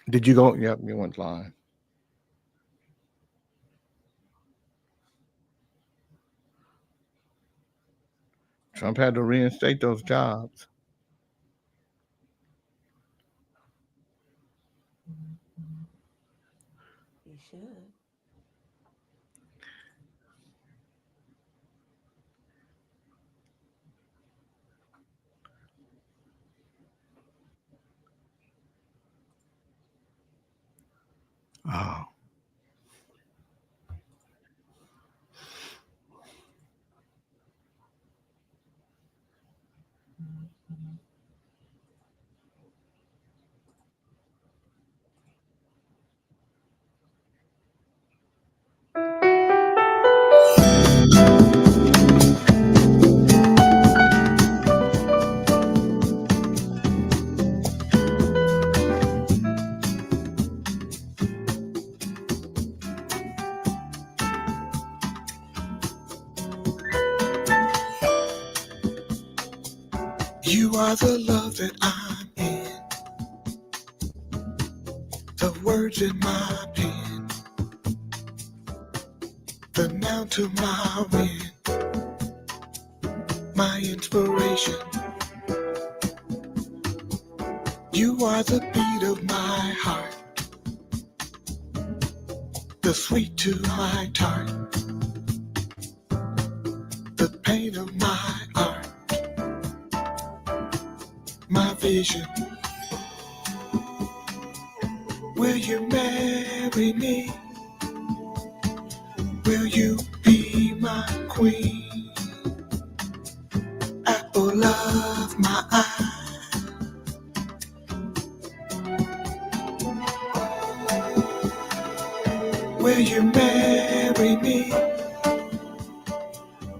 Did you go? Yep, you went live. Trump had to reinstate those jobs. You should. Oh. You are the love that I'm in, the words in my pen, the now to my wind, my inspiration. You are the beat of my heart, the sweet to my tart, the pain of my art, my vision. Will you marry me? Will you be my queen? Apple of my eye. Will you marry me?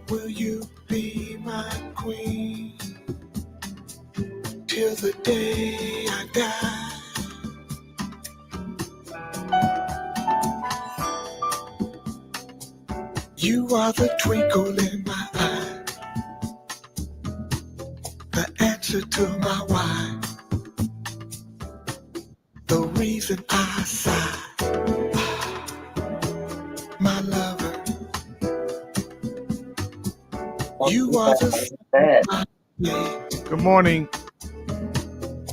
Will you be my queen? Till the day I die. You are the twinkle in my eye, the answer to my why, the reason I sigh. My lover, you are the Good morning.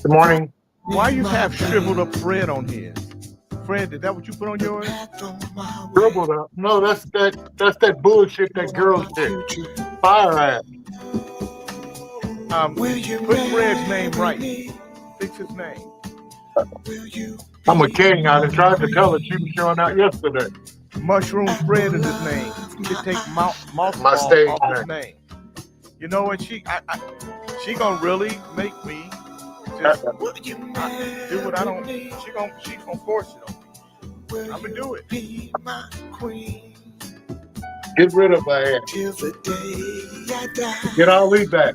Good morning. Why you have shriveled up Fred on his? Fred, is that what you put on yours? Dribbled up. No, that's that bullshit that girls did. Fire ass. Put Fred's name right. Fix his name. I'm a king. I tried to tell her she was showing out yesterday. Mushroom Fred is his name. You should take mothball My stage off his name. You know what? She gonna really make me just do what I don't. She's gonna force it on me. I'm gonna do it. Get rid of my ass. Get Ali back.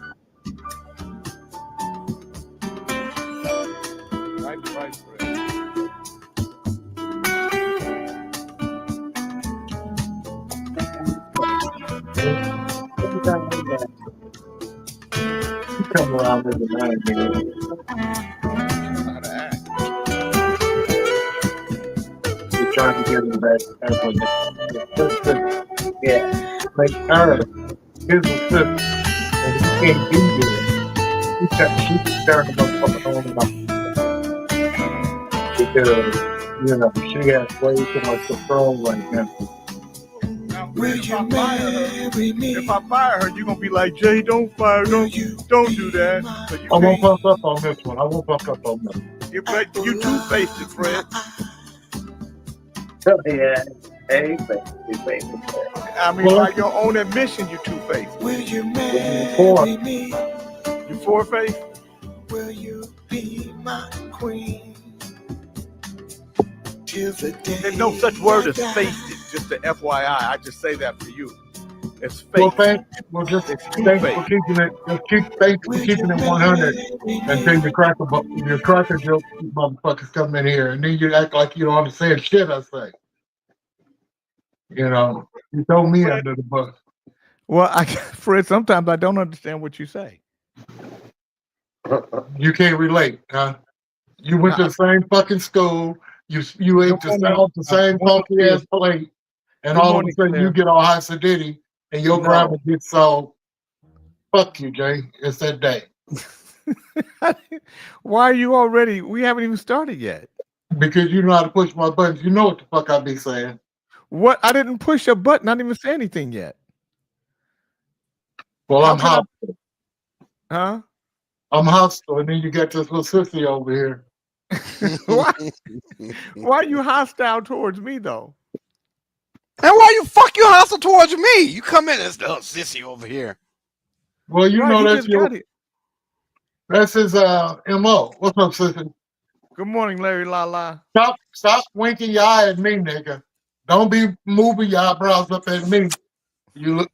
Right, Fred. Come around with the man, you're trying to get him back. Yeah. Like her, his sister, and he can't do this. She's starting to fucking on about because, she has way too much control right now. If I fire her, you're gonna be like, Jay, don't fire, don't do that. So I won't fuck up on this one. You two-faced it, Fred. Yeah. Hey, I mean, by your own admission, you two-faced. Will you marry me? You four-faced? Will you be my queen? Till the day There's no such word as faced it, just an FYI. I just say that for you. It's fake. Well, thanks for keeping it. Thanks for keeping it 100 until your cracker joke motherfuckers come in here, and then you act like you don't understand shit I say. You throw me under the bus. Well, Fred, sometimes I don't understand what you say. You can't relate, huh? You went to the same fucking school. You ate off the same funky ass plate, and all of a sudden you get all high acidity, and your grandma gets so. Fuck you, Jay. It's that day. Why are you already? We haven't even started yet. Because you know how to push my buttons. You know what the fuck I be saying. What? I didn't push a button. I didn't even say anything yet. Well, I'm hostile. Huh? I'm hostile, and then you got this little sissy over here. Why are you hostile towards me though? And why you hostile towards me? You come in as little sissy over here. Well, you know that's his MO. What's up, sissy? Good morning, Larry La. Stop winking your eye at me, nigga. Don't be moving your eyebrows up at me. You look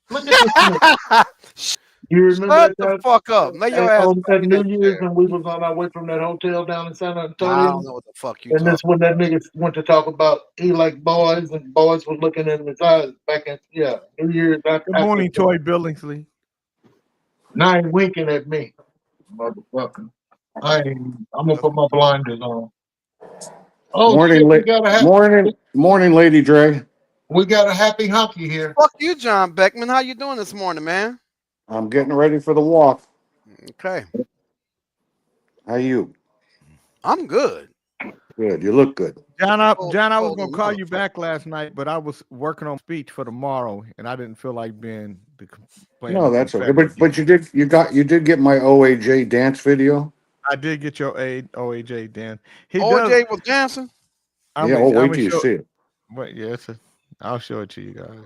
Look at this. You remember Shut the fuck up. Lay your ass at New Year's when we was on our way from that hotel down in San Antonio? I don't know what the fuck you talking about. And that's when that nigga went to talk about he like boys and boys was looking in his eyes back in New Year's. Good morning, Toy Billingsley. Now he winking at me, motherfucker. I'm gonna put my blinders on. Oh, morning, Lady Dre. We got a happy honky here. Fuck you, John Beckman. How you doing this morning, man? I'm getting ready for the walk. Okay. How you? I'm good. Good. You look good. John, I was gonna call you back last night, but I was working on speech for tomorrow, and I didn't feel like being the complaint. No, that's okay. But you did get my OAJ dance video. I did get your OAJ dance. OAJ was dancing. Wait till you see it. Wait, yes, I'll show it to you guys.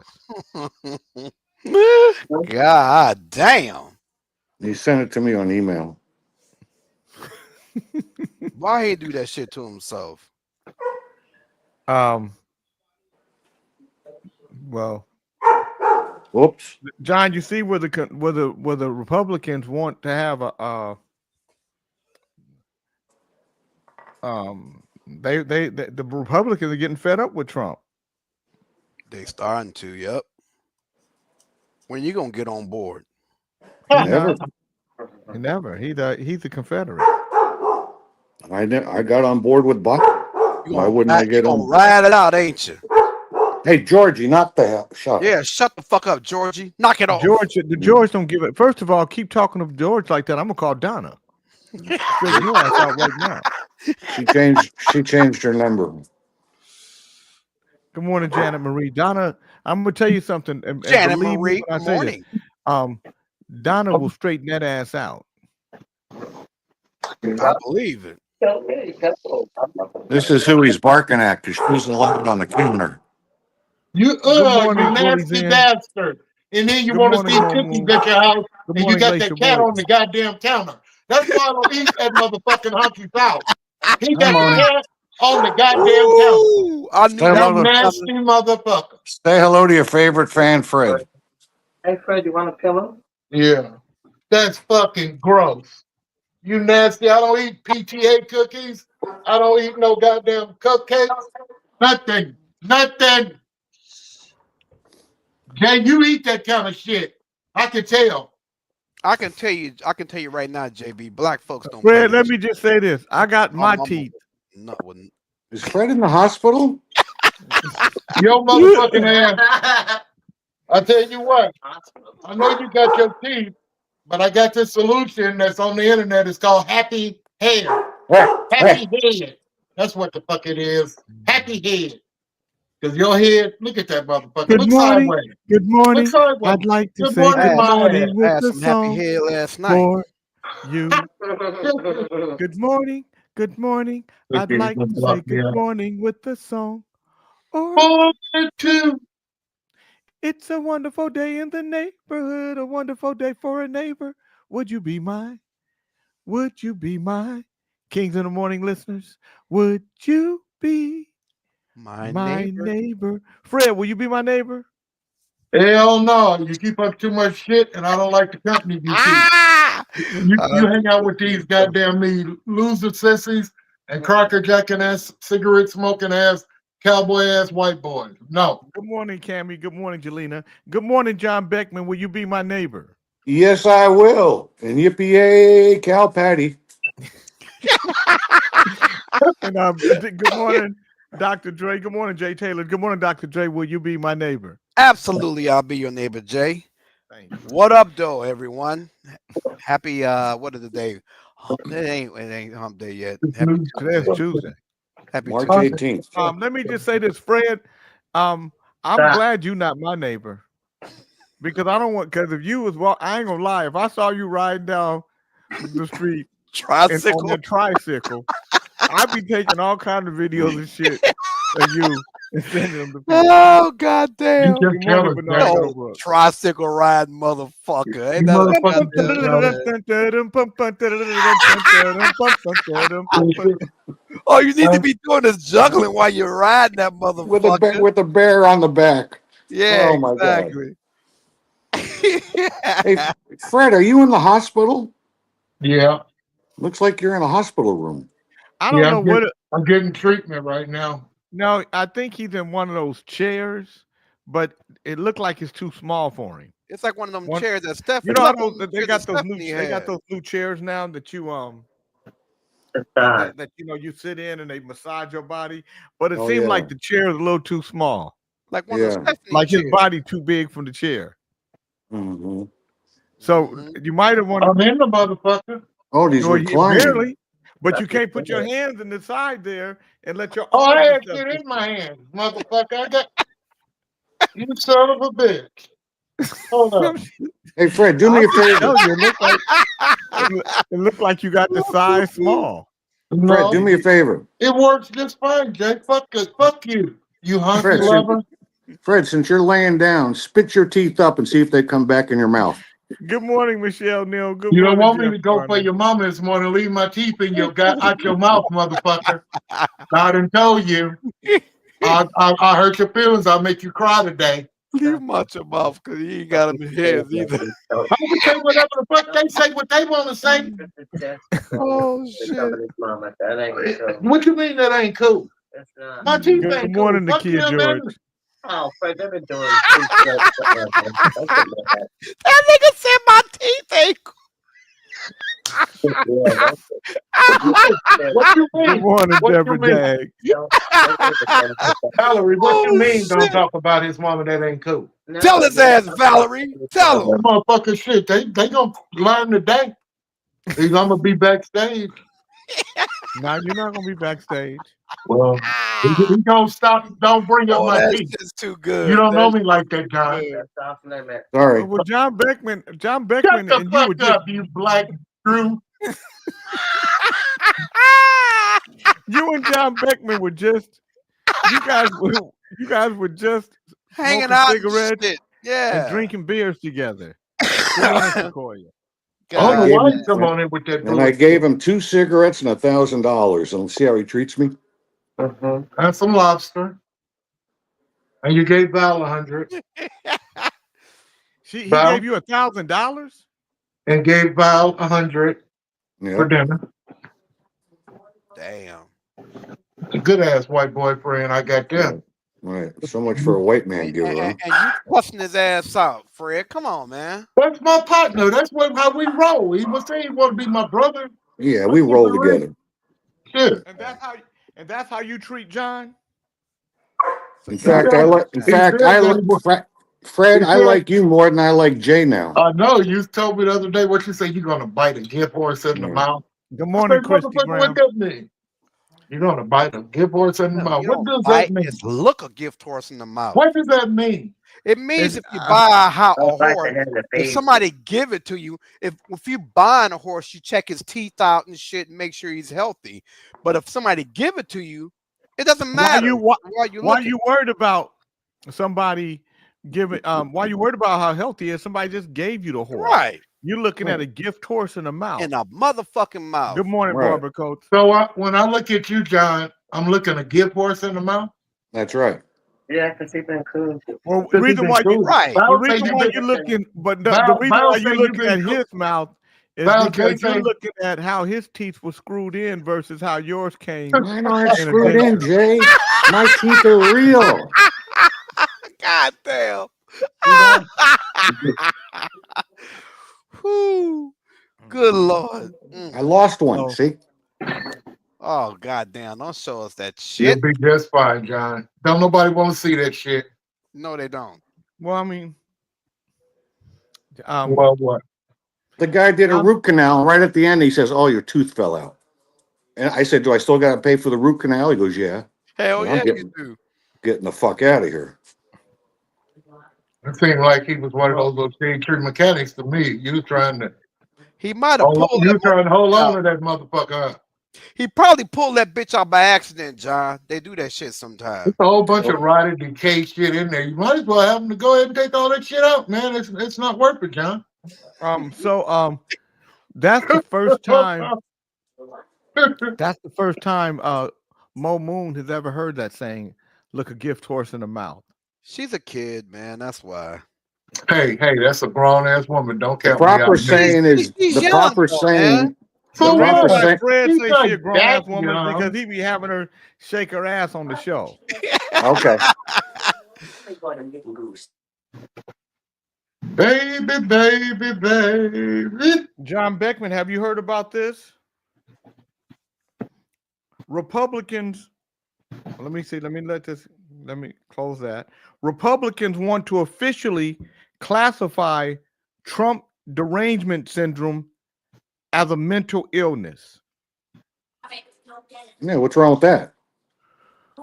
God damn. He sent it to me on email. Why he do that shit to himself? Well, whoops. John, you see where the Republicans want to have the Republicans are getting fed up with Trump. They starting to, yep. When you gonna get on board? Never. He's a Confederate. I got on board with Buck. Why wouldn't I get on? Ride it out, ain't you? Hey, Georgie, not the hell. Shut up. Yeah, shut the fuck up, Georgie. Knock it off. George don't give it. First of all, keep talking of George like that. I'm gonna call Donna. Right now. She changed her number. Good morning, Janet Marie. Donna, I'm gonna tell you something. Janet Marie, good morning. Donna will straighten that ass out. I believe it. This is who he's barking at because she's allowed on the counter. You nasty bastard. And then you want to see cookies at your house and you got that cat on the goddamn counter. That's why I don't eat that motherfucking honky's house. He got the cat on the goddamn counter. That nasty motherfucker. Say hello to your favorite fan, Fred. Hey, Fred, you want a pillow? Yeah. That's fucking gross. You nasty. I don't eat PTA cookies. I don't eat no goddamn cupcakes. Nothing. Jay, you eat that kind of shit. I can tell. I can tell you right now, JB. Black folks don't. Fred, let me just say this. I got my teeth. Is Fred in the hospital? Yo, motherfucking ass. I tell you what. I know you got your teeth, but I got this solution that's on the internet. It's called Happy Hair. Happy Head. That's what the fuck it is. Happy Head. Because your head, look at that motherfucker. Good morning. Sideways. Good morning. I'd like to say good morning with the song happy head last night. For you. Good morning. Good morning. I'd like to say good morning with the song. Or it's a wonderful day in the neighborhood, a wonderful day for a neighbor. Would you be mine? Would you be my Kings in the Morning listeners? Would you be my neighbor? Fred, will you be my neighbor? Hell no. You keep up too much shit, and I don't like the company you keep. You hang out with these goddamn loser sissies and cracker jacking ass, cigarette smoking ass, cowboy ass white boys. No. Good morning, Cammie. Good morning, Jelena. Good morning, John Beckman. Will you be my neighbor? Yes, I will. And yippee-yay, cow patty. And good morning, Dr. Dre. Good morning, Jay Taylor. Good morning, Dr. Dre. Will you be my neighbor? Absolutely, I'll be your neighbor, Jay. Thank you. What up, though, everyone? Happy what is the day? It ain't hump day yet. Happy Today's Tuesday. Tuesday. Happy March Tuesday. 18th. Let me just say this, Fred. I'm glad you're not my neighbor because I don't want. Because if you was I ain't gonna lie. If I saw you riding down the street on your tricycle, I'd be taking all kinds of videos and shit of you and sending them to people. Oh, goddamn. You just jealous, Jay. No, tricycle ride, motherfucker. Ain't You that motherfucker. all you need to be doing is juggling while you're riding that motherfucker. With a bear on the back. Yeah, Oh, my God. exactly. Hey, Fred, are you in the hospital? Yeah. Looks like you're in a hospital room. I don't know what. I'm getting treatment right now. No, I think he's in one of those chairs, but it looked like it's too small for him. It's like one of them chairs that Stephanie. You know, they got those new chairs now that you that you sit in and they massage your body, but it seemed like the chair is a little too small. Like one of those like his body too big from the chair. Mm-hmm. So you might have wanted. I'm in the motherfucker. Oh, he's reclining. Barely, but you can't put your hands in the side there and let your. Oh, I had shit in my hands, motherfucker. I got you, son of a bitch. Hold on. Hey, Fred, do me a favor. It looked like you got the size small. Fred, do me a favor. It works just fine, Jay. Fuck you. You hunky lover. Fred, since you're laying down, spit your teeth up and see if they come back in your mouth. Good morning, Michelle Neal. Good You morning, don't want me Jeff to go Garner. for your mama this morning, leave my teeth in your out your mouth, motherfucker. I done told you. I hurt your feelings. I'll make you cry today. Leave him out your mouth because he ain't got him in hands either. I can say whatever the fuck they say, what they want to say. Oh, shit. What you mean that ain't cool? My teeth Good ain't morning, cool. Nakia George. Oh, Fred, they've been doing That nigga said my teeth ain't cool. What you mean? Good morning, What you Deborah mean? Dag. Valerie, what you mean don't shit. talk about his mama that ain't cool? Tell his ass, Valerie. Tell him. That motherfucker shit. They gonna learn today. He's gonna be backstage. Now you're not gonna be backstage. Well, he gonna stop. Don't bring up my that teeth. shit's too good. You don't know me like that, John. Sorry. Well, John Beckman, Shut the and fuck you were up, you black Drew. you and John Beckman were just you guys were just Hanging smoking out cigarettes and shit. Yeah. and drinking beers together. Good morning, Sequoia. Oh, God. the wife come on in with that. And I gave him 2 cigarettes and $1,000. And see how he treats me. And some lobster. And you gave Val 100. He Val? gave you $1,000? And gave Val 100 for dinner. Damn. A good ass white boyfriend I got there. Right. So much for a white man giver, huh? And you cussing his ass out, Fred. Come on, man. That's my partner. That's how we roll. He was saying he want to be my brother. Yeah, we roll together. Shit. And that's how you treat John? In fact, Fred, I like you more than I like Jay now. I know. You told me the other day what you say. You're gonna bite a gift horse in the mouth. Good morning, Christy Graham. What that mean? You're gonna bite a gift horse in the mouth. What does that mean? It's look a gift horse in the mouth. What does that mean? It means if you buy a horse, if somebody give it to you, if you buying a horse, you check his teeth out and shit and make sure he's healthy. But if somebody give it to you, it doesn't matter. Why you worried about somebody giving? Why you worried about how healthy is? Somebody just gave you the horse, right? You're looking at a gift horse in the mouth. In a motherfucking mouth. Good morning, Barbara Coates. So when I look at you, John, I'm looking a gift horse in the mouth. That's right. Yeah, because he's been cool. Well, the reason why you're looking, but the reason why you're looking at his mouth is because you're looking at how his teeth were screwed in versus how yours came. Mine aren't screwed in, Jay. My teeth are real. God damn. Whew. Good Lord. I lost one. See? Oh goddamn! Don't show us that You'll shit. be just fine, John. Don't nobody want to see that shit. No, they don't. Well, I mean, Well, what? The guy did a root canal, and right at the end, he says, "Oh, your tooth fell out." And I said, "Do I still got to pay for the root canal?" He goes, "Yeah." Hell Well, I'm yeah, you do. getting the fuck out of here. It seemed like he was one of those little tree mechanics to me. You was trying to He might have pulled you that. was trying to hold out. on to that motherfucker. He probably pulled that bitch out by accident, John. They do that shit sometimes. It's a whole bunch of rotted, decayed shit in there. You might as well have them to go ahead and take all that shit out, man. It's not worth it, John. So that's the first time. That's the first time Mo Moon has ever heard that saying, "Look a gift horse in the mouth." She's a kid, man. That's why. Hey, that's a grown ass woman. Don't The count me out. proper saying is She's the young, proper though, saying. man. The The reason proper why saying. Fred She's say like she a grown ass that woman young. because he be having her shake her ass on the show. Okay. Baby. John Beckman, have you heard about this? Republicans. Let me see. Let me close that. Republicans want to officially classify Trump derangement syndrome as a mental illness. Yeah, what's wrong with that?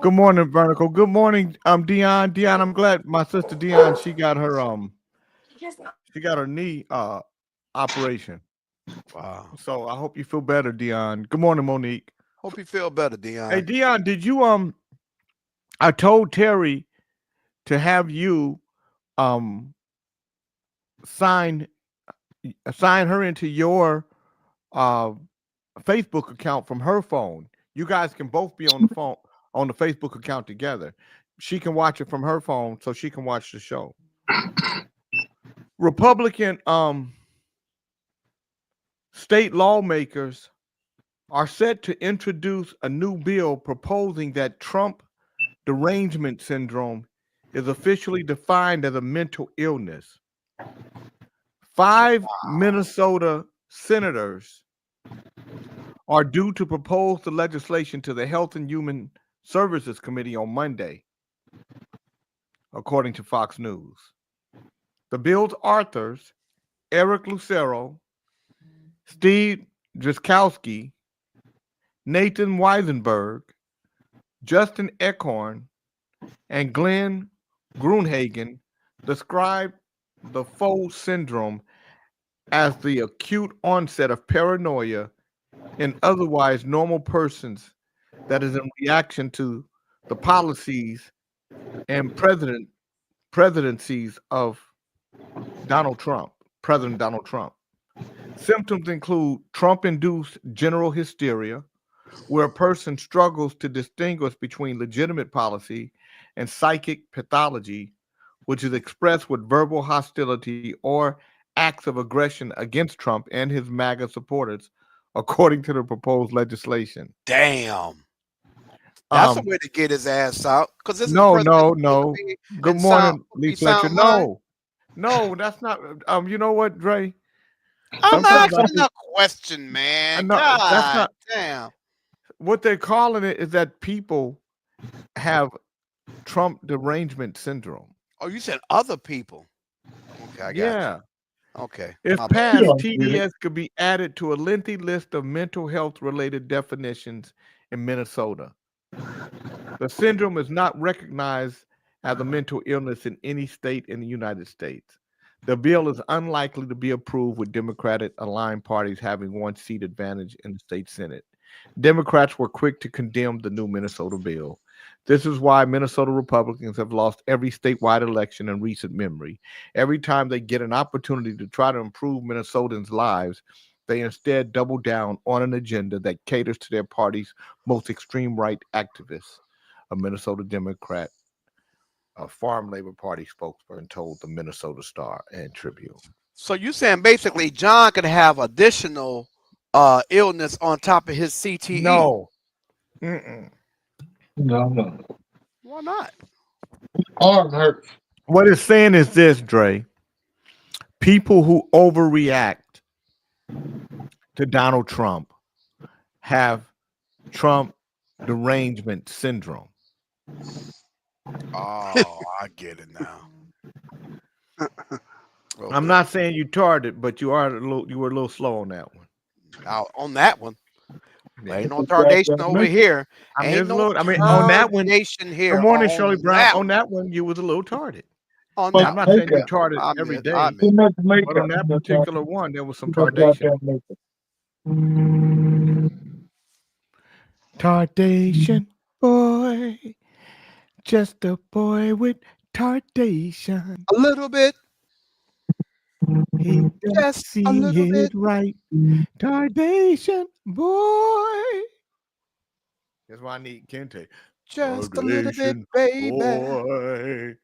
Good morning, Vertical. Good morning, Dion. Dion, I'm glad my sister Dion, she got her knee operation. Wow. So I hope you feel better, Dion. Good morning, Monique. Hope you feel better, Dion. Hey, Dion, did you I told Terry to have you sign her into your Facebook account from her phone. You guys can both be on the phone on the Facebook account together. She can watch it from her phone so she can watch the show. Republican state lawmakers are set to introduce a new bill proposing that Trump derangement syndrome is officially defined as a mental illness. 5 Minnesota senators are due to propose the legislation to the Health and Human Services Committee on Monday, according to Fox News. The bill's authors, Eric Lucero, Steve Drazkowski, Nathan Weisenberg, Justin Eckhorn, and Glenn Grunhagen, describe the Faux syndrome as the acute onset of paranoia in otherwise normal persons that is in reaction to the policies and presidencies of President Donald Trump. Symptoms include Trump-induced general hysteria, where a person struggles to distinguish between legitimate policy and psychic pathology, which is expressed with verbal hostility or acts of aggression against Trump and his MAGA supporters, according to the proposed legislation. Damn. That's a way to get his ass out. Because this no. is Good morning, Lee Fletcher. No, that's not. You know what, Dre? I'm asking a question, man. No, that's not. Damn. What they're calling it is that people have Trump derangement syndrome. Oh, you said other people. Okay, I got you. Okay. If passed, TDS could be added to a lengthy list of mental health related definitions in Minnesota. The syndrome is not recognized as a mental illness in any state in the United States. The bill is unlikely to be approved with Democratic aligned parties having one seat advantage in the state Senate. Democrats were quick to condemn the new Minnesota bill. This is why Minnesota Republicans have lost every statewide election in recent memory. Every time they get an opportunity to try to improve Minnesotans' lives, they instead double down on an agenda that caters to their party's most extreme right activists. A Minnesota Democrat, a Farm Labor Party spokesperson told the Minnesota Star and Tribune. So you're saying basically John could have additional illness on top of his CTE? No. No. Why not? Arm hurts. What it's saying is this, Dre. People who overreact to Donald Trump have Trump derangement syndrome. Oh, I get it now. I'm not saying you tarded, but you were a little slow on that one. On that one. Yeah. Ain't no tardation over here. I mean, Ain't no on that one. tardation here. Good morning, Shirley On Brown. that On that one, you was a little tarded. On But I'm not saying you makeup. tarded I every admit, day, I but on that particular one, there was some tardation. Tardation, boy, just a boy with tardation. a little bit. He doesn't Just see a little it bit. right. Tardation, boy. That's why I need Kente. Just a little bit, Tardation, baby. boy.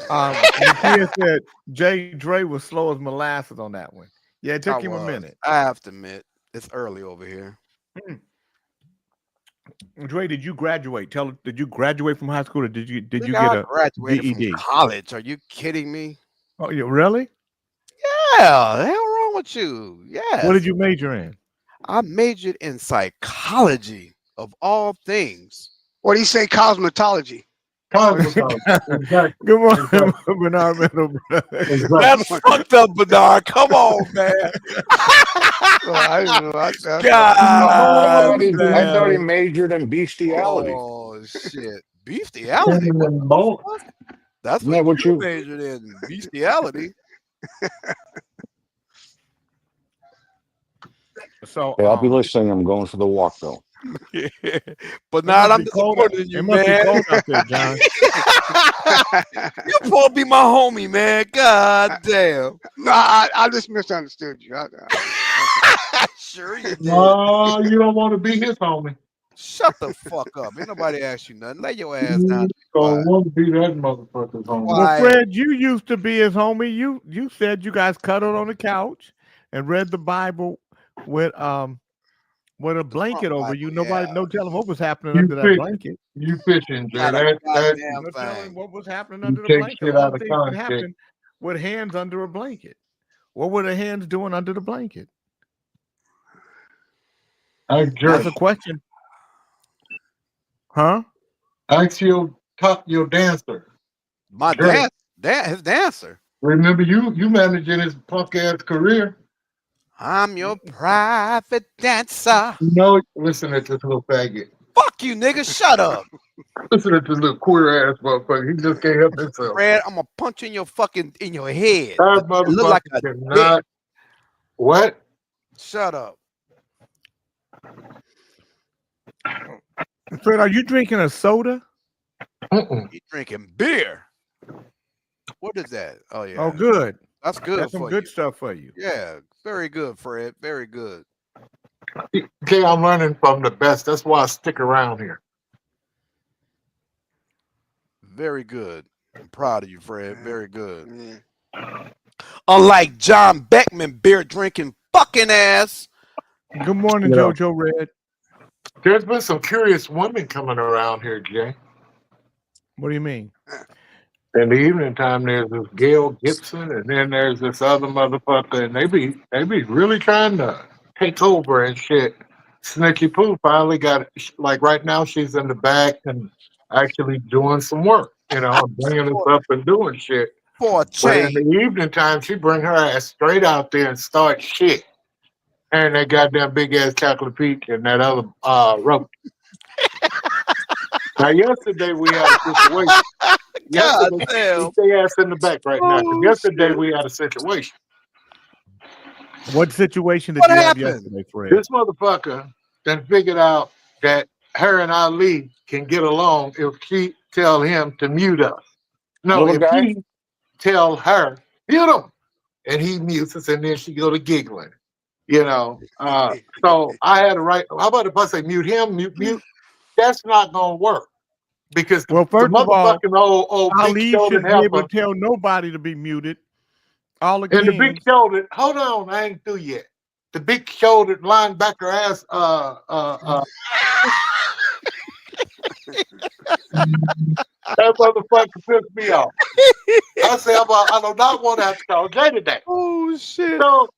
Nakia said Jay Dre was slow as molasses on that one. Yeah, it took him a minute. I have to admit, it's early over here. Dre, did you graduate? Did you graduate from high school or did you get a graduated GED? from college? Are you kidding me? Oh, yeah, really? Yeah, the hell wrong with you? Yeah. What did you major in? I majored in psychology of all things. What do you say, cosmetology? Exactly. Good morning, Bernard Meadow. That's fucked up, Bernard. Come on, man. I didn't know. God, I thought he majored in bestiality. Oh shit, bestiality. That's Isn't that what what you you- majored in, bestiality. So Hey, I'll be listening. I'm going for the walk though. But not, I'm be cold disappointed in you, It must be man. cold out there, John. You supposed to be my homie, man. God damn. No, I just misunderstood you. Sure you did. No, you don't want to be his homie. Shut the fuck up. Ain't nobody asked you nothing. Lay your ass down. You don't want to be that motherfucker's homie. Well, Fred, you used to be his homie. You said you guys cuddled on the couch and read the Bible with a blanket over you. Nobody, no telling what was happening under that blanket. You fishing, Jay. Not a That, goddamn No telling thing. what was happening You under the take blanket. shit A lot out of of things can context. happen with hands under a blanket. What were the hands doing under the blanket? That's a question. Huh? Ask your dancer. My Sure. his dancer. Remember, you managing his punk ass career. I'm your private dancer. You know, listen to this little faggot. Fuck you, nigga. Shut up. Listen to this little queer ass motherfucker. He just can't help himself. Fred, I'm gonna punch you in your head. That It look like a motherfucker cannot. What? Shut up. Fred, are you drinking a soda? You drinking beer. What is that? Oh yeah. Oh, good. That's good. That's some for good you. stuff for you. Yeah, very good, Fred. Very good. Okay, I'm learning from the best. That's why I stick around here. Very good. I'm proud of you, Fred. Very good. Unlike John Beckman, beer drinking fucking ass. Good morning, Yeah. JoJo Red. There's been some curious women coming around here, Jay. What do you mean? In the evening time, there's this Gail Gibson, and then there's this other motherfucker, and they be really trying to take over and shit. Snitchy Pooh finally got, like, right now she's in the back and actually doing some work, you know, bringing us up and doing shit. For a But change. in the evening time, she bring her ass straight out there and start shit. And that goddamn big ass chocolate peach and that other rope. Now, yesterday we had a situation. God damn. Stay ass in the back right now. 'Cause yesterday we had a situation. What situation did What you happened? have yesterday, Fred? This motherfucker then figured out that her and Ali can get along if she tell him to mute us. No, Little if guy? he tell her, mute him, and he mutes us, and then she go to giggling. You know, so I had to write. How about if I say mute him, mute? That's not gonna work because Well, the first of all, motherfucking old Ali big should shouldered be able helper to tell nobody to be muted. All and the again. big shouldered. Hold on, I ain't through yet. The big shouldered linebacker ass. That motherfucker pissed me off. I said, I do not want to have to call Jay today. Oh shit. So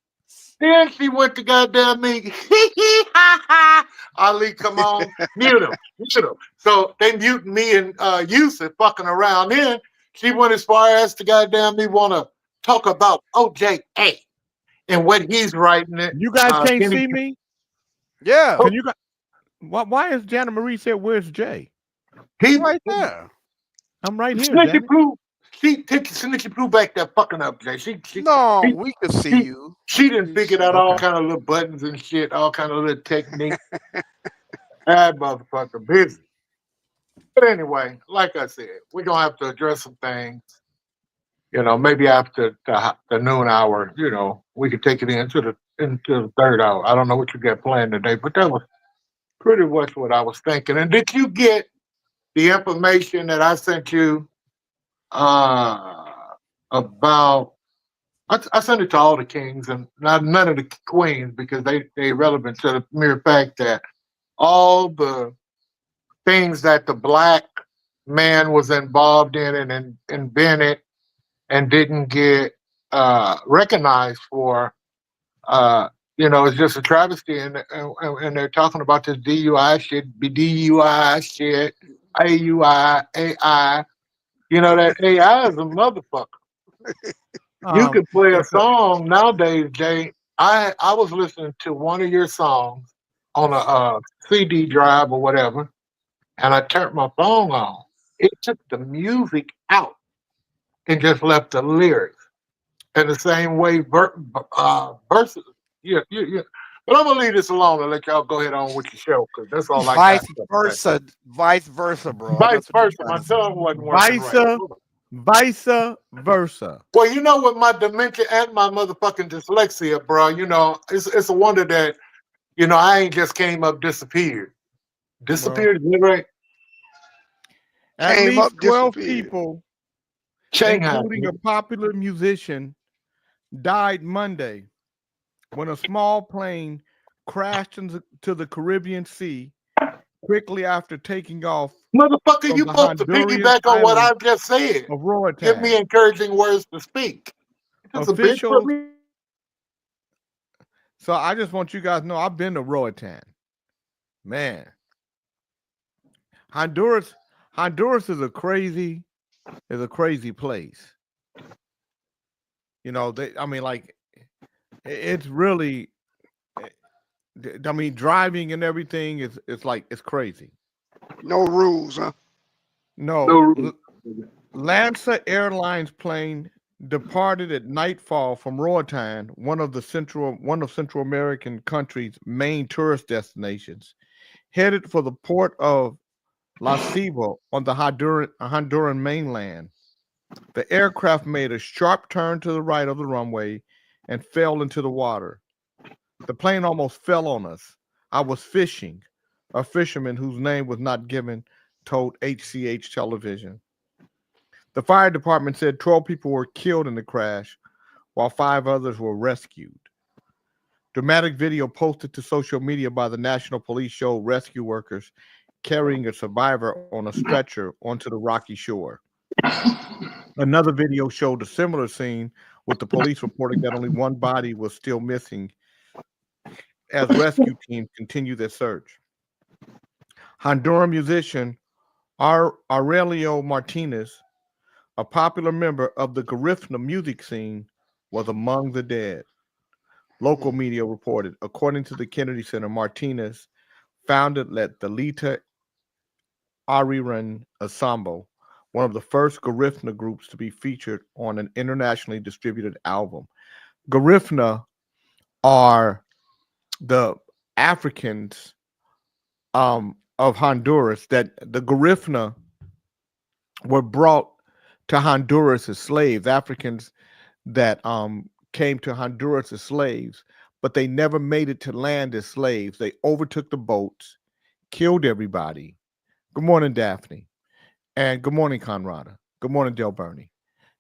then she went to goddamn me. Ali, come on, mute him. So they mute me and Yusuf fucking around. Then she went as far as to goddamn me want to talk about OJA and what he's writing it. You guys can't see me? Yeah. Can you guys? Why is Jana Marie said, "Where's Jay"? He's right there. I'm right here. Snitchy Pooh. She take Snitchy Pooh back that fucking up, Jay. We could see you. She didn't figure out all kind of little buttons and shit, all kind of little techniques. That motherfucker busy. But anyway, like I said, we're gonna have to address some things. You know, maybe after the noon hour, you know, we could take it into the third hour. I don't know what you got planned today, but that was pretty much what I was thinking. And did you get the information that I sent you about? I sent it to all the kings and none of the queens because they relevant to the mere fact that all the things that the black man was involved in and invented and didn't get recognized for, you know, it's just a travesty. And they're talking about this DUI shit, DUI shit, AUI, AI. You know, that AI is a motherfucker. You could play a song nowadays, Jay. I was listening to one of your songs on a CD drive or whatever, and I turned my phone on. It took the music out and just left the lyrics. In the same way, verses. Yeah. But I'm gonna leave this alone and let y'all go ahead on with your show because that's all I got. Vice versa, bro. Vice versa. My tongue wasn't working right. Vice versa. Well, you know, with my dementia and my motherfucking dyslexia, bro, you know, it's a wonder that, you know, I ain't just came up disappeared. Disappeared, is that right? At Came least up, 12 disappeared. people, Shanghai. including a popular musician, died Monday when a small plane crashed into the Caribbean Sea quickly after taking off. Motherfucker, from you the supposed to Honduran piggyback on what I island just said. of Roatan. Give me encouraging words to speak. It's a bitch for Officials. me. So I just want you guys to know I've been to Roatan. Man. Honduras is a crazy place. You know, it's really, I mean, driving and everything it's like it's crazy. No rules, huh? No. Lanza Airlines plane departed at nightfall from Roatan, one of Central American countries' main tourist destinations, headed for the port of La Ceiba on the Honduran mainland. The aircraft made a sharp turn to the right of the runway and fell into the water. The plane almost fell on us. I was fishing, a fisherman whose name was not given told HCH Television. The fire department said 12 people were killed in the crash, while 5 others were rescued. Dramatic video posted to social media by the National Police showed rescue workers carrying a survivor on a stretcher onto the rocky shore. Another video showed a similar scene, with the police reporting that only one body was still missing as rescue teams continue their search. Honduran musician Aurelio Martinez, a popular member of the Garifuna music scene, was among the dead. Local media reported, according to the Kennedy Center, Martinez founded the Lita Ariran Ensemble, one of the first Garifuna groups to be featured on an internationally distributed album. Garifuna are the Africans of Honduras. That the Garifuna were brought to Honduras as slaves, Africans that came to Honduras as slaves, but they never made it to land as slaves. They overtook the boats, killed everybody. Good morning, Daphne. And good morning, Conrada. Good morning, Del Bernie.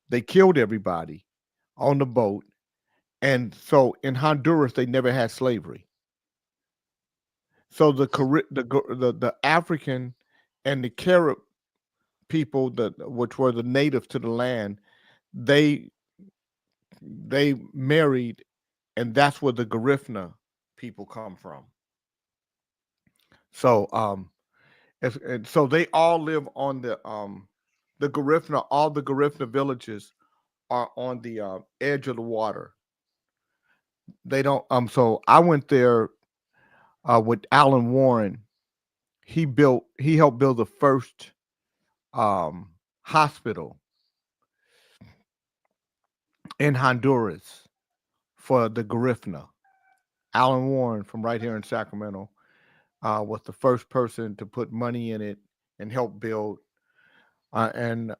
They killed everybody on the boat. And so in Honduras, they never had slavery. So the African and the Carib people, which were the natives to the land, they married, and that's where the Garifuna people come from. So and so they all live on the Garifuna. All the Garifuna villages are on the edge of the water. They don't so I went there with Alan Warren. He helped build the first hospital in Honduras for the Garifuna. Alan Warren from right here in Sacramento was the first person to put money in it and help build. And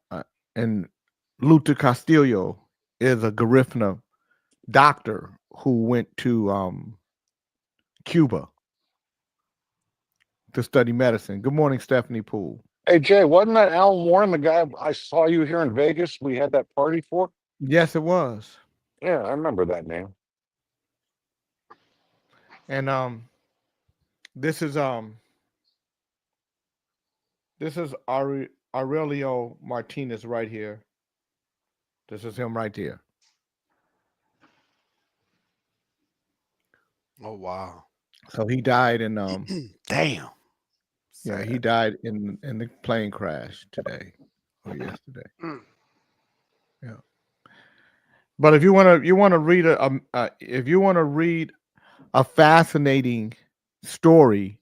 Luther Castillo is a Garifuna doctor who went to Cuba to study medicine. Good morning, Stephanie Poole. Hey Jay, wasn't that Alan Warren the guy I saw you here in Vegas? We had that party for. Yes, it was. Yeah, I remember that name. And this is Aurelio Martinez right here. This is him right here. Oh wow! So he died in damn. Yeah, he died in the plane crash today or yesterday. Yeah. But if you want to read if you want to read a fascinating story,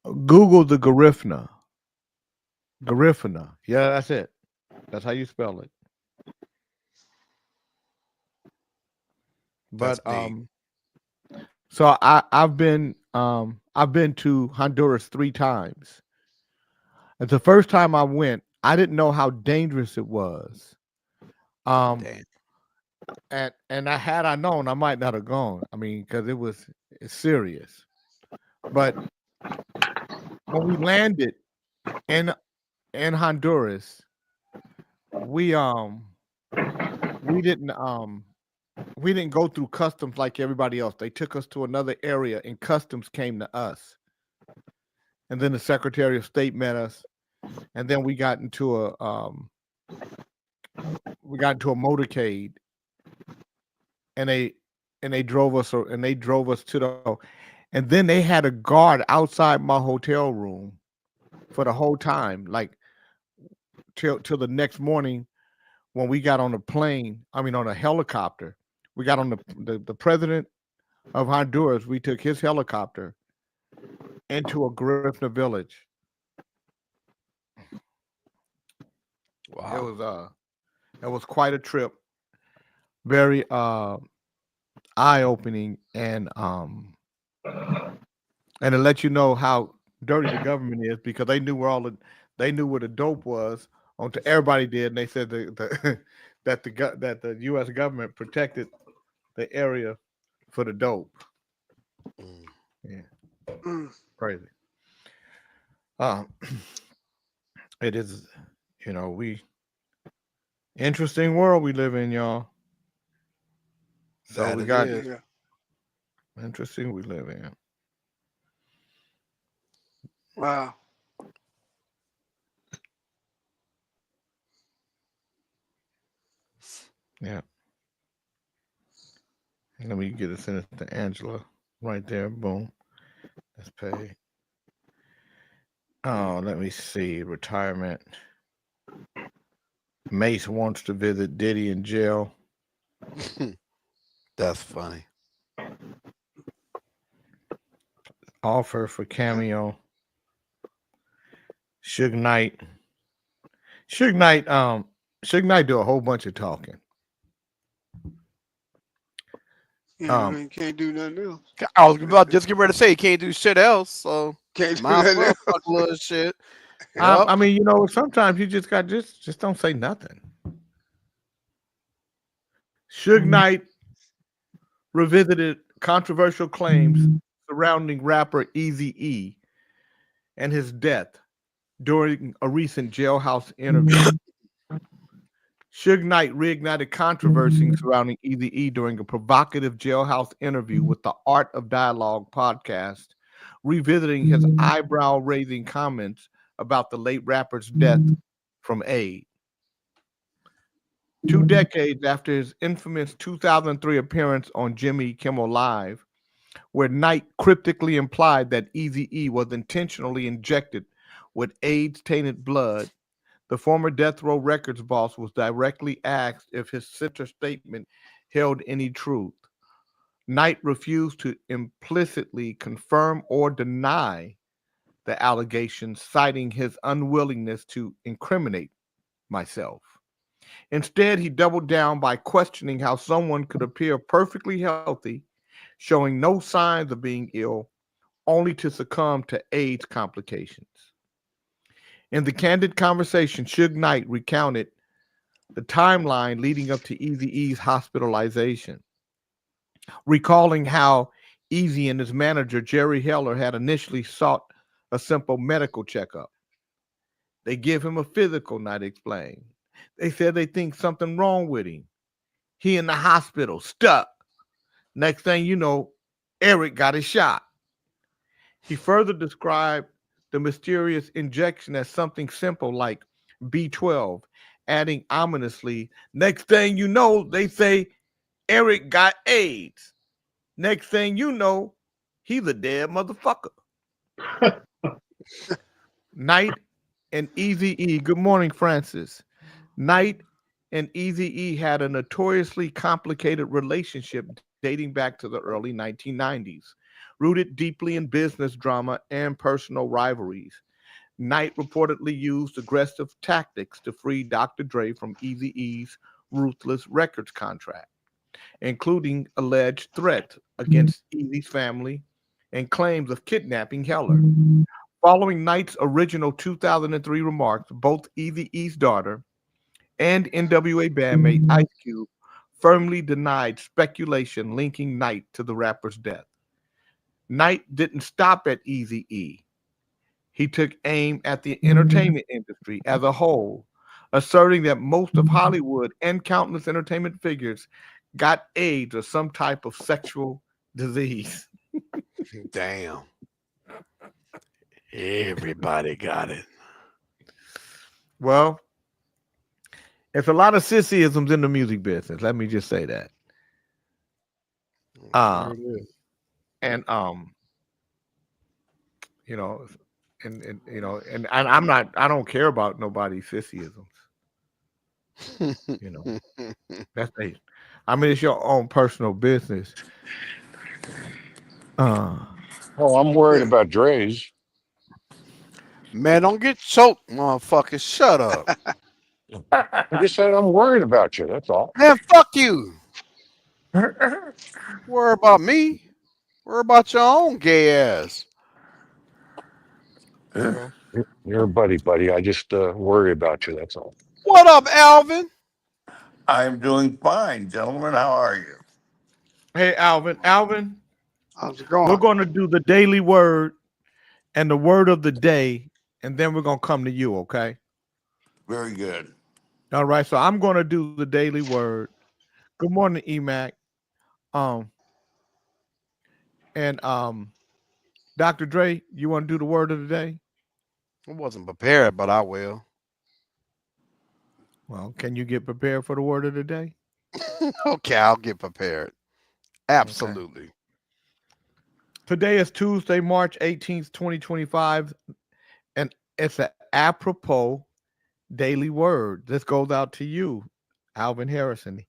Google the Garifuna. Garifuna. Yeah, that's it. That's how you spell it. But so I've been to Honduras 3 times. And the first time I went, I didn't know how dangerous it was. And had I known, I might not have gone. I mean, because it's serious. But when we landed in Honduras, we didn't go through customs like everybody else. They took us to another area, and customs came to us. And then the Secretary of State met us, and then we got into a motorcade, and they drove us to the, and then they had a guard outside my hotel room for the whole time, like till the next morning when we got on a plane. I mean, on a helicopter. We got on the president of Honduras. We took his helicopter into a Garifuna village. Wow. It was quite a trip. Very eye-opening, and to let you know how dirty the government is, because they knew where the dope was. Until everybody did, and they said that the U.S. government protected the area for the dope. Yeah, crazy. It is, interesting world we live in, y'all. So That we it got is. interesting we live in. Wow. Yeah. Let me get a sentence to Angela right there. Boom. Let's pay. Oh, let me see. Retirement. Mace wants to visit Diddy in jail. That's funny. Offer for cameo. Suge Knight. Suge Knight do a whole bunch of talking. Yeah, you can't do nothing else. I was about just get ready to say you can't do shit else, so Can't do might as nothing well else. talk a little shit. I mean, sometimes you just got just don't say nothing. Suge Knight revisited controversial claims surrounding rapper Eazy-E and his death during a recent jailhouse interview. Suge Knight reignited controversy surrounding Eazy-E during a provocative jailhouse interview with the Art of Dialogue podcast, revisiting his eyebrow-raising comments about the late rapper's death from AIDS. 2 decades after his infamous 2003 appearance on Jimmy Kimmel Live, where Knight cryptically implied that Eazy-E was intentionally injected with AIDS-tainted blood, the former Death Row Records boss was directly asked if his center statement held any truth. Knight refused to implicitly confirm or deny the allegations, citing his unwillingness to incriminate myself. Instead, he doubled down by questioning how someone could appear perfectly healthy, showing no signs of being ill, only to succumb to AIDS complications. In the candid conversation, Suge Knight recounted the timeline leading up to Eazy-E's hospitalization, recalling how Eazy and his manager, Jerry Heller, had initially sought a simple medical checkup. They give him a physical, Knight explained. They said they think something wrong with him. He in the hospital, stuck. Next thing you know, Eric got his shot. He further described the mysterious injection as something simple like B12, adding ominously, next thing you know, they say Eric got AIDS. Next thing you know, he's a dead motherfucker. Knight and Eazy-E, good morning, Francis. Knight and Eazy-E had a notoriously complicated relationship dating back to the early 1990s, rooted deeply in business drama and personal rivalries. Knight reportedly used aggressive tactics to free Dr. Dre from Eazy-E's Ruthless Records contract, including alleged threats against Eazy's family and claims of kidnapping Heller. Following Knight's original 2003 remarks, both Eazy-E's daughter and NWA bandmate Ice Cube firmly denied speculation linking Knight to the rapper's death. Knight didn't stop at Eazy-E. He took aim at the entertainment industry as a whole, asserting that most of Hollywood and countless entertainment figures got AIDS or some type of sexual disease. Damn. Everybody got it. Well, there's a lot of sissyisms in the music business. Let me just say that. And you know, and you know, and I'm not. I don't care about nobody's sissyisms. You know, that's it. I mean, it's your own personal business. Oh, I'm worried about Dre's. Man, don't get choked, motherfucker. Shut up. I just said I'm worried about you. That's all. Man, fuck you. Worry about me. Worry about your own gay ass. You're a buddy. I just worry about you. That's all. What up, Alvin? I'm doing fine, gentlemen. How are you? Hey, Alvin. Alvin, how's it going? We're going to do the daily word and the word of the day, and then we're going to come to you, okay? Very good. All right, so I'm going to do the daily word. Good morning, EMAC. Dr. Dre, you want to do the word of the day? I wasn't prepared, but I will. Well, can you get prepared for the word of the day? Okay, I'll get prepared. Absolutely. Okay. Today is Tuesday, March 18th, 2025, and it's an apropos daily word. This goes out to you, Alvin Harrison.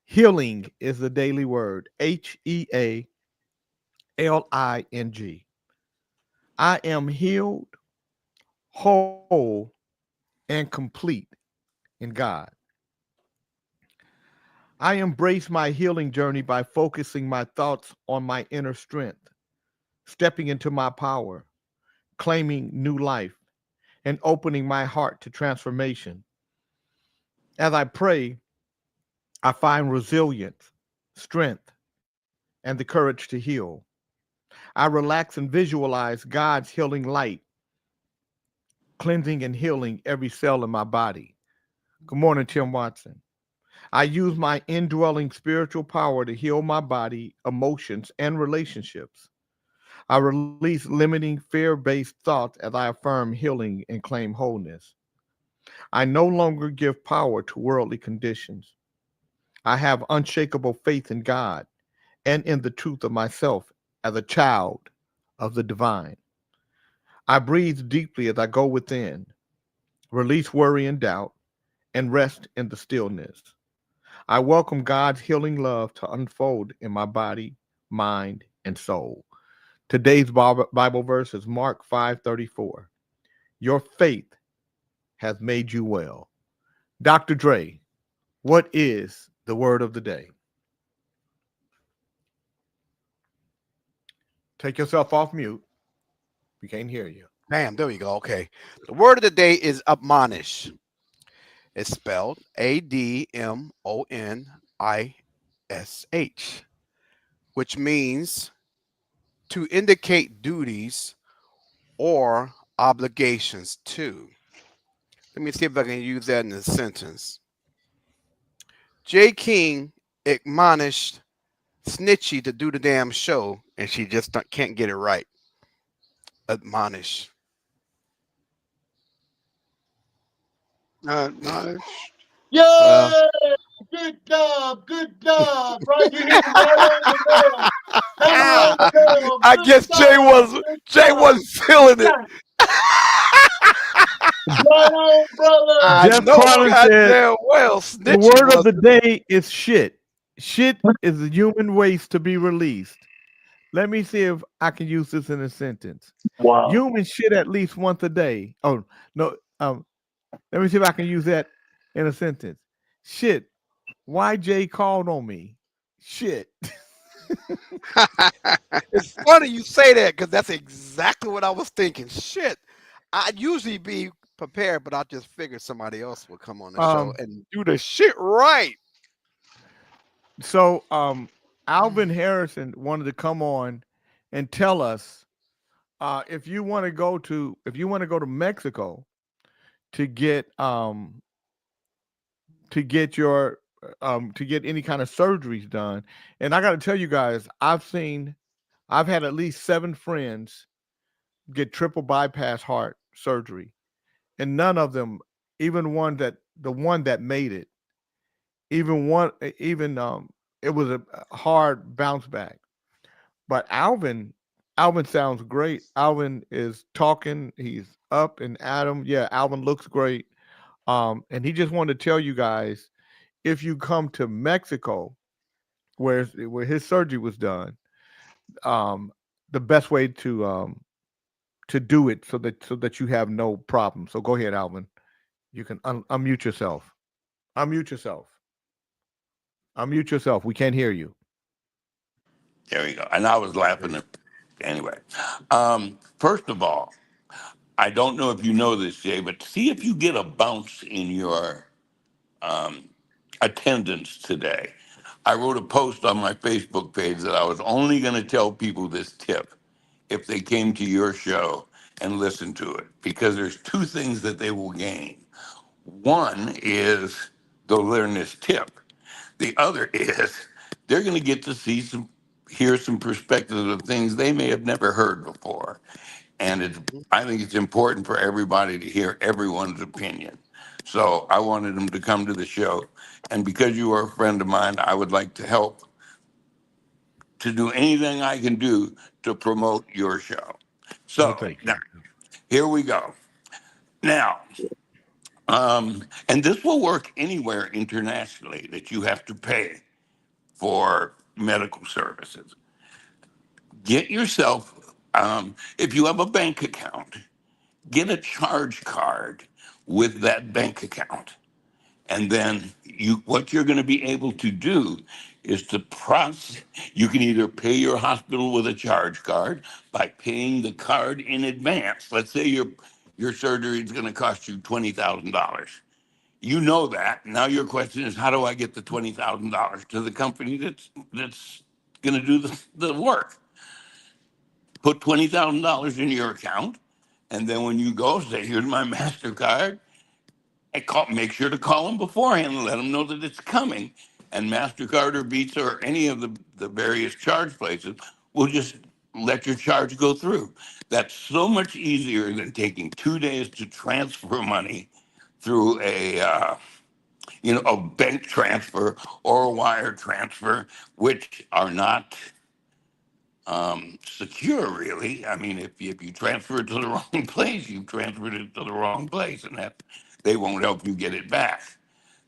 Healing is the daily word. Healing. I am healed, whole, and complete in God. I embrace my healing journey by focusing my thoughts on my inner strength, stepping into my power, claiming new life, and opening my heart to transformation. As I pray, I find resilience, strength, and the courage to heal. I relax and visualize God's healing light, cleansing and healing every cell in my body. Good morning, Tim Watson. I use my indwelling spiritual power to heal my body, emotions, and relationships. I release limiting fear-based thoughts as I affirm healing and claim wholeness. I no longer give power to worldly conditions. I have unshakable faith in God and in the truth of myself as a child of the divine. I breathe deeply as I go within, release worry and doubt, and rest in the stillness. I welcome God's healing love to unfold in my body, mind, and soul. Today's Bible verse is Mark 5:34. Your faith has made you well. Dr. Dre, what is the word of the day? Take yourself off mute. We can't hear you. Bam, there we go. Okay. The word of the day is admonish. It's spelled ADMONISH, which means to indicate duties or obligations to. Let me see if I can use that in a sentence. Jay King admonished Snitchy to do the damn show, and she just can't get it right. Admonish. Nice. Yay! Good job, right? You hit it right on the nail. Right on the nail. I Good guess Jay job. wasn't feeling it. Right on, brother. I Jeff know Carlin said, goddamn well. the Snitchy word of the wasn't. day is shit. Shit is the human waste to be released. Let me see if I can use this in a sentence. Wow. Humans shit at least once a day. Oh, no. Let me see if I can use that in a sentence. Shit. Why Jay called on me? Shit. It's funny you say that because that's exactly what I was thinking. Shit. I'd usually be prepared, but I just figured somebody else would come on the show and do the shit right. So Alvin Harrison wanted to come on and tell us if you want to go to Mexico to get your to get any kind of surgeries done. And I got to tell you guys, I've had at least 7 friends get triple bypass heart surgery, and none of them, even the one that made it, it was a hard bounce back. But Alvin sounds great. Alvin is talking. He's up and at him. Yeah, Alvin looks great. And he just wanted to tell you guys, if you come to Mexico, where his surgery was done, the best way to do it so that you have no problem. So go ahead, Alvin. You can unmute yourself. Unmute yourself. Unmute yourself. We can't hear you. There you go. And I was laughing anyway. First of all, I don't know if you know this, Jay, but see if you get a bounce in your attendance today. I wrote a post on my Facebook page that I was only going to tell people this tip if they came to your show and listened to it, because there's 2 things that they will gain. One is they'll learn this tip. The other is they're going to get to hear some perspectives of things they may have never heard before. And I think it's important for everybody to hear everyone's opinion. So I wanted them to come to the show. And because you are a friend of mine, I would like to help to do anything I can do to promote your show. So now, here we go. Now, and this will work anywhere internationally that you have to pay for medical services. Get yourself, if you have a bank account, get a charge card with that bank account. And then what you're going to be able to do is you can either pay your hospital with a charge card by paying the card in advance. Let's say your surgery is going to cost you $20,000. You know that. Now your question is, how do I get the $20,000 to the company that's going to do the work? Put $20,000 in your account, and then when you go, say, here's my MasterCard, make sure to call them beforehand and let them know that it's coming. And MasterCard or Visa or any of the various charge places will just let your charge go through. That's so much easier than taking 2 days to transfer money through a bank transfer or a wire transfer, which are not secure, really. I mean, if you transfer it to the wrong place, you transferred it to the wrong place, and that they won't help you get it back.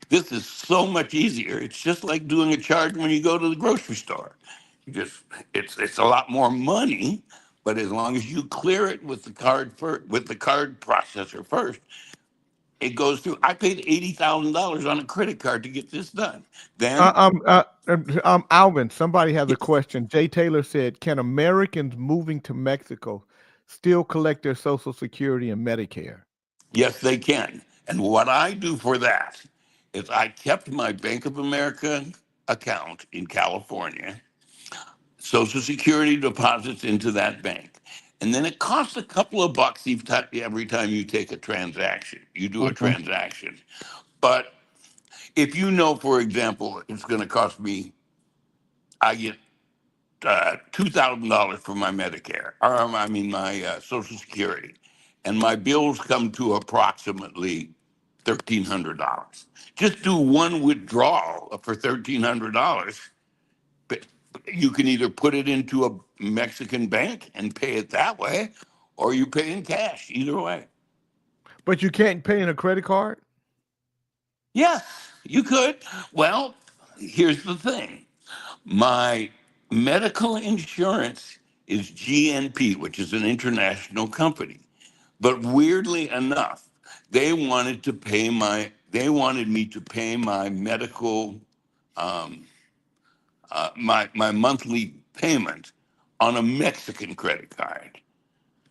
This is so much easier. It's just like doing a charge when you go to the grocery store. You just it's a lot more money, but as long as you clear it with the with the card processor first, it goes through. I paid $80,000 on a credit card to get this done. Then Alvin, somebody has a question. Jay Taylor said, "Can Americans moving to Mexico still collect their Social Security and Medicare?" yes, they can. And what I do for that is I kept my Bank of America account in California, Social Security deposits into that bank. And then it costs a couple of bucks every time you take a transaction, you do a transaction. But if you know, for example, it's going to cost me, I get $2,000 for my Medicare, or I mean my Social Security, and my bills come to approximately $1,300. Just do one withdrawal for $1,300. But you can either put it into a Mexican bank and pay it that way, or you pay in cash. Either way. But you can't pay in a credit card? Yes, you could. Well, here's the thing. My medical insurance is GNP, which is an international company. But weirdly enough, they wanted me to pay my medical my monthly payment on a Mexican credit card.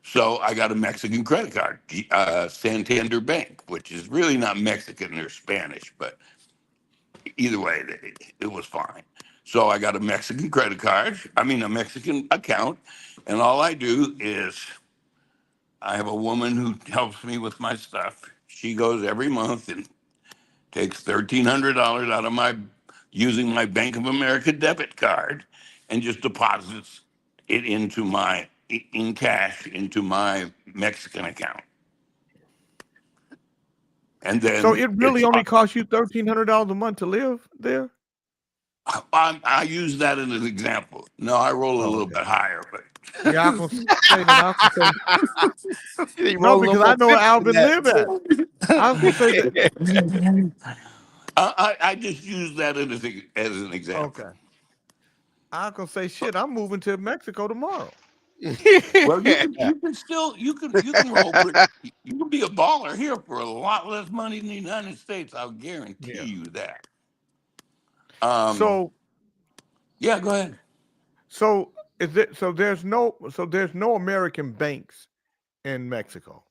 So I got a Mexican credit card, Santander Bank, which is really not Mexican, they're Spanish, but either way, it was fine. So I got a Mexican credit card, I mean, a Mexican account, and all I do is I have a woman who helps me with my stuff. She goes every month and takes $1,300 out of using my Bank of America debit card and just deposits it in cash into my Mexican account. And then so it really only costs you $1,300 a month to live there? I use that as an example. No, I roll a little bit higher, but yeah, no, because I know where Alvin live at. I was gonna say that. I just use that as an example. Okay. I was gonna say, shit, I'm moving to Mexico tomorrow. Well, you can still you can roll you can be a baller here for a lot less money in the United States. I'll guarantee you that. So yeah, go ahead. So there's no American banks in Mexico.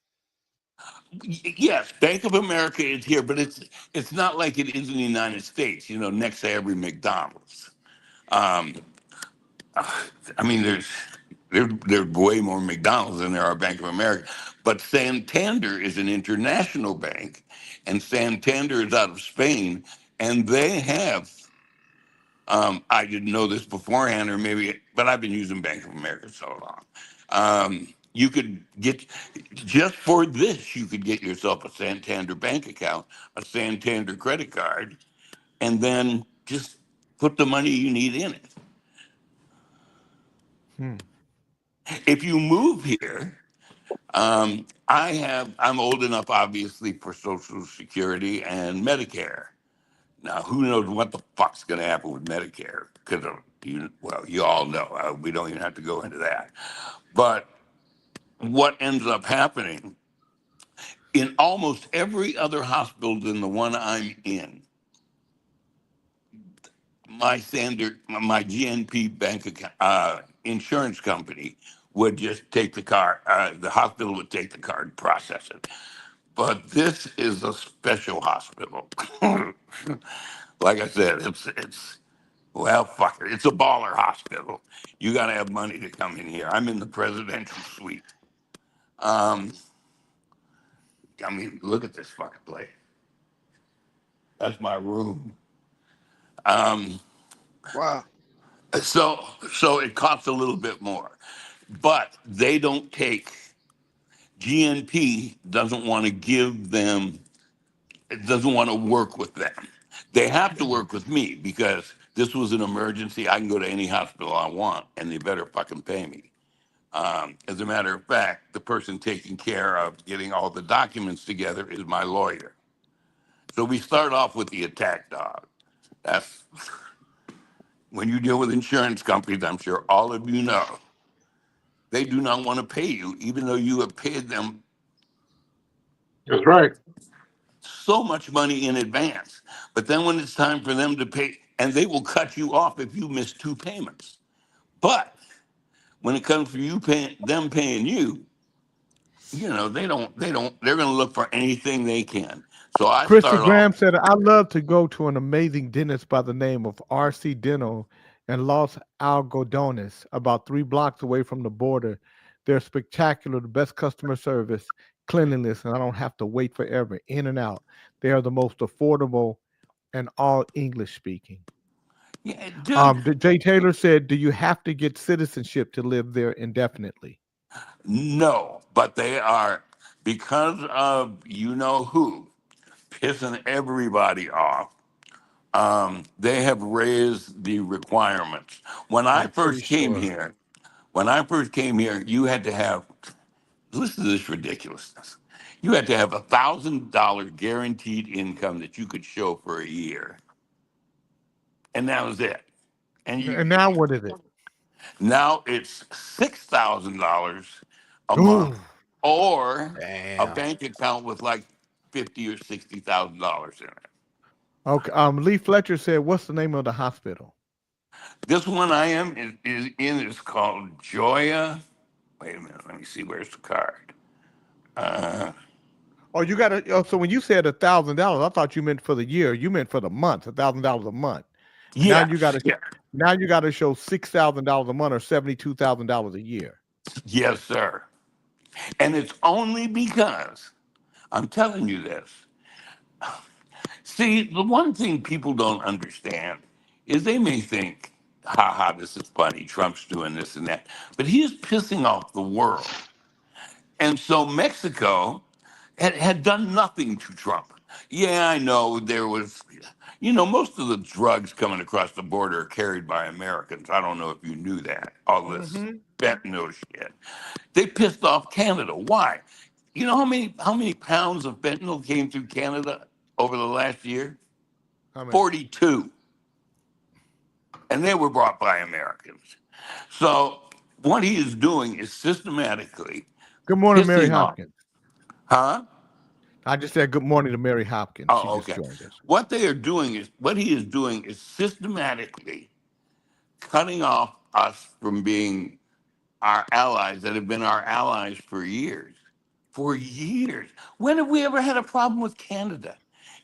Yes, Bank of America is here, but it's not like it is in the United States. You know, next to every McDonald's. I mean, there's way more McDonald's than there are Bank of America. But Santander is an international bank, and Santander is out of Spain, and they have. I didn't know this beforehand, or maybe, but I've been using Bank of America so long. You could get, just for this, you could get yourself a Santander bank account, a Santander credit card, and then just put the money you need in it. If you move here, I'm old enough, obviously, for Social Security and Medicare. Now, who knows what the fuck's going to happen with Medicare? Because, you all know. We don't even have to go into that. But what ends up happening in almost every other hospital than the one I'm in, my GNP bank account, insurance company would just take the card. The hospital would take the card and process it. But this is a special hospital. Like I said, it's well, fuck it. It's a baller hospital. You got to have money to come in here. I'm in the presidential suite. I mean, look at this fucking place. That's my room. Wow. So it costs a little bit more, but they don't take. GNP doesn't want to give them. It doesn't want to work with them. They have to work with me because this was an emergency. I can go to any hospital I want, and they better fucking pay me. As a matter of fact, the person taking care of getting all the documents together is my lawyer. So we start off with the attack dog. That's when you deal with insurance companies, I'm sure all of you know, they do not want to pay you, even though you have paid them That's right. so much money in advance. But then when it's time for them to pay, and they will cut you off if you miss 2 payments. But when it comes for you paying them paying you, you know, they're going to look for anything they can. So I Christy start off. Graham said, I love to go to an amazing dentist by the name of RC Dental in Los Algodones, about 3 blocks away from the border. They're spectacular, the best customer service, cleanliness, and I don't have to wait forever, in and out. They are the most affordable and all English speaking. Yeah, dude, Jay Taylor said, do you have to get citizenship to live there indefinitely? no, but they are, because of you know who, pissing everybody off. They have raised the requirements. When I I'm pretty first came sure. here, you had to have, listen to this ridiculousness. You had to have $1,000 guaranteed income that you could show for a year, and that was it. And now what is it? Now it's $6,000 a Ooh. month, or a Damn. bank account with like $50,000 or $60,000 in it. Okay. Lee Fletcher said, what's the name of the hospital? This one I am is in is called Joya. Wait a minute, let me see. Where's the card? Oh, you got to. Oh, so when you said $1,000, I thought you meant for the year. You meant for the month, $1,000 a month. Yeah, Now you got to. Now you got to show $6,000 a month or $72,000 a year. Yes, sir. And it's only because I'm telling you this. See, the one thing people don't understand is they may think, ha, this is funny. Trump's doing this and that. But he is pissing off the world. And so Mexico had done nothing to Trump. Yeah, I know there was, most of the drugs coming across the border are carried by Americans. I don't know if you knew that. All this fentanyl shit. They pissed off Canada. Why? You know how many pounds of fentanyl came through Canada over the last year? 42. And they were brought by Americans. So what he is doing is systematically. Good morning, Mary pissing off- Hopkins. Huh? I just said good morning to Mary Hopkins. Oh, She just okay. joined us. What he is doing is systematically cutting off us from being our allies that have been our allies for years. For years. When have we ever had a problem with Canada?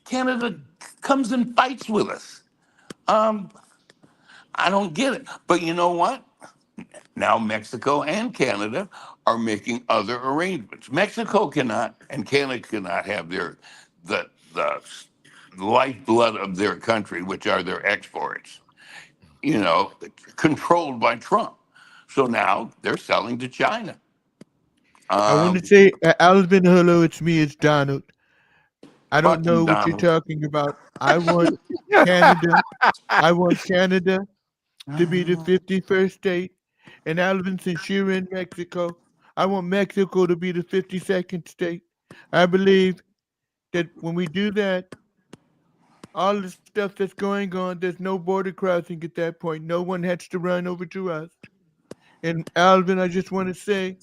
Canada comes and fights with us. I don't get it. But you know what? Now Mexico and Canada are making other arrangements. Mexico cannot and Canada cannot have the lifeblood of their country, which are their exports, controlled by Trump. So now they're selling to China. I want to say, Alvin, hello, it's me, it's Donald. I don't know what you're talking about. I want Canada. I want Canada to be the 51st state. And Alvin, since you're in Mexico, I want Mexico to be the 52nd state. I believe that when we do that, all the stuff that's going on, there's no border crossing at that point. No one has to run over to us. And Alvin, I just want to say,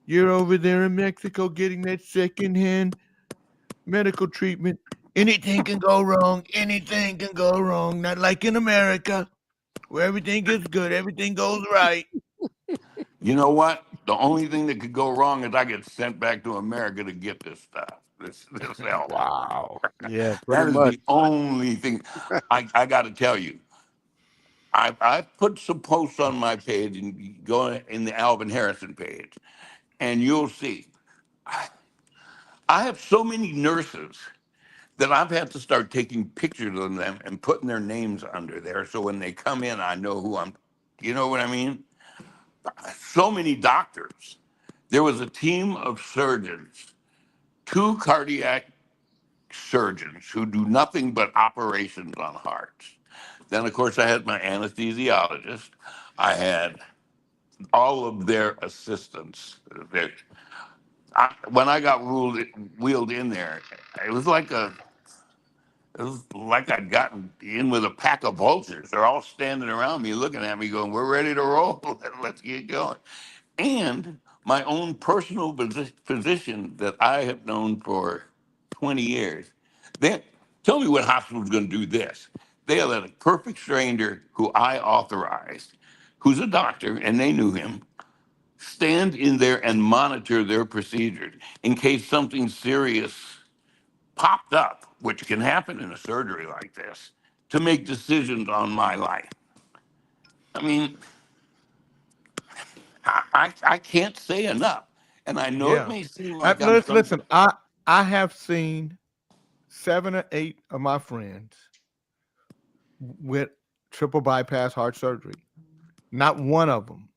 you're over there in Mexico getting that secondhand medical treatment. Anything can go wrong. Anything can go wrong. Not like in America, where everything is good, everything goes right. You know what? The only thing that could go wrong is I get sent back to America to get this stuff. This help. Wow. Yeah, that is the only thing. I got to tell you. I put some posts on my page and go in the Alvin Harrison page, and you'll see. I have so many nurses that I've had to start taking pictures of them and putting their names under there, so when they come in, I know who I'm. You know what I mean? So many doctors. There was a team of surgeons, 2 cardiac surgeons who do nothing but operations on hearts, Then, of course, I had my anesthesiologist. I had all of their assistants. When I got wheeled in there, it was like I'd gotten in with a pack of vultures. They're all standing around me, looking at me, going, "We're ready to roll. Let's get going." And my own personal physician that I have known for 20 years. They tell me what hospital's going to do this. They let a perfect stranger who I authorized, who's a doctor, and they knew him, stand in there and monitor their procedures in case something serious popped up, which can happen in a surgery like this, to make decisions on my life. I mean, I can't say enough. And I know it may seem like I'm Listen, I have seen 7 or 8 of my friends with triple bypass heart surgery. Not one of them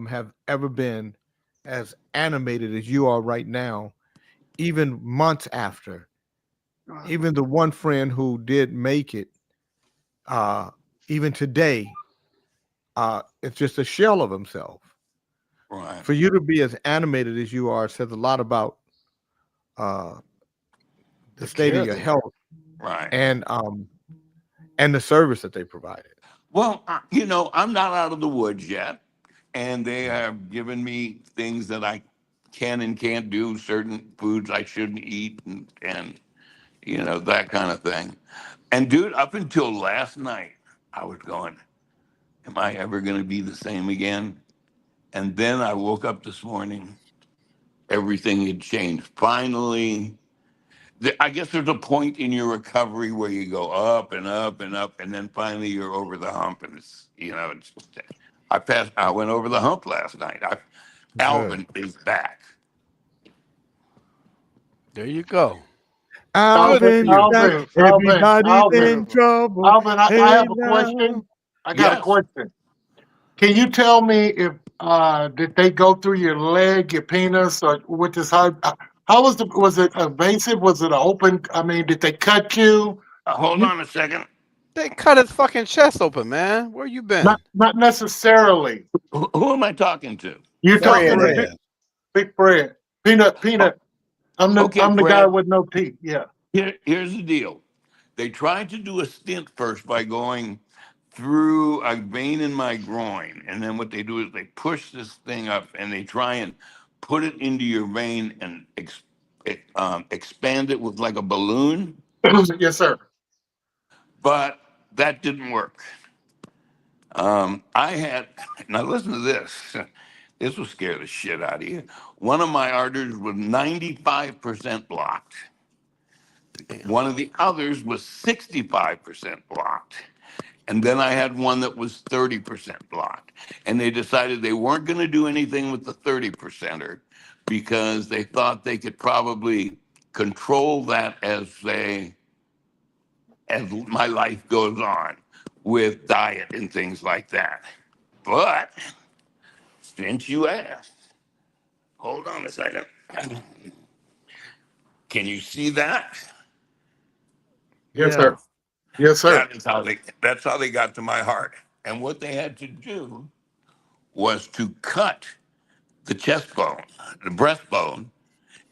have ever been as animated as you are right now, even months after. Even the one friend who did make it, even today, it's just a shell of himself. Right. For you to be as animated as you are says a lot about the state of your health, right, and the service that they provided. Well, I'm not out of the woods yet, and they have given me things that I can and can't do, certain foods I shouldn't eat, and that kind of thing. And dude, up until last night, I was going, "Am I ever going to be the same again?" And then I woke up this morning, everything had changed. Finally, I guess there's a point in your recovery where you go up and up and up, and then finally you're over the hump, and I went over the hump last night. Alvin is back. There you go. Alvin, everybody's in trouble. Alvin, I have a question. I got a question. Can you tell me if did they go through your leg, your penis, or with this how was it invasive? Was it an open? I mean, did they cut you? Hold on a second. They cut his fucking chest open, man. Where you been? Not necessarily. Who am I talking to? You're talking to Big Fred. Peanut. I'm the guy with no teeth. Yeah. Here's the deal. They tried to do a stint first by going through a vein in my groin, and then what they do is they push this thing up and they try and put it into your vein and expand it with like a balloon. Yes, sir. But that didn't work. Now listen to this. This will scare the shit out of you. One of my arteries was 95% blocked. One of the others was 65% blocked. And then I had one that was 30% blocked. And they decided they weren't going to do anything with the 30%er because they thought they could probably control that as my life goes on with diet and things like that. But since you asked, hold on a second. Can you see that? Yes, sir. Yes, sir. That's how they got to my heart. And what they had to do was to cut the chest bone, the breastbone,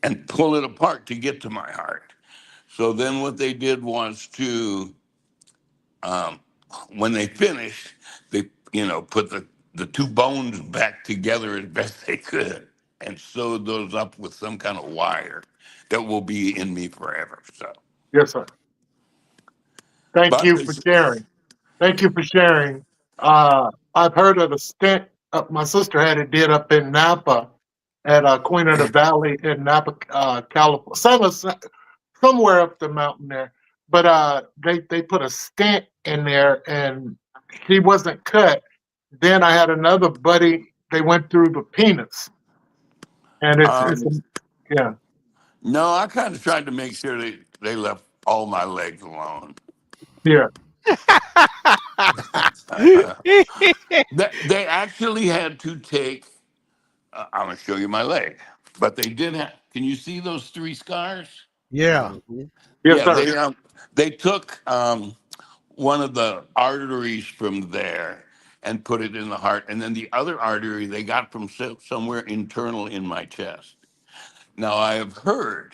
and pull it apart to get to my heart. So then what they did was to, when they finished, they put the two bones back together as best they could and sewed those up with some kind of wire that will be in me forever. So yes, sir. Thank you for sharing. Thank you for sharing. I've heard of the stent. My sister had it did up in Napa at Queen of the Valley in Napa, California, somewhere up the mountain there. But they put a stent in there and she wasn't cut. Then I had another buddy. They went through the penis, and it's yeah. No, I kind of tried to make sure they left all my legs alone. Yeah. They actually had to take. I'm gonna show you my leg, but they did have. Can you see those 3 scars? Yeah. Yes, sir. They took one of the arteries from there and put it in the heart. And then the other artery they got from somewhere internal in my chest. Now, I have heard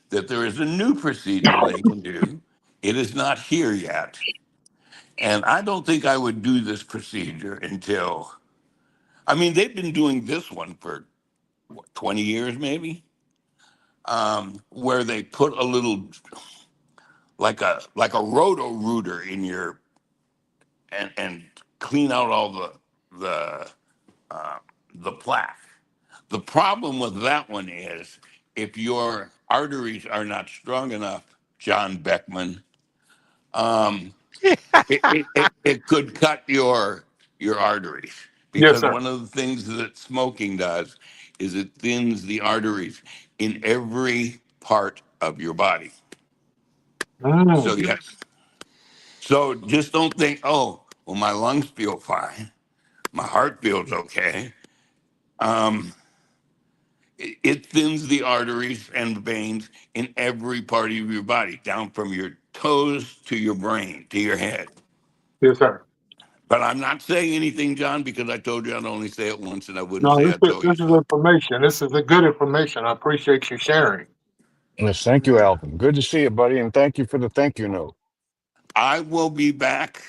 that there is a new procedure they can do. It is not here yet. And I don't think I would do this procedure until, I mean, they've been doing this one for what, 20 years maybe, where they put a little, like a roto-rooter in your, and clean out all the plaque. The problem with that one is if your arteries are not strong enough, John Beckman, it could cut your arteries, Yes, because sir. one of the things that smoking does is it thins the arteries in every part of your body. So yes, so just don't think, oh, well, my lungs feel fine, my heart feels okay. It thins the arteries and veins in every part of your body, down from your toes to your brain, to your head. Yes, sir. But I'm not saying anything, John, because I told you I'd only say it once, and I wouldn't No, say this I is, told you this is so. information. This is a good information. I appreciate you sharing. Yes, thank you, Alvin. Good to see you, buddy, and thank you for the thank you note. I will be back,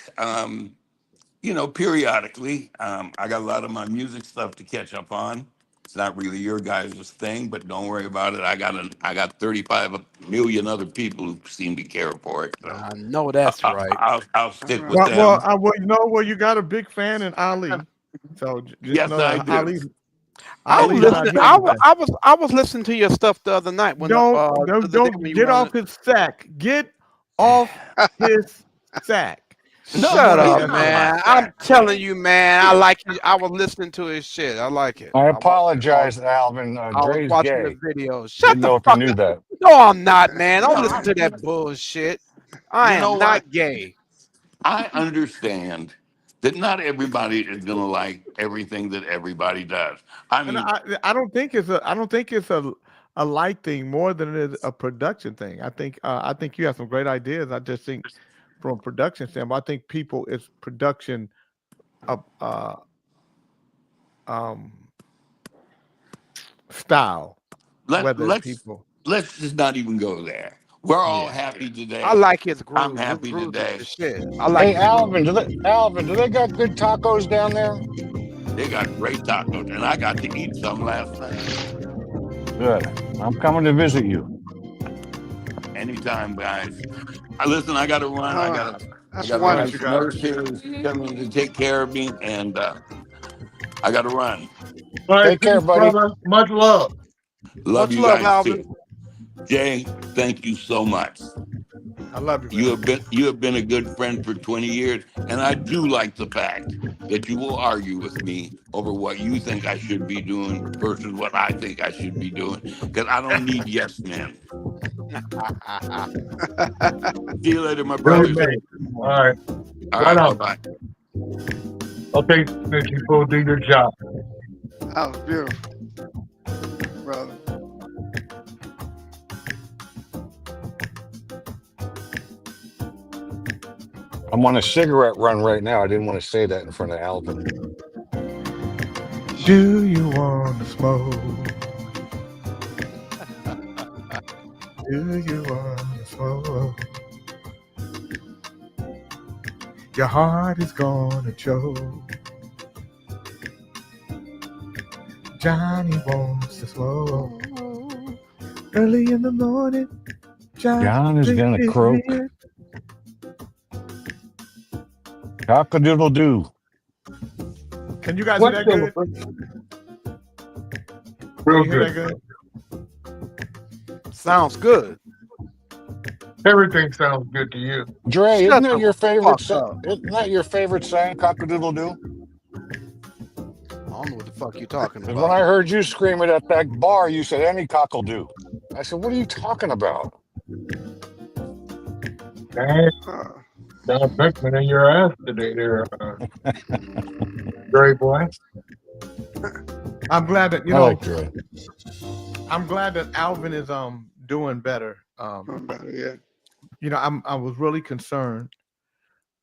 periodically. I got a lot of my music stuff to catch up on. It's not really your guys' thing, but don't worry about it. I got 35 million other people who seem to care for it. So I know that's right. I'll stick All with right. Well, them. you got a big fan in Ali, so just Yes, know I that do. Ali's not here today. I was listening to your stuff the other night when Don't get off his sack. Get off his sack. Shut he's up, not man. my I'm sack. telling you, man. I like you. I was listening to his shit. I like it. I apologize, Alvin. I was Dre's watching the gay. videos. Shut Didn't the know if fuck you knew up. that. No, I'm not, man. Don't No, listen to that bullshit. I You know am not what? gay. I understand that not everybody is going to like everything that everybody does. I And mean, I don't think it's a light thing more than it is a production thing. I think you have some great ideas. I just think from a production standpoint, I think people it's production style. let's just not even go there. We're all Yeah. happy today. I like his groove. I'm happy His groove is today. the shit. I like Hey, his groove. Alvin, do they got good tacos down there? They got great tacos, and I got to eat some last night. Good. I'm coming to visit you. Anytime, guys. Listen, I got to run. I got That's a wonderful. nice nurse here who's coming to take care of me, and I got to run. All right, Take care, peace, buddy. brother. Much love. Love Much you love, guys Alvin. too. Jay, thank you so much. I love you. You have been a good friend for 20 years, and I do like the fact that you will argue with me over what you think I should be doing versus what I think I should be doing, because I don't need yes men. See you later, my brothers. Good man. All right. All Right right, on. bye-bye. Okay, Snitch, you go do your job. That was beautiful, brother. I'm on a cigarette run right now. I didn't want to say that in front of Alvin. Do you want to smoke? Do you want to smoke? Your heart is gonna choke. Johnny wants to smoke. Early in the morning, John is gonna croak. Cock-a-doodle-doo. Can you guys hear that good? Real Can you hear good. that good? Sounds good. Everything sounds good to you. Dre, Shut isn't that the your favorite fuck song? up. Isn't that your favorite song, Cock-a-doodle-doo? I don't know what the fuck you're talking Because when I about. heard you scream it at that bar, you said any cock'll do. I said, what are you talking about? Dang, John Beckman in your ass today there, Dre boy. I'm glad that I like Dre. I'm glad that Alvin is doing better. Yeah. I was really concerned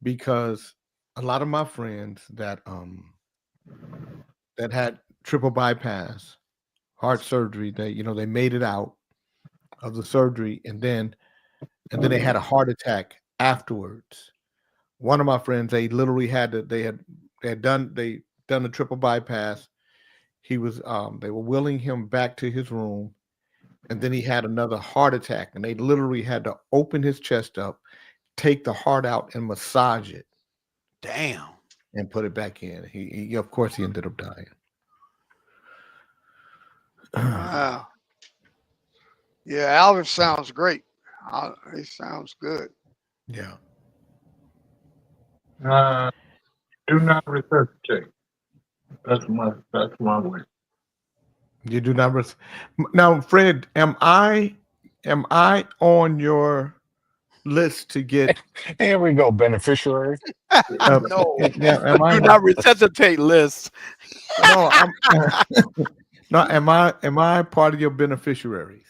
because a lot of my friends that had triple bypass heart surgery, they made it out of the surgery, and then they had a heart attack afterwards. One of my friends, they literally had done the triple bypass. He was they were wheeling him back to his room, and then he had another heart attack, and they literally had to open his chest up, take the heart out, and massage it. Damn. And put it back in. He of course he ended up dying. Wow. Yeah, Alvin sounds great. He sounds good. Yeah. Do not resuscitate. That's my way. You do not now, Fred, am I on your list to get Here we go, beneficiary. No. Yeah, am I Do not resuscitate list. no, no, am I part of your beneficiaries?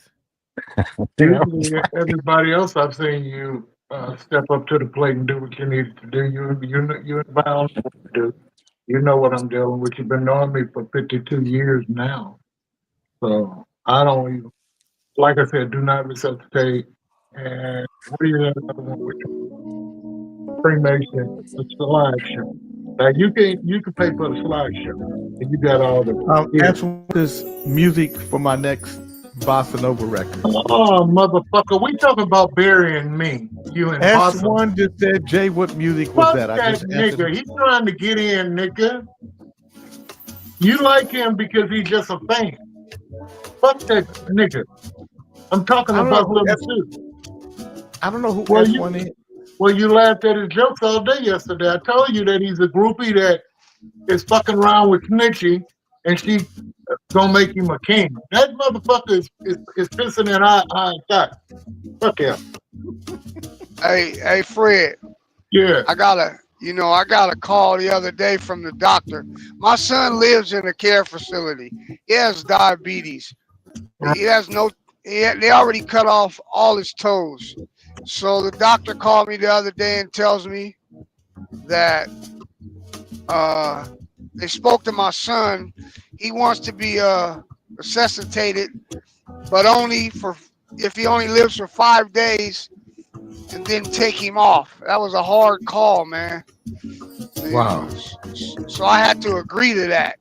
Usually, everybody else I've seen you step up to the plate and do what you need to do. You're bound to do. You know what I'm dealing with. You've been knowing me for 52 years now. So I don't even, like I said, do not resuscitate. And what do you have another one with you? Cremation, the slideshow. Now you can pay for the slideshow, and you got all the. That's this music for my next Bossa Nova record. Oh, motherfucker, we talking about burying me. You and S1 just said, Jay, what music was Fuck that? that nigga. He's trying to get in, nigga. You like him because he's just a fan. Fuck that nigga. I'm talking about him too. I don't know who S1 is. Well, you laughed at his jokes all day yesterday. I told you that he's a groupie that is fucking around with Snitchy, and she's gonna make him a king. That motherfucker is pissing in our thought. Fuck him. Hey, Fred. Yeah. I got a call the other day from the doctor. My son lives in a care facility. He has diabetes. They already cut off all his toes. So the doctor called me the other day and tells me that they spoke to my son. He wants to be resuscitated, but only if he only lives for 5 days, and then take him off. That was a hard call, man. Wow. So I had to agree to that.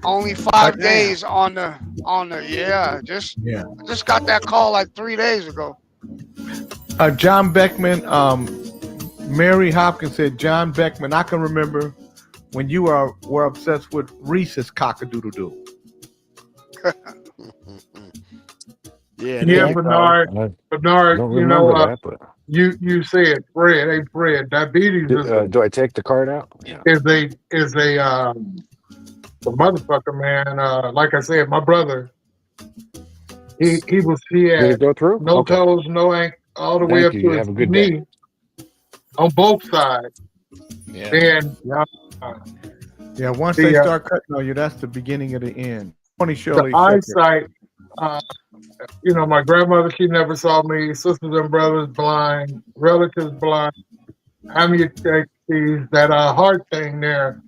Only 5 days on the I just got that call like 3 days ago. John Beckman, Mary Hopkins said, John Beckman, I can remember when you were obsessed with Reese's cock-a-doodle-doo. Yeah, Bernard, you know, you said, Fred, hey Fred, diabetes do I take the card out? Yeah. is a the motherfucker, man. Like I said, my brother, he had go through? no toes, no ankle, all the way up to his knee on both sides. Yeah. And once they start cutting on you, that's the beginning of the end. Funny Shirley. The eyesight, you know, my grandmother, she never saw me. Sisters and brothers blind, relatives blind. Amniocentesis, that heart thing there.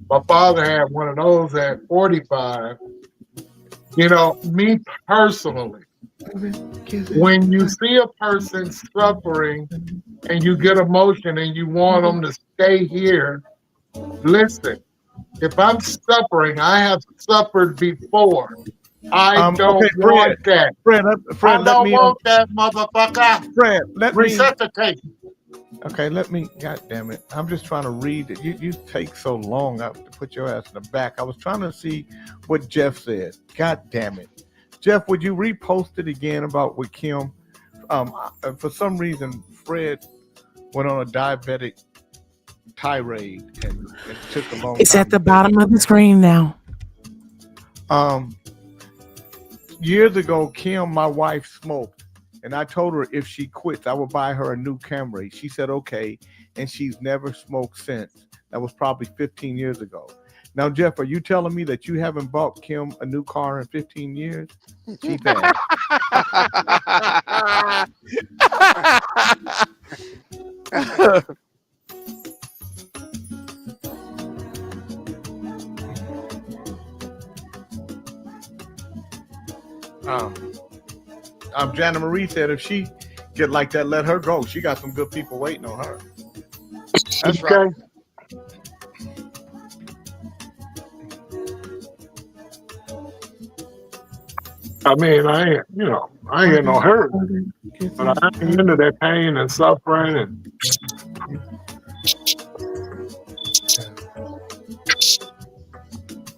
My father had one of those at 45. You know, me personally, when you see a person suffering and you get emotion and you want them to stay here, listen, if I'm suffering, I have suffered before. I don't want that. Fred, I don't want that, motherfucker. Fred, let me resuscitate. Okay, let me. God damn it! I'm just trying to read it. You take so long. I have to put your ass in the back. I was trying to see what Jeff said. God damn it, Jeff! Would you repost it again about with Kim? For some reason, Fred went on a diabetic tirade and it took a long time. It's at the bottom of the screen now. Years ago, Kim, my wife, smoked, and I told her if she quits, I would buy her a new Camry. She said okay, and she's never smoked since. That was probably 15 years ago. Now, Jeff, are you telling me that you haven't bought Kim a new car in 15 years? She bad. Jana Marie said if she get like that, let her go. She got some good people waiting on her. That's right. I mean, I ain't in no hurry, but I ain't into that pain and suffering and.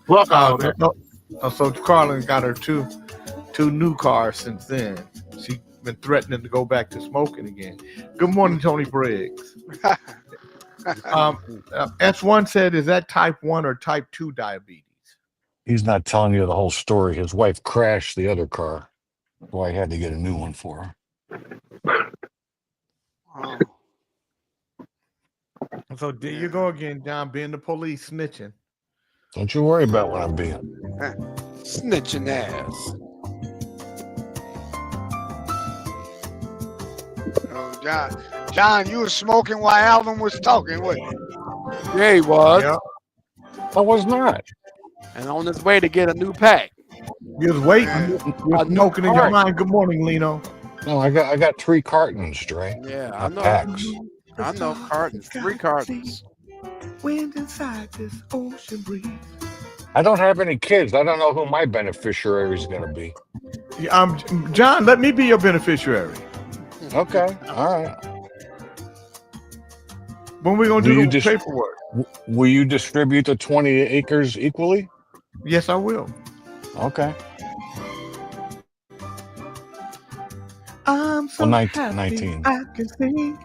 Look out there. So Carlin got her two new cars since then. She's been threatening to go back to smoking again. Good morning, Tony Briggs. S1 said, is that type 1 or type 2 diabetes? He's not telling you the whole story. His wife crashed the other car, so I had to get a new one for her. Oh. So there you go again, John, being the police snitching. Don't you worry about what I'm being. Snitching ass. Oh, John, you were smoking while Alvin was talking, wasn't you? Yeah, he was. Yep. I was not. And on his way to get a new pack. You was waiting. You was smoking in your mind. Good morning, Lino. No, I got 3 cartons, Dre. Yeah, I know. Packs. I know. Cartons. 3 cartons. Wind inside this ocean breeze. I don't have any kids. I don't know who my beneficiary is going to be. John, let me be your beneficiary. Okay. All right. When we going to do the paperwork? Will you distribute the 20 acres equally? Yes, I will. Okay. I'm so 19. I can sing.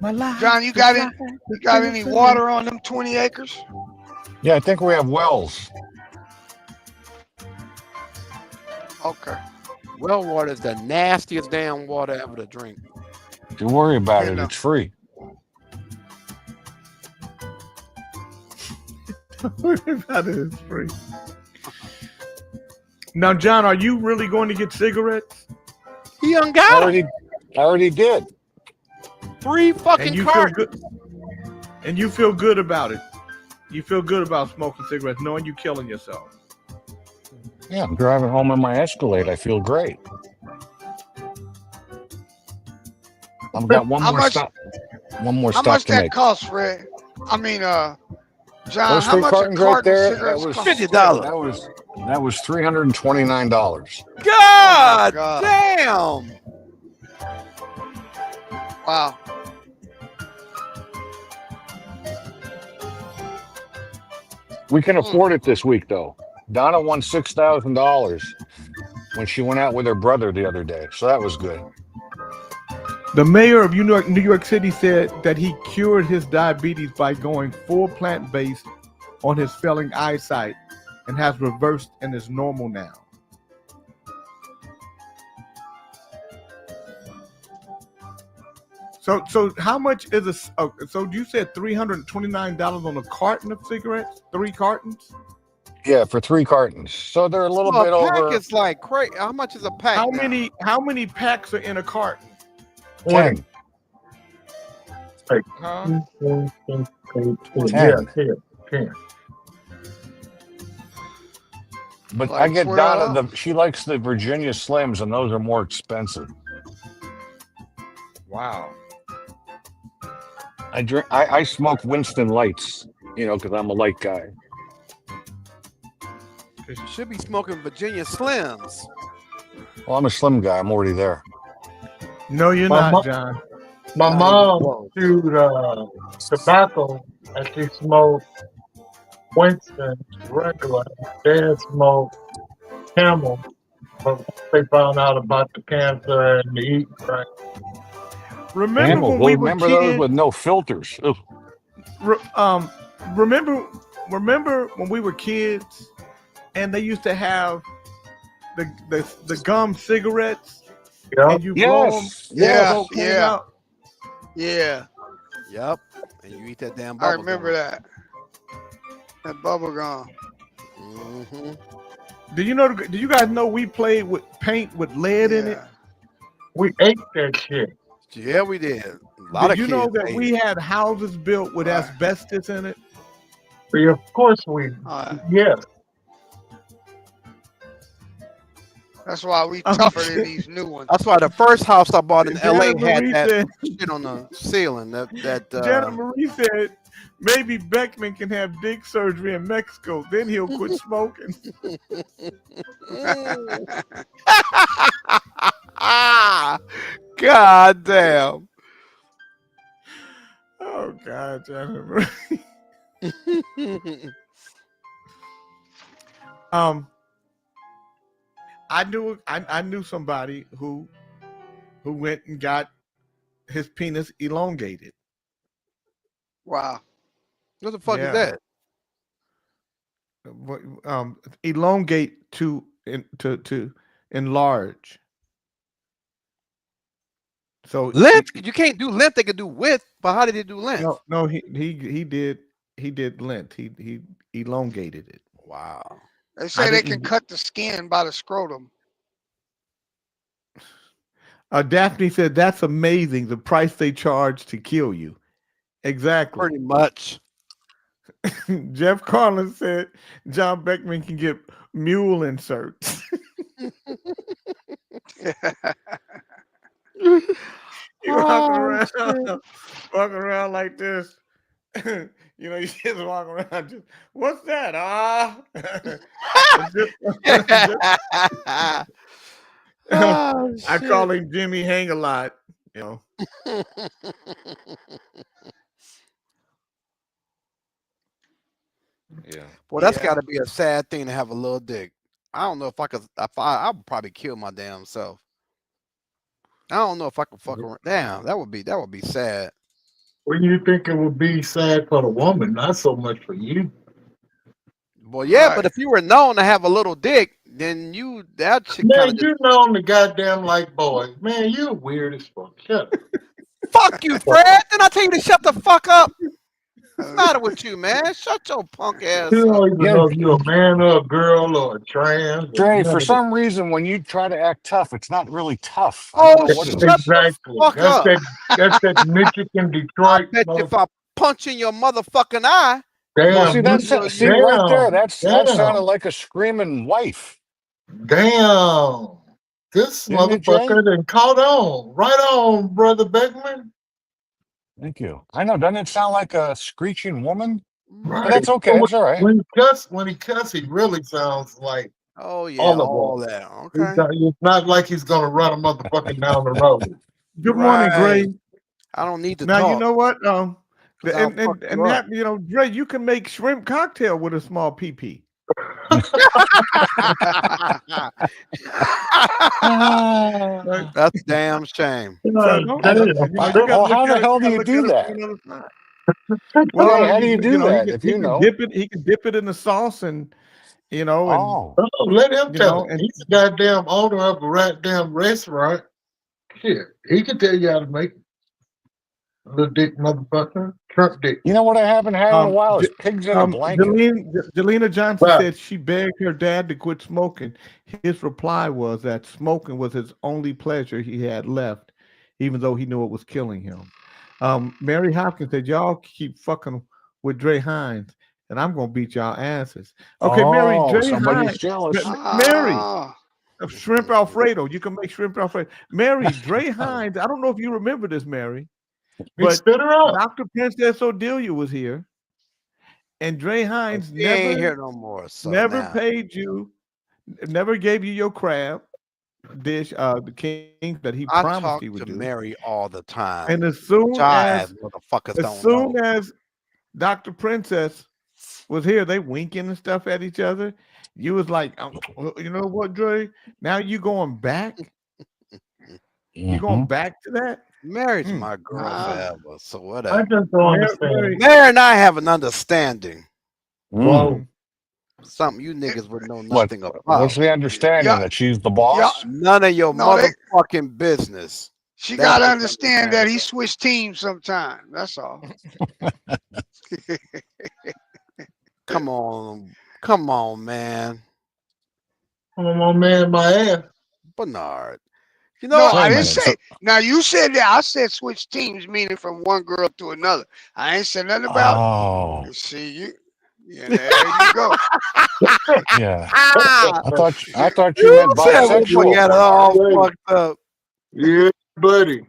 My life. John, you got any water on them 20 acres? Yeah, I think we have wells. Okay. Well water is the nastiest damn water ever to drink. Don't worry about it. It's free. Don't worry about it. It's free. Now, John, are you really going to get cigarettes? He done got I already did. 3 fucking cartons. And you feel good about it. You feel good about smoking cigarettes, knowing you're killing yourself. Yeah, I'm driving home in my Escalade. I feel great. I've got one more stop to make. How much that cost, Fred? I mean, John, Those how 3 much a cartons carton right there, of cigarettes that was cost? That was $329. God, God. damn. Wow. We can afford it this week, though. Donna won $6,000 when she went out with her brother the other day, so that was good. The mayor of New York City said that he cured his diabetes by going full plant-based on his failing eyesight and has reversed and is normal now. So how much is so you said $329 on a carton of cigarettes? 3 cartons? Yeah, for 3 cartons. So they're a little bit a pack over. is like crazy. How much is a pack? How many packs are in a carton? 10. Huh? 10. But Like I get 12? Donna, she likes the Virginia Slims, and those are more expensive. Wow. I smoke Winston Lights, because I'm a light guy. You should be smoking Virginia Slims. Well, I'm a slim guy. I'm already there. No, you're not, John. My mom chewed tobacco and she smoked Winston regular. Dad smoked Camel, but they found out about the cancer and the eating right. Remember when we were remember kids? those with no filters? Ugh. Remember when we were kids and they used to have the gum cigarettes? Yeah. And you blow them. Yeah. Yep. And you eat that damn I bubble remember gum. that bubble gum. Mm-hmm. Do you guys know we played with paint with lead in it? We ate that shit. Yeah, we did. A lot Did of you know kids that ate we it. had houses built with asbestos in it? Of course we. Yes. That's why we tougher than these new ones. That's why the first house I bought in LA Janet had Marie that said, shit on the ceiling. Janet Marie said, maybe Beckman can have dick surgery in Mexico. Then he'll quit smoking. God damn. Oh, God, Janet Marie. I knew somebody who went and got his penis elongated. Wow. What the fuck is Yeah. that? Elongate to enlarge. So Length? You can't do length. They could do width. But how did they do length? No, he did length. He elongated it. Wow. They say they can cut the skin by the scrotum. Daphne said, "That's amazing. The price they charge to kill you." Exactly. Pretty much. Jeff Carlin said, "John Beckman can get mule inserts." You walking around like this. You know, you just walk around. Just, what's that? I call him Jimmy Hang a Lot. You know. Yeah. Well, that's got to be a sad thing to have a little dick. I don't know if I could. I would probably kill my damn self. I don't know if I could fuck around. Damn, that would be sad. Well, you think it would be sad for the woman, not so much for you. Well, yeah, but if you were known to have a little dick, then that shit Man, kind of. you known the goddamn like boys. Man, you weird as fuck. Shut up. Fuck you, Fred. Didn't I tell you to shut the fuck up? What's the matter with you, man? Shut your punk ass You up. don't even know if you're a man or a girl or a trans. Dre, for some reason, when you try to act tough, it's not really tough. Oh, What shut is it? Exactly. the fuck up. That's that Michigan, I Detroit. bet you if I punch in your motherfucking eye. Damn, Well, see, right there, that sounded like a screaming wife. Damn. This Didn't it, Jay? motherfucker done caught on. Right on, Brother Beckman. Thank you. I know, doesn't it sound like a screeching woman? Right. But that's okay. It's all right. When he cuss, he really sounds like Oh yeah, all that. It's Okay. it's not like he's gonna run a motherfucking down the road. Good morning, Gray. I don't need to Now talk. you know what? I'll And fuck you that, you know, Dre, you can make shrimp cocktail with a small PP. That's a damn shame. How the hell do you do that? Well, how do you do that? If you know, he can dip it in the sauce, and you know, and let him you tell know, it. He's a goddamn owner of a goddamn restaurant. Shit, he can tell you how to make it. Little dick motherfucker, Trump dick. You know what I haven't had in a while is pigs in a blanket. Jelena Johnson said she begged her dad to quit smoking. His reply was that smoking was his only pleasure he had left, even though he knew it was killing him. Mary Hopkins said, "Y'all keep fucking with Dre Hines, and I'm gonna beat y'all asses." Okay, Mary, Dre somebody's Hines, jealous. Mary, shrimp Alfredo. You can make shrimp Alfredo. Mary, Dre Hines. I don't know if you remember this, Mary, but Dr. Princess Odelia was here, and Dre Hines He ain't here no more. So never now. paid you, never gave you your crab dish, the king that he I promised talk he would to do. Mary all the time. And as soon motherfuckers don't know. as Dr. Princess was here, they winking and stuff at each other. You was like, you know what, Dre? Now you going back? You going back to that? Mary's my girl forever, so I whatever. just don't understand. Mary and I have an understanding. Whoa. Something you niggas would know What? nothing about. What's the understanding that she's the boss? None of your motherfucking business. She That's got to what understand that he switched teams sometime. That's all. Come on, man. I'm on man my ass. Bernard. You No, know, I didn't say. Now you said that. I said switch teams, meaning from one girl to another. I ain't said nothing about. Oh. See, Yeah, there you go. Yeah. Ah, I thought you meant that motherfucker got it bisexual. all fucked up. Yeah, buddy.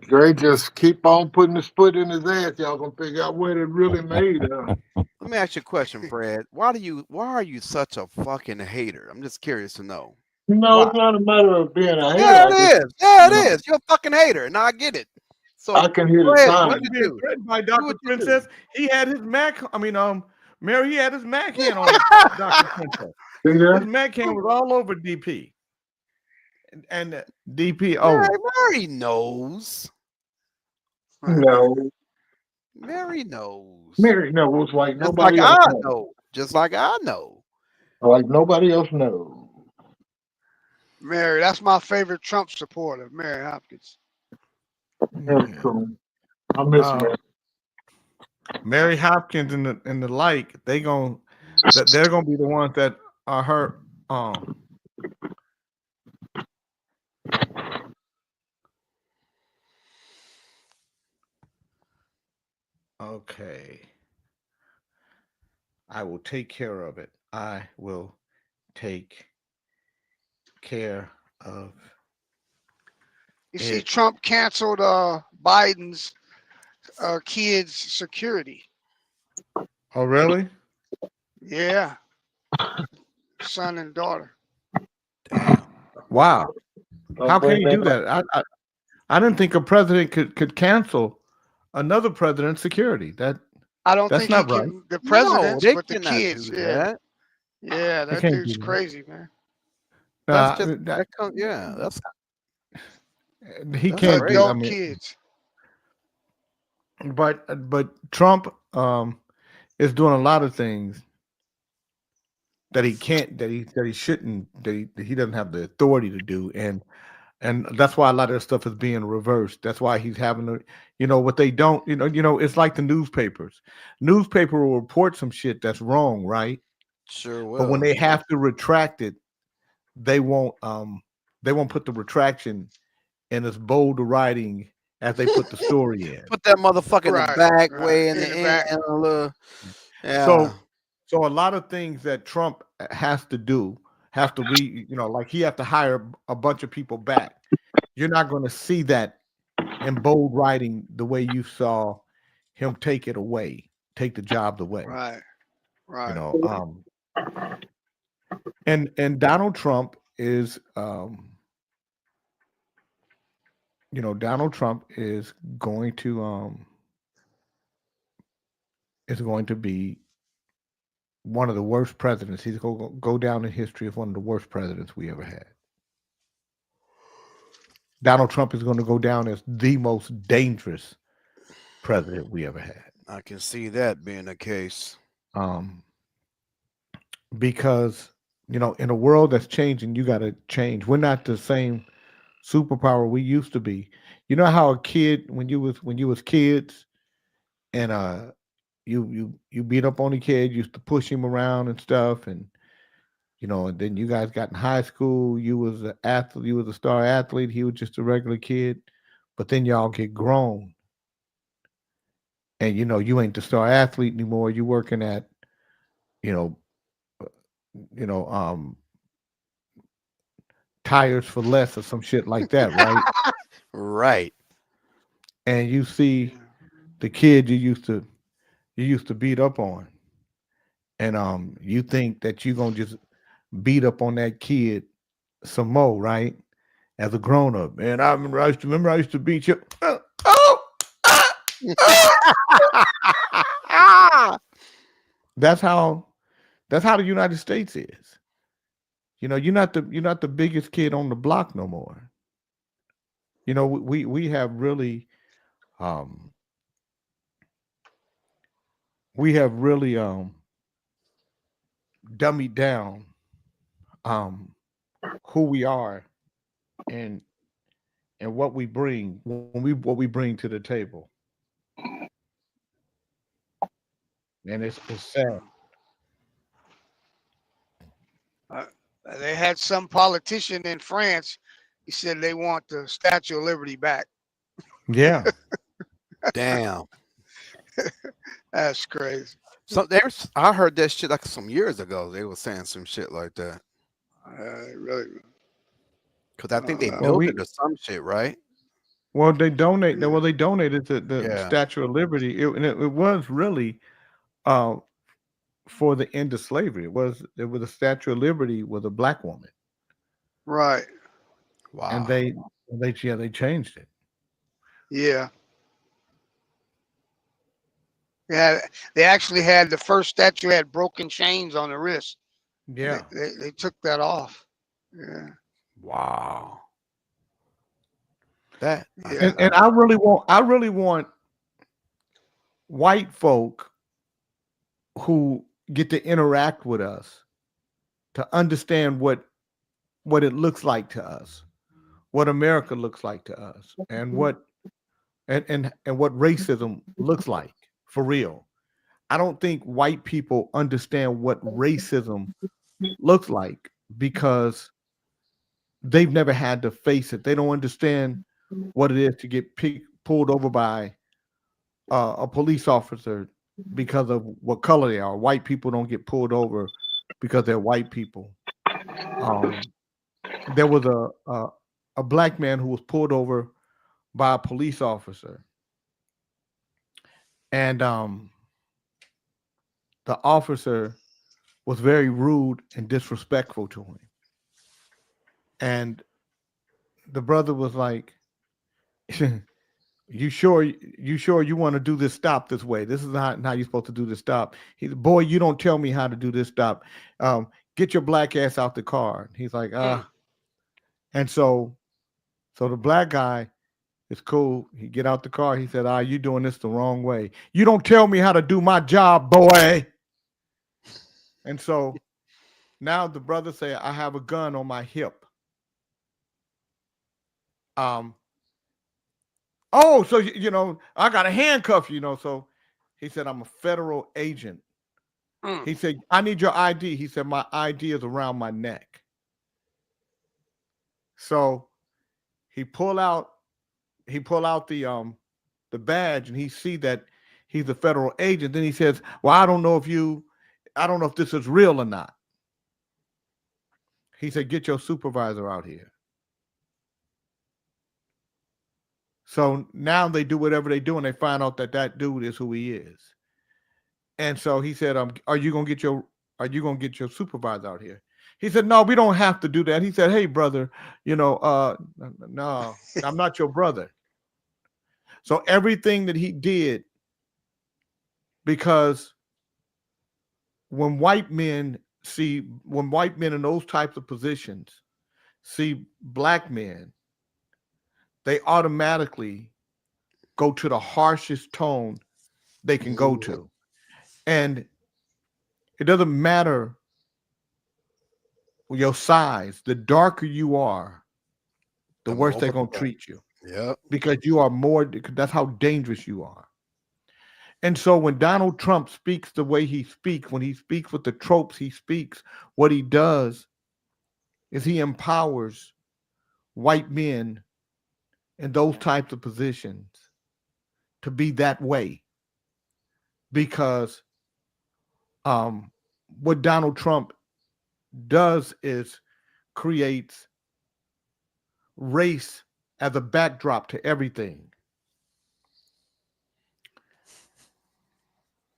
Dre just keep on putting his foot in his ass. Y'all gonna figure out what it really made of. Let me ask you a question, Fred. Why are you such a fucking hater? I'm just curious to know. No, Why? it's not a matter of being a hater. Yeah, I it just, is. Yeah, you know, it is. You're a fucking hater. Now I get it. So I can hear the Fred, sign. what you being do? threatened by Do Dr. what you do. Princess. He had his Mac. I mean, Mary, he had his Mac hand on Dr. Princess. See His there? Mac hand was all over DP. And DP, Mary knows. No. Mary knows. Mary knows like Just like nobody I else knows. know. Just like I know. Like nobody else knows. Mary, that's my favorite Trump supporter, Mary Hopkins. That's cool. I miss Mary. Mary Hopkins and the like, they're gonna be the ones that are her okay. I will take care of it. I will take care of You see, it. Trump canceled Biden's kids' security. Oh, really? Yeah, son and daughter. Wow. Don't How can bring you do that that? I didn't think a president could cancel another president's security. I don't That's think not he right. can. The presidents, they but the cannot kids. do Yeah, that. yeah, They that can't dude's do that. crazy, man. That's just that- that's he that's can't crazy. do. I Adult mean, kids. but Trump is doing a lot of things that he can't, that he shouldn't, that he doesn't have the authority to do, and that's why a lot of this stuff is being reversed. That's why he's having to, what they don't, it's like the newspapers. Newspaper will report some shit that's wrong, right? Sure will. But when they have to retract it, they won't put the retraction in as bold a writing as they put the story in. Put that motherfucker in the Right, back right, way in in the the end. back. And a little, yeah. So a lot of things that Trump has to do have to like he have to hire a bunch of people back. You're not going to see that in bold writing the way you saw him take it away, take the jobs away. Right, right. And Donald Trump is Donald Trump is going to be one of the worst presidents. He's going to go down in history as one of the worst presidents we ever had. Donald Trump is going to go down as the most dangerous president we ever had. I can see that being the case. Because in a world that's changing, you got to change. We're not the same superpower we used to be. You know how a kid, when you was kids, and you beat up on a kid, used to push him around and stuff, and and then you guys got in high school, you was an athlete, you was a star athlete, he was just a regular kid, but then y'all get grown, and you ain't the star athlete anymore. You working at Tires for Less or some shit like that, right? Right. And you see the kid you used to beat up on, and you think that you're gonna just beat up on that kid some more, right? As a grown up, man, I used to beat you. That's how the United States is. You're not the biggest kid on the block no more. We have really dummied down who we are and what we bring what we bring to the table. And it's sad. They had some politician in France. He said they want the Statue of Liberty back. Yeah. Damn. That's crazy. So there's, I heard that shit like some years ago. They were saying some shit like that. Really? Because I think they Well, built it or some shit, right? Well, they donate. Well, they donated to the Yeah. Statue of Liberty. It was really for the end of slavery. It was the Statue of Liberty was a black woman, Right. Wow. and they changed it. Yeah. Yeah. They actually had the first statue had broken chains on the wrist. Yeah. They took that off. Yeah. Wow. That Yeah. And I really want white folk who get to interact with us to understand what it looks like to us, what America looks like to us, and what racism looks like for real. I don't think white people understand what racism looks like because they've never had to face it. They don't understand what it is to get pulled over by a police officer because of what color they are. White people don't get pulled over because they're white people. There was a black man who was pulled over by a police officer, and the officer was very rude and disrespectful to him. And the brother was like, you sure you want to do this stop this way? This is not how you're supposed to do this stop. He said, boy, you don't tell me how to do this stop. Get your black ass out the car. He's like, and so the black guy is cool. He get out the car. He said, you doing this the wrong way. You don't tell me how to do my job, boy. And so now the brother say, I have a gun on my hip. So I got to handcuff you, So he said, I'm a federal agent. He said, I need your ID. He said, my ID is around my neck. So he pull out the badge, and he see that he's a federal agent. Then he says, well, I don't know if this is real or not. He said, get your supervisor out here. So now they do whatever they do, and they find out that dude is who he is. And so he said, are you gonna get your supervisor out here? He said, no, we don't have to do that. He said, hey, brother, no, I'm not your brother. So everything that he did, because when white men in those types of positions see black men, they automatically go to the harshest tone they can go to. And it doesn't matter your size. The darker you are, the worse they're going to treat you. Yeah. Because you are that's how dangerous you are. And so when Donald Trump speaks the way he speaks, when he speaks with the tropes he speaks, what he does is he empowers white men in those types of positions to be that way. Because what Donald Trump does is creates race as a backdrop to everything.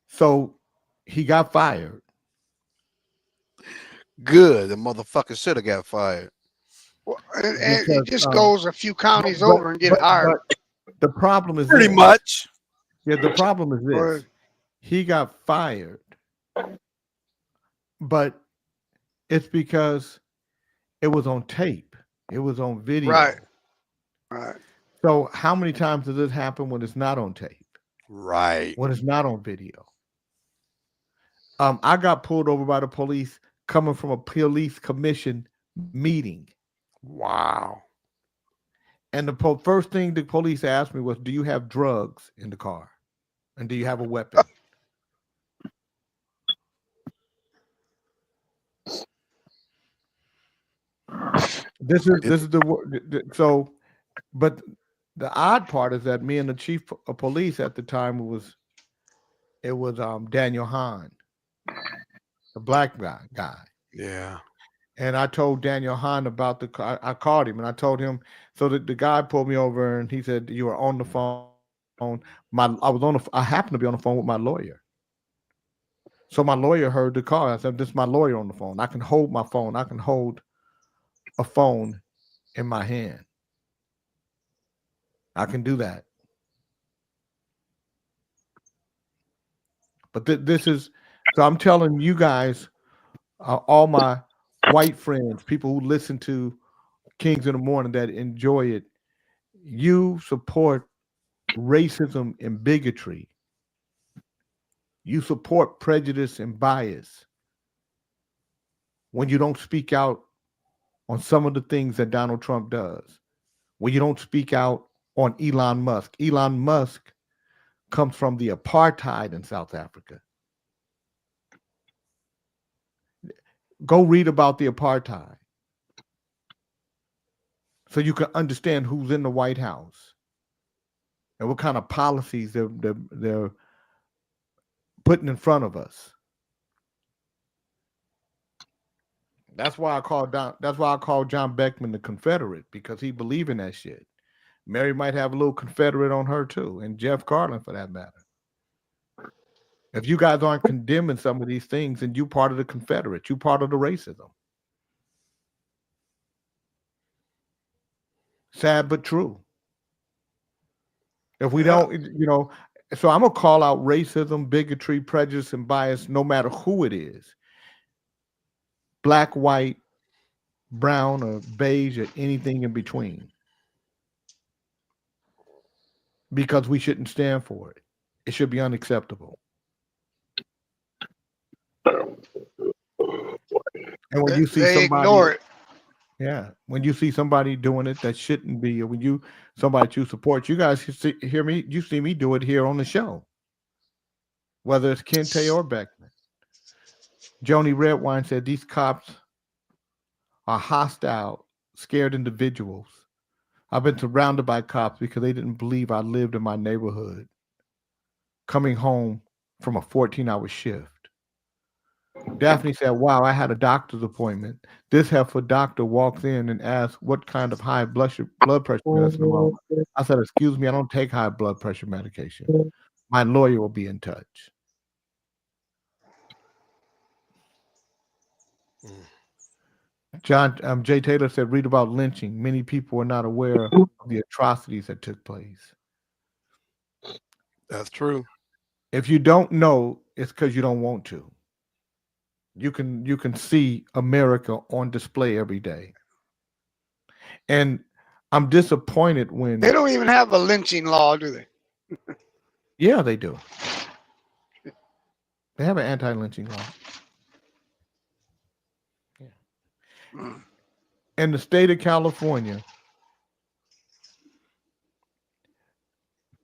So he got fired. Good. The motherfucker should have got fired. Well, and it just goes a few counties over and get hired. But the problem is pretty much. Yeah, the problem is this. He got fired, but it's because it was on tape. It was on video. Right. So how many times does this happen when it's not on tape? Right. When it's not on video. I got pulled over by the police coming from a police commission meeting. Wow. And the first thing the police asked me was, do you have drugs in the car? And do you have a weapon? This is so, but the odd part is that me and the chief of police at the time it was Daniel Hahn, the black guy. Yeah. And I told Daniel Hahn about I called him and I told him, so that the guy pulled me over and he said, you were on the phone. I happened to be on the phone with my lawyer. So my lawyer heard the call. I said, this is my lawyer on the phone. I can hold my phone. I can hold a phone in my hand. I can do that. But this is, so I'm telling you guys, all my white friends, people who listen to Kings in the Morning that enjoy it, you support racism and bigotry. You support prejudice and bias when you don't speak out on some of the things that Donald Trump does, when you don't speak out on Elon Musk. Elon Musk comes from the apartheid in South Africa. Go read about the apartheid so you can understand who's in the White House and what kind of policies they're putting in front of us. That's why I call John Beckman the Confederate, because he believed in that shit. Mary might have a little Confederate on her too, and Jeff Carlin for that matter. If you guys aren't condemning some of these things, then you part of the Confederate, you part of the racism. Sad but true. If we don't, so I'm gonna call out racism, bigotry, prejudice, and bias, no matter who it is. Black, white, brown, or beige, or anything in between. Because we shouldn't stand for it. It should be unacceptable. And when you see they somebody ignore it. Yeah, when you see somebody doing it that shouldn't be, or when somebody you support, you guys hear me. You see me do it here on the show, whether it's Kente or Beckman. Joni Redwine said these cops are hostile, scared individuals. I've been surrounded by cops because they didn't believe I lived in my neighborhood, coming home from a 14-hour shift. Daphne said, wow, I had a doctor's appointment. This helpful doctor walks in and asks what kind of high blood pressure medicine I'm on. I said, excuse me, I don't take high blood pressure medication. My lawyer will be in touch. Jay Taylor said, read about lynching. Many people are not aware of the atrocities that took place. That's true. If you don't know, it's because you don't want to. You can see America on display every day. And I'm disappointed when They don't even have a lynching law, do they? Yeah, they do. They have an anti-lynching law. Yeah. In the state of California,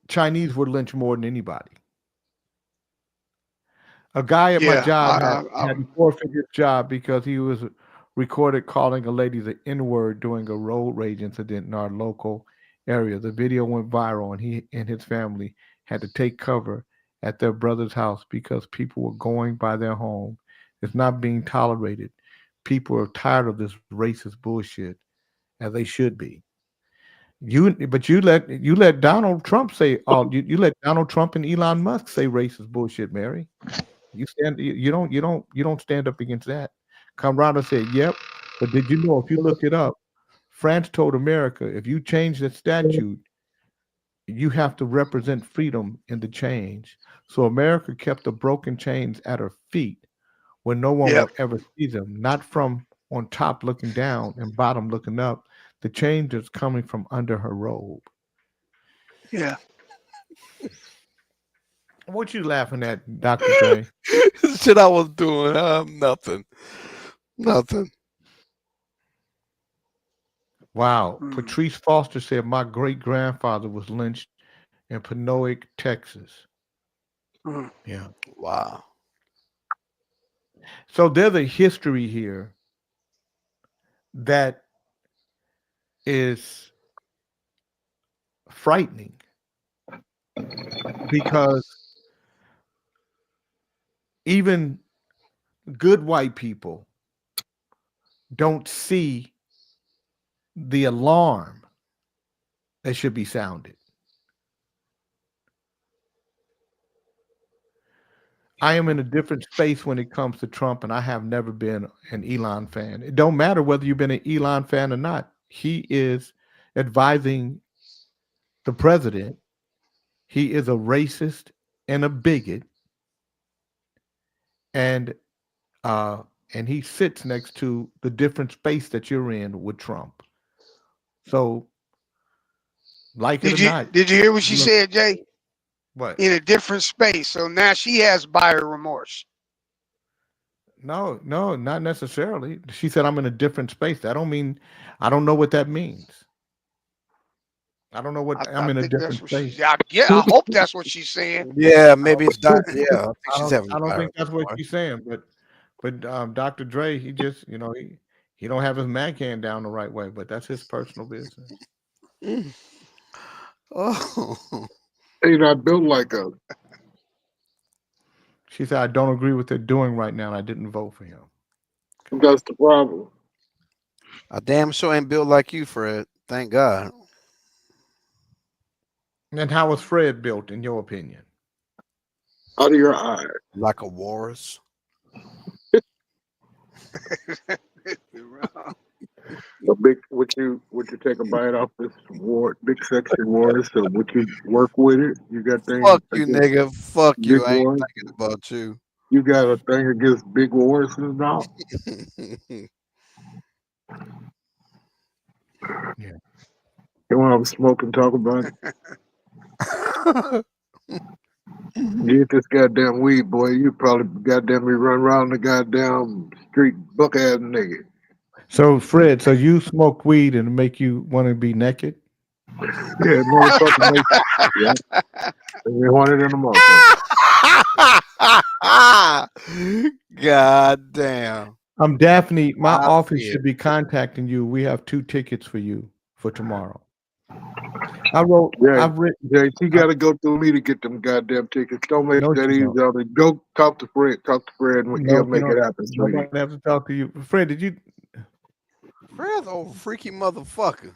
Chinese would lynch more than anybody. A guy at my job had to forfeit his job because he was recorded calling a lady the N-word during a road rage incident in our local area. The video went viral, and he and his family had to take cover at their brother's house because people were going by their home. It's not being tolerated. People are tired of this racist bullshit, as they should be. But you let Donald Trump say, you let Donald Trump and Elon Musk say racist bullshit, Mary. You don't stand up against that. Camrata said, yep, but did you know, if you look it up, France told America, if you change the statute, you have to represent freedom in the change. So America kept the broken chains at her feet where no one will ever see them, not from on top looking down and bottom looking up. The change is coming from under her robe. Yeah. What you laughing at, Dr. Dre? Shit I was doing. Nothing. Wow. Patrice Foster said, my great-grandfather was lynched in Pinoak, Texas. Yeah. Wow. So there's a history here that is frightening because even good white people don't see the alarm that should be sounded. I am in a different space when it comes to Trump, and I have never been an Elon fan. It don't matter whether you've been an Elon fan or not. He is advising the president. He is a racist and a bigot, and he sits next to the different space that you're in with Trump. So, like it or not, did you hear what she said, Jay? What? In a different space. So now she has buyer remorse. No, not necessarily. She said I'm in a different space. That don't mean, I don't know what that means. I don't know what I'm in a different space. I hope that's what she's saying. Yeah, maybe it's I think she's I don't think that's what she's saying, but Dr. Dre, he just, he don't have his man can down the right way, but that's his personal business. Oh. He's not built like us. She said, I don't agree with what they're doing right now, and I didn't vote for him. That's the problem. I damn sure ain't built like you, Fred. Thank God. And how was Fred built, in your opinion? Out of your eye. Like a walrus. A big, would you take a bite off this big sexy walrus? So would you work with it? You got things. Fuck you, nigga. Fuck you. I ain't thinking about you. You got a thing against big walruses now? Yeah. You want to smoke and talk about it? Get this goddamn weed, boy. You probably goddamn me run around the goddamn street buck ass nigga. So, Fred, so you smoke weed and make you want to be naked? Yeah, motherfucker. Yeah. You want it in the motherfucker. God damn. I'm Daphne. My office should be contacting you. We have 2 tickets for you for tomorrow. I've written. Jay, you got to go through me to get them goddamn tickets. Don't make that easy. Go talk to Fred. Talk to Fred, and he'll make it happen. Nobody have to talk to you. Fred, did you? Fred's old freaky motherfucker.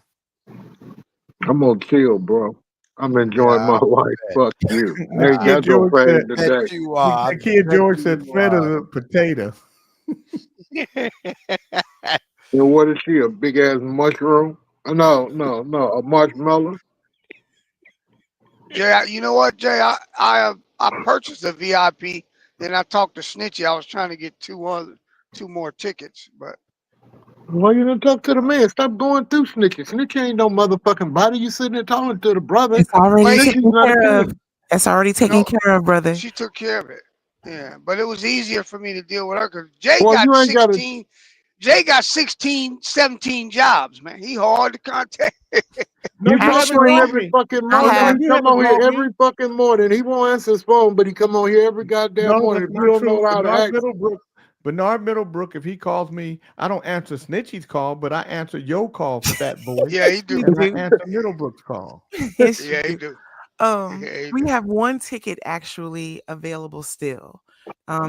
I'm gonna chill, bro. I'm enjoying my life. Fuck you. Hey, got your praise today. The kid George said Fred is a potato. And what is she? A big ass mushroom? No, a marshmallow. Yeah, you know what, Jay? I purchased a VIP. Then I talked to Snitchy. I was trying to get 2 more tickets, but. Well, you didn't talk to the man. Stop going through Snitchy. Snitchy ain't no motherfucking body. You sitting there talking to the brother. It's already taken care of. It's already taken care of, brother. She took care of it. Yeah, but it was easier for me to deal with her because Jay got 16. Jay got 16, 17 jobs, man. He hard to contact. You actually, every fucking morning. He come on here every fucking morning. He won't answer his phone, but he come on here every goddamn morning. If you don't know how to act. Bernard Middlebrook, if he calls me, I don't answer Snitchy's call, but I answer your call, fat boy. Yeah, he do. And I answer Middlebrook's call. Yeah, he do. We have 1 ticket actually available still.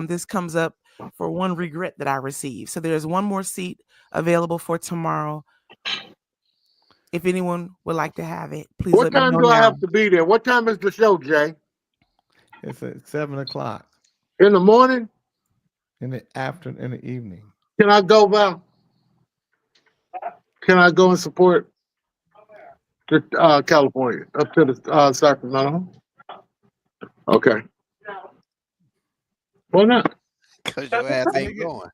This comes up for one regret that I received. So there's 1 more seat available for tomorrow. If anyone would like to have it, please let me know. What time do I have to be there? What time is the show, Jay? It's at 7:00 in the morning. In the afternoon, in the evening. Can I go, Val? Can I go and support to California up to the Sacramento? Okay. Why not? Because your ass ain't going.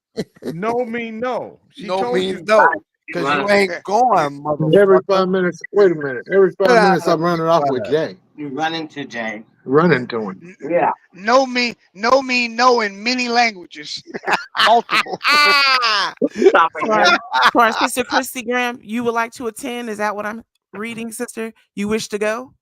No mean no. She no means no. Because you ain't going, motherfucker. Every 5 minutes. Wait a minute. Every 5 minutes, I'm running off with Jay. You run into Jay. Run into him. Yeah. No in many languages. Multiple. For our sister Christy Graham, you would like to attend? Is that what I'm reading, sister? You wish to go?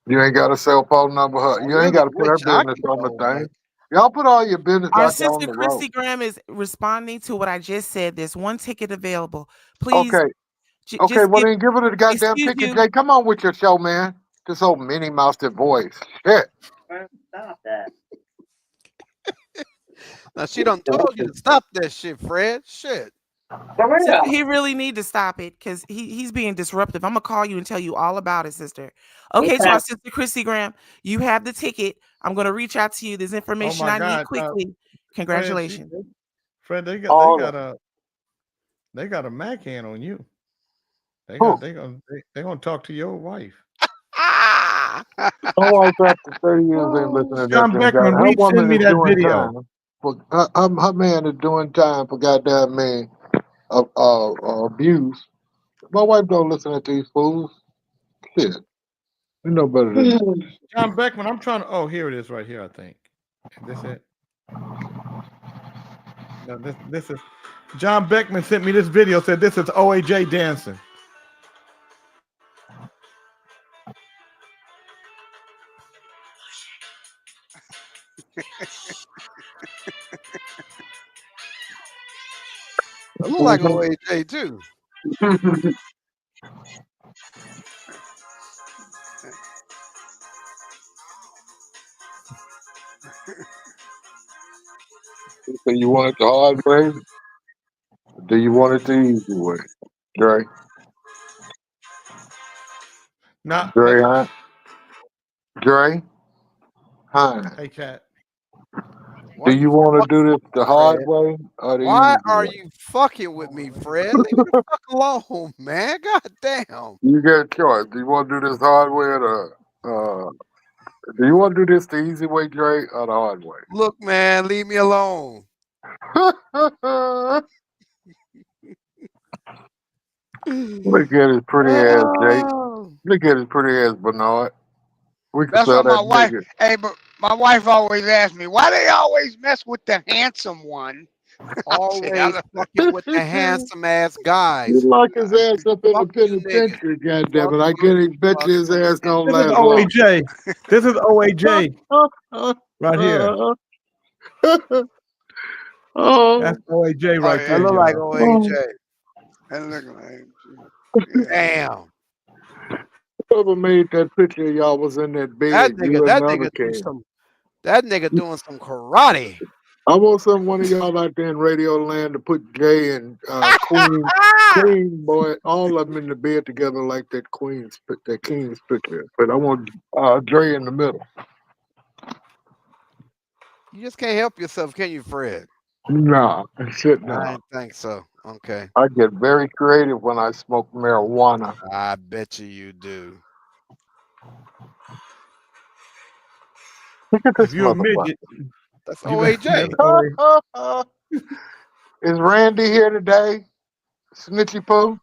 You ain't got a cell phone number. You ain't got to put her business on the thing. Y'all put all your business Our out there on sister the Christy road. Graham is responding to what I just said. There's 1 ticket available. Please. Okay. Okay, well then give her the goddamn ticket, Jay. Come on with your show, man. This old Minnie Mouse voice. Shit. Stop that. Now she done told you to stop that shit, Fred. Shit. Sister, he really need to stop it because he's being disruptive. I'm gonna call you and tell you all about it, sister. Okay, so our sister Chrissy Graham, you have the ticket. I'm gonna reach out to you. There's information I need quickly. Congratulations, Fred. They got a Mac hand on you. They're gonna talk to your wife. My wife after 30 years ain't listening to John that. Beckman, send me that video. Her man is doing time for goddamn me abuse. My wife don't listen to these fools. Shit. You know better than that. John Beckman, I'm trying to. Oh, here it is, right here. I think. Is this it? No, this is. John Beckman sent me this video. Said this is OAJ dancing. I look like OAJ too. So you want it the hard way? Or do you want it the easy way? Dre? Nah, Dre, huh? Dre? Huh? Hey, Cat. Do you want to do this the hard way or the Why easy are way? you fucking with me, Fred? Leave me the fuck alone, man. God damn. You get a choice. Do you want to do this hard way or do you want to do this the easy way, Dre, or the hard way? Look, man, leave me alone. Look at his pretty ass, Jake. Look at his pretty ass, Bernard. We can That's sell what my that wife. nigga. Hey, but my wife always asks me, why they always mess with the handsome one? Always fucking with the handsome ass guys. You lock his ass up in the penitentiary, goddammit. I get it. Bet you his ass don't This is last long. OAJ. This is OAJ. Right here. Oh, That's OAJ right I there. look like y'all. OAJ. That look like. Damn. whoever made that picture of y'all was in that bed. That You nigga, and never came. that nigga doing some karate. I want one of y'all out there in Radio Land to put Jay and Queen boy, all of them in the bed together like that King's picture. But I want Dre in the middle. You just can't help yourself, can you, Fred? Nah, shit, I no. didn't think so. Okay. I get very creative when I smoke marijuana. I bet you do. Look at this You a motherfucker. midget. That's You OAJ. Is Randy here today? Snitchy Poo?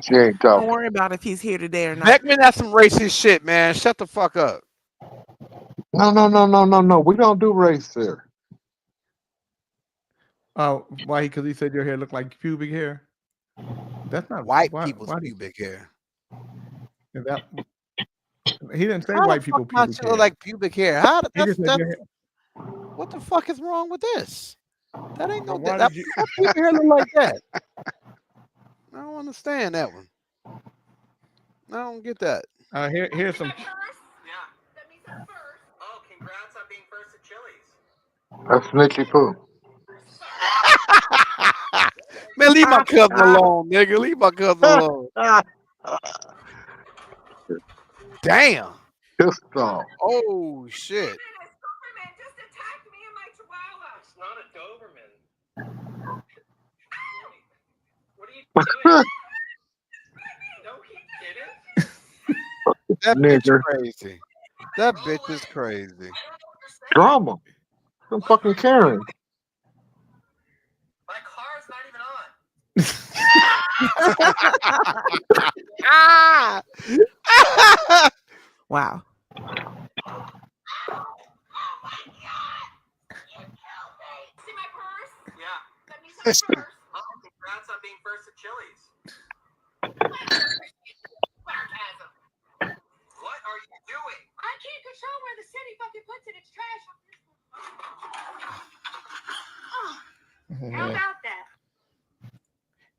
She ain't Don't talking. worry about if he's here today or not. Beckman, that's some racist shit, man. Shut the fuck up. No. We don't do race here. Oh, why? Because he said your hair looked like pubic hair. That's not White why, people's why, pubic hair. that, he didn't say How white the people fuck my pubic shit hair. look like pubic hair? How did He just said that? your hair. What the fuck is wrong with this? That ain't no. Why That did you? pubic hair look like that. I don't understand that one. I don't get that. Here's some. Oh, congrats on being first at Chili's. That's Snitchy Poo. Man, leave my cousin alone, nigga. Leave my cousin alone. Damn. Pissed off. Oh shit. It's not a Doberman. What are you doing? Don't he get it? That bitch Nigger. crazy. That bitch is crazy. Drama. Some fucking Karen. My car's not even on. Wow. See my purse? Yeah. Let me see my purse. Oh, congrats on being first at Chili's. Sarcasm. What are you doing? I can't control where the city fucking puts it. It's trash. How about that?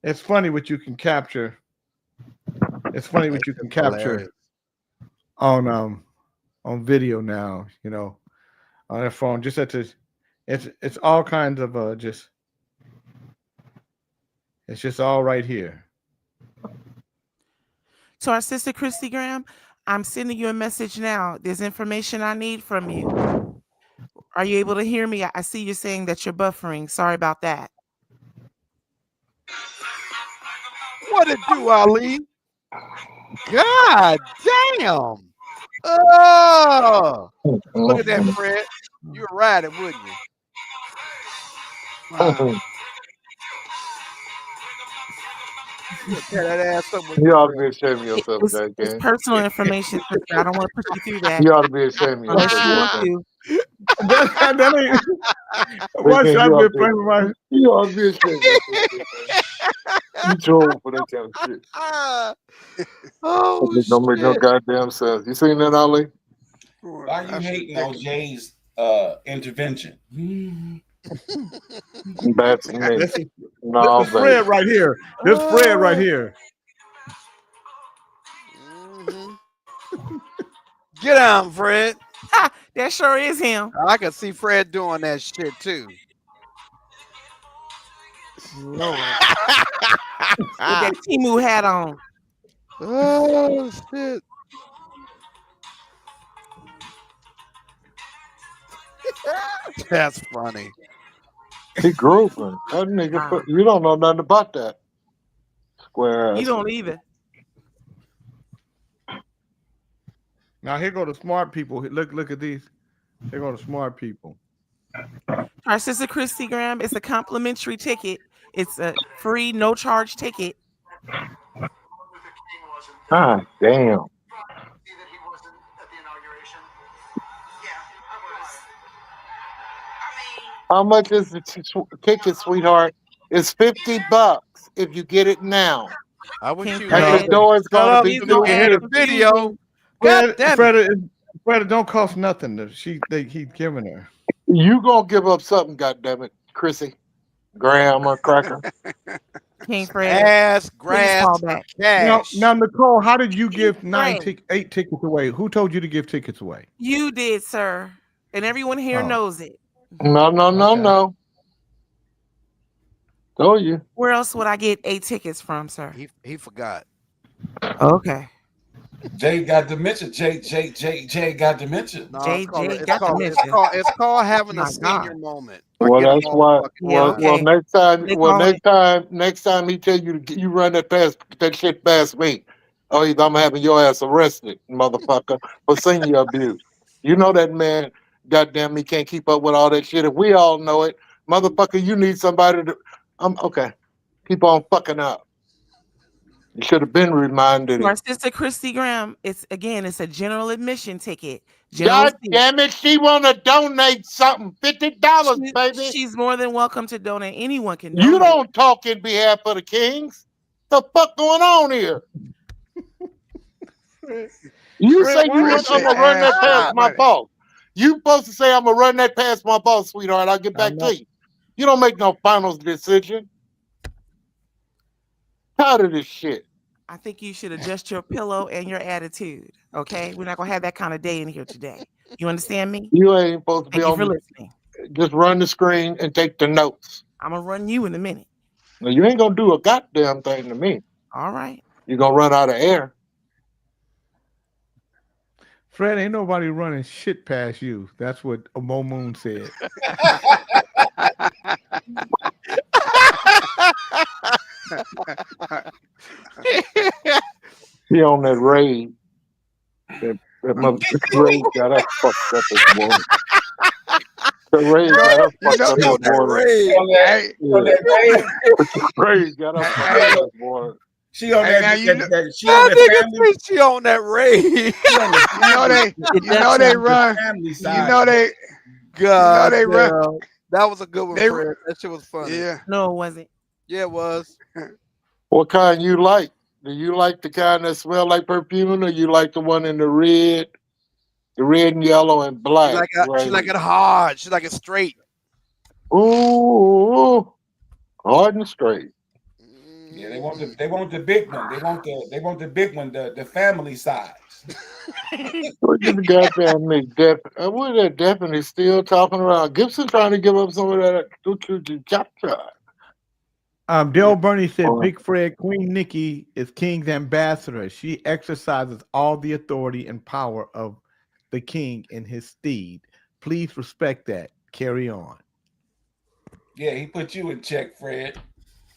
It's funny what you can capture It's funny what you can capture on video now. You know, on their phone. Just at the, it's all kinds of just. It's just all right here. To our sister Christy Graham, I'm sending you a message now. There's information I need from you. Are you able to hear me? I see you saying that you're buffering. Sorry about that. What it do, Ali? God damn. Oh, look at that, Fred. You'd ride it, wouldn't you? Wow. Tear that ass up with You ought to be ashamed of yourself, Jack. It's personal information. I don't want to put you through that. You ought to be ashamed of Unless you yourself. want to. That ain't. Why should I be playing with my? You ought to be ashamed of yourself. You troll for that kind of shit. Oh, It don't make no goddamn sense. You seen that, Ali? Why are you hating on Jay's intervention? That's me. This is Baby. Fred right here. This Fred right here. Get down, Fred. That sure is him. I can see Fred doing that shit too. Lord. With that Timu hat on. Oh shit. That's funny. He grooving. That nigga, you don't know nothing about that. Square ass. You don't either. Now here go the smart people. Look at these. Here go the smart people. Our sister Christy Graham, it's a complimentary ticket. It's a free, no charge ticket. God damn. How much is the ticket, sweetheart? It's $50 if you get it now. I would And the door is gonna be looking at the video. God damn it. Fred, don't cost nothing. They keep giving her. You gonna give up something, goddammit, Chrissy, Graham, or Cracker? King Fred. Ass, grass, cash. Now, Nicole, how did you give 8 tickets away? Who told you to give tickets away? You did, sir. And everyone here knows it. No. Told you. Where else would I get 8 tickets from, sir? He forgot. Okay. Jay got dementia. Jay got dementia. No, Jay it's called having a senior moment. Well, that's why. Well, next time he tell you you run that shit past me. Oh, I'm having your ass arrested, motherfucker, for senior abuse. You know that man. Goddamn, he can't keep up with all that shit. If we all know it, motherfucker, you need somebody to. Okay. Keep on fucking up. You should have been reminded. Our sister Christy Graham, it's a general admission ticket. God damn it, she wanna donate something. $50, baby. She's more than welcome to donate. Anyone can donate. You don't talk in behalf of the Kings. The fuck going on here? You say I'm gonna run that past my boss. You supposed to say I'm gonna run that past my boss, sweetheart. I'll get back to you. You don't make no final decision. Tired of this shit. I think you should adjust your pillow and your attitude. Okay, we're not gonna have that kind of day in here today. You understand me? You ain't supposed to be Thank you on. for listening. Just run the screen and take the notes. I'm gonna run you in a minute. Now, you ain't gonna do a goddamn thing to me. All right. You're gonna run out of air. Fred, ain't nobody running shit past you. That's what Mo Moon said. He on that raid. That motherfucker raid got us fucked up this morning. The raid got us fucked up this morning. Raid got us fucked up this morning. She on that. She on that raid. You know they run. God, they run. That was a good one, Fred. That shit was funny. Yeah. No, it wasn't. Yeah, it was. What kind you like? Do you like the kind that smell like perfume, or you like the one in the red and yellow and black? She like it hard. She like it straight. Ooh, hard and straight. Yeah, they want the big one. They want the big one, the family size. Look at the goddamn Nick what that Deputy still talking about? Gibson trying to give up some of that chop. Dale Burney said Big Fred, Queen Nikki is King's ambassador. She exercises all the authority and power of the king in his steed. Please respect that. Carry on. Yeah, he put you in check, Fred.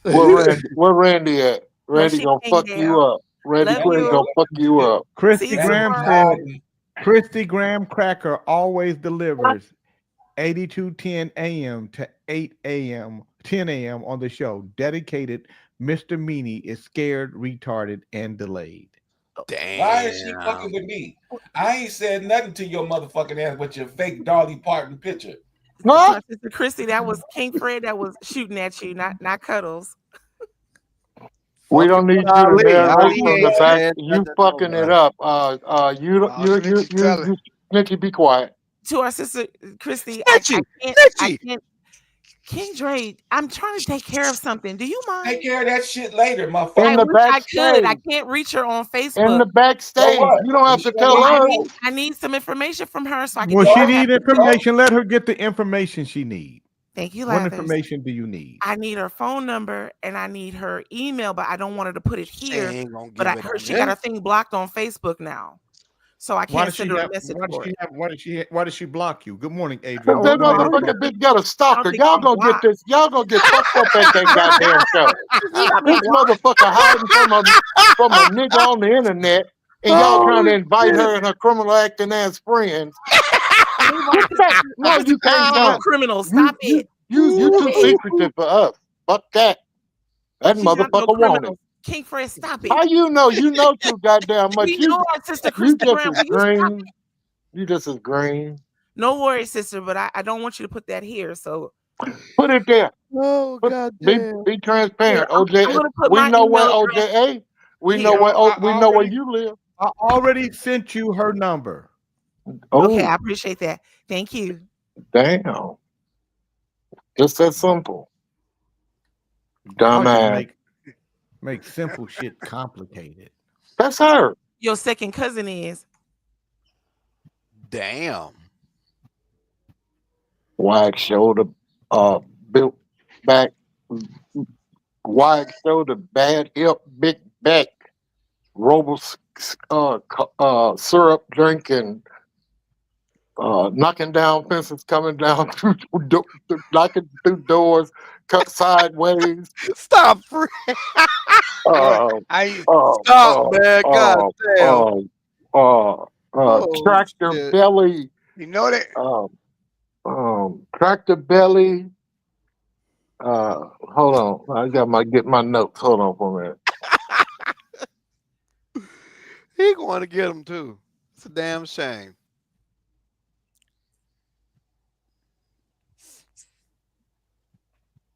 Where Randy at? Randy gonna fuck you up. Randy Quinn gonna fuck you up. Christy Graham said Christy Graham Cracker always delivers 82:10 a.m. to 8 a.m. 10 a.m. on the show. Dedicated Mr. Meanie is scared, retarded, and delayed. Damn. Why is she fucking with me? I ain't said nothing to your motherfucking ass with your fake Dolly Parton picture. My sister Christy, that was King Fred that was shooting at you, not Cuddles. We don't need you to narrate from the back. You fucking it up. You Nikki, be quiet. To our sister Christy, I can't. King Dre, I'm trying to take care of something. Do you mind? Take care of that shit later, motherfucker. In the backstage. I can't reach her on Facebook. In the backstage. You don't have to tell her. I need some information from her so I can. Well, she need information. Let her get the information she needs. Thank you, What Lathers. information do you need? I need her phone number and I need her email, but I don't want her to put it here. But she got her thing blocked on Facebook now, so I can't send her a message. Why did she block you? Good morning, Adrian. That motherfucking bitch got a stalker. Y'all gonna get this. Y'all gonna get fucked up at that goddamn show. This motherfucker hiding from a nigga on the internet, and y'all trying to invite her and her criminal acting ass friends. No, you can't. Criminal, stop it. You too secretive for us. Fuck that. That motherfucker wanted. King Fred, stop it. How you know? You know too goddamn much. You just as green. You just as green. No worries, sister, but I don't want you to put that here. So put it there. Oh God damn. Be transparent. OJ, we know where OJ. We know where you live. I already sent you her number. Okay, I appreciate that. Thank you. Damn. Just that simple. Dumbass. Make simple shit complicated. That's her. Your second cousin is. Damn. Wide shoulder, built back, wide shoulder, bad hip, big back, Robles syrup drinking, knocking down fences, coming down through knocking through doors, cut sideways. Stop, Fred. Stop, man. God damn. Tractor belly. You know that. Tractor belly. Hold on. I got get my notes. Hold on for a minute. He going to get him too. It's a damn shame.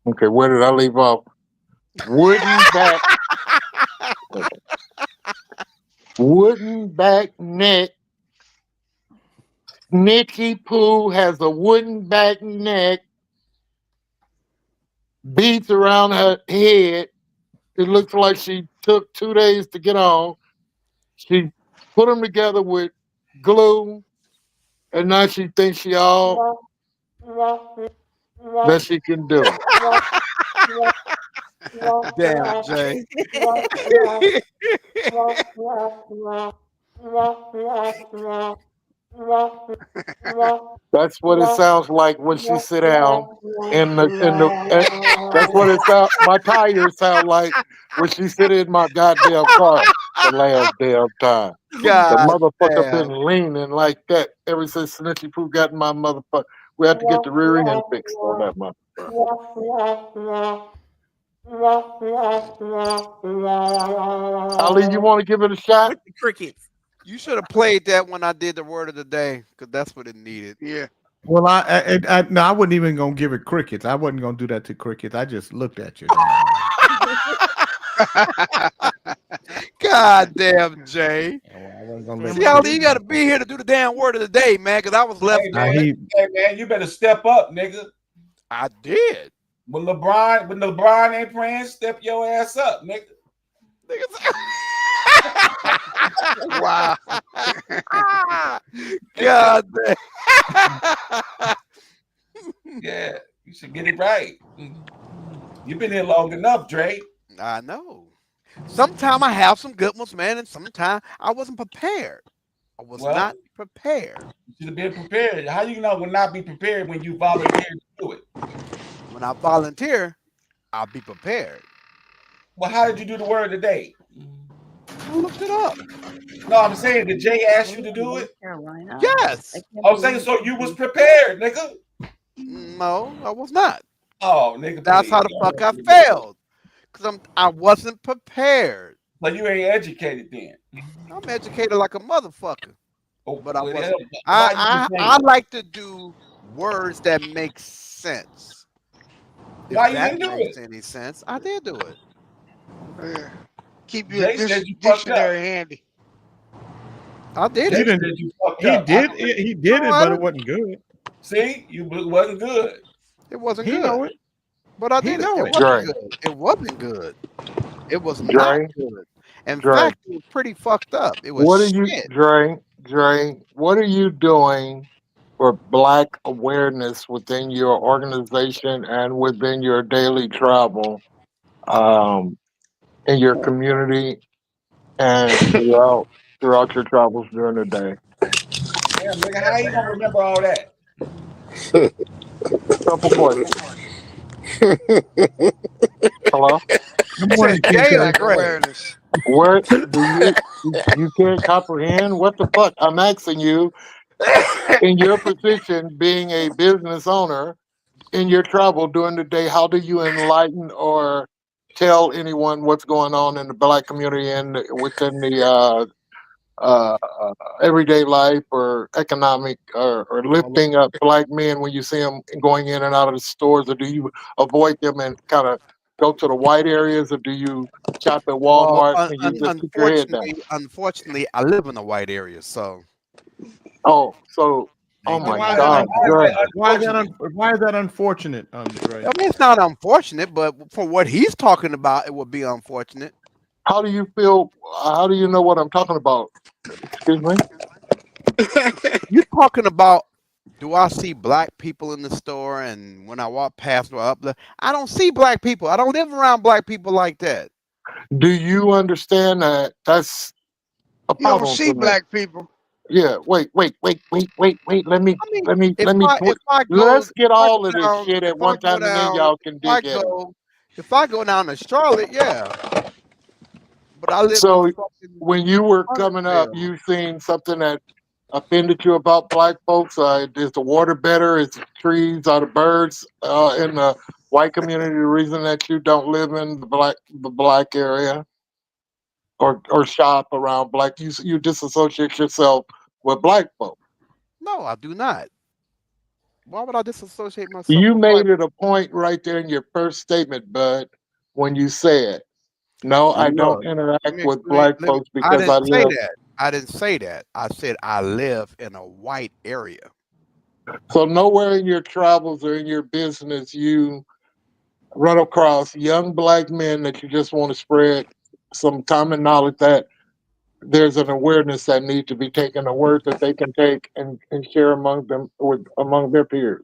Okay, where did I leave off? Wooden back neck. Nikki Pooh has a wooden back neck. Beads around her head. It looks like she took 2 days to get on. She put them together with glue, and now she thinks she all that she can do. Damn, Jay. That's what it sounds like when she sit down in the that's what it sounds. My tires sound like when she sit in my goddamn car the last damn time. God the motherfucker damn. been leaning like that ever since Snitchy Pooh got in my motherfucker. We have to get the rear end fixed on that motherfucker. Ali, you want to give it a shot? With the crickets. You should have played that when I did the word of the day, because that's what it needed. Yeah. Well, I wasn't even gonna give it crickets. I wasn't gonna do that to crickets. I just looked at you. God damn, Jay. See, See, Ali, you got to be here to do the damn word of the day, man, because I was left. Hey, man, you better step up, nigga. I did. When LeBron ain't playing, step your ass up, nigga. Wow. God damn. Yeah, you should get it right. You've been here long enough, Dre. I know. Sometimes I have some good ones, man, and sometimes I wasn't prepared. I was not prepared. You should have been prepared. How you know will not be prepared when you volunteer to do it? When I volunteer, I'll be prepared. Well, how did you do the word today? I looked it up. No, I'm saying, did Jay ask you to do it? Carolina. Yes. I'm saying, so you was prepared, nigga. No, I was not. Oh, nigga. That's how the fuck I failed. Because I wasn't prepared. Like you ain't educated then. I'm educated like a motherfucker. Oh, but I well, wasn't. why you I like to do words that make sense. If Why you that didn't do makes it? any sense, I did do it. Yeah. Keep your Jay said you fucked dictionary up. handy. I did He it. didn't. Said you fucked He up. did it. He did it, but it wasn't good. See, you wasn't good. It wasn't He good. know it. But I He did it. know It it. wasn't Dre. good. It wasn't good. It was not Dre, good. In Dre, fact, it was pretty fucked up. It was what are you, shit. Dre, what are you doing for Black awareness within your organization and within your daily travel, in your community and throughout your travels during the day? Damn, nigga, how you gonna remember all that? Simple question. Hello? Good He morning, said Jay TK. like Ray. Awareness. What do you can't comprehend? What the fuck? I'm asking you, in your position, being a business owner, in your travel during the day, how do you enlighten or tell anyone what's going on in the Black community and within the uh, everyday life or economic or lifting up Black men when you see them going in and out of the stores, or do you avoid them and kind of go to the white areas, or do you shop at Well, Walmart and you just keep your head down? unfortunately, I live in a white area, so Oh, so oh ain't my no God, Dre. Why is that unfortunate, Dre? I mean, it's not unfortunate, but for what he's talking about, it would be unfortunate. How do you feel? How do you know what I'm talking about? Excuse me. You're talking about, do I see Black people in the store, and when I walk past or up there, I don't see Black people. I don't live around Black people like that. Do you understand that that's a You don't problem see for me? Black people. Yeah, wait. Let me I mean, if I go, let's get if I all go of this down, shit if at I one go time, and then down, y'all can if I dig in. go down to Charlotte, yeah. But I live So in fucking when you were coming up, Huntsville. you seen something that offended you about Black folks? Is the water better? Is the trees? Are the birds in the white community the reason that you don't live in the black area or shop around Black? You disassociate yourself with Black folks. No, I do not. Why would I disassociate myself You with Black? made it a point right there in your first statement, Bud, when you said, "No, I Look, don't interact with Black folks I because I didn't say live." that. I didn't say that. I said I live in a white area. So nowhere in your travels or in your business you run across young Black men that you just want to spread some common knowledge that there's an awareness that needs to be taken, a word that they can take and share among them among their peers.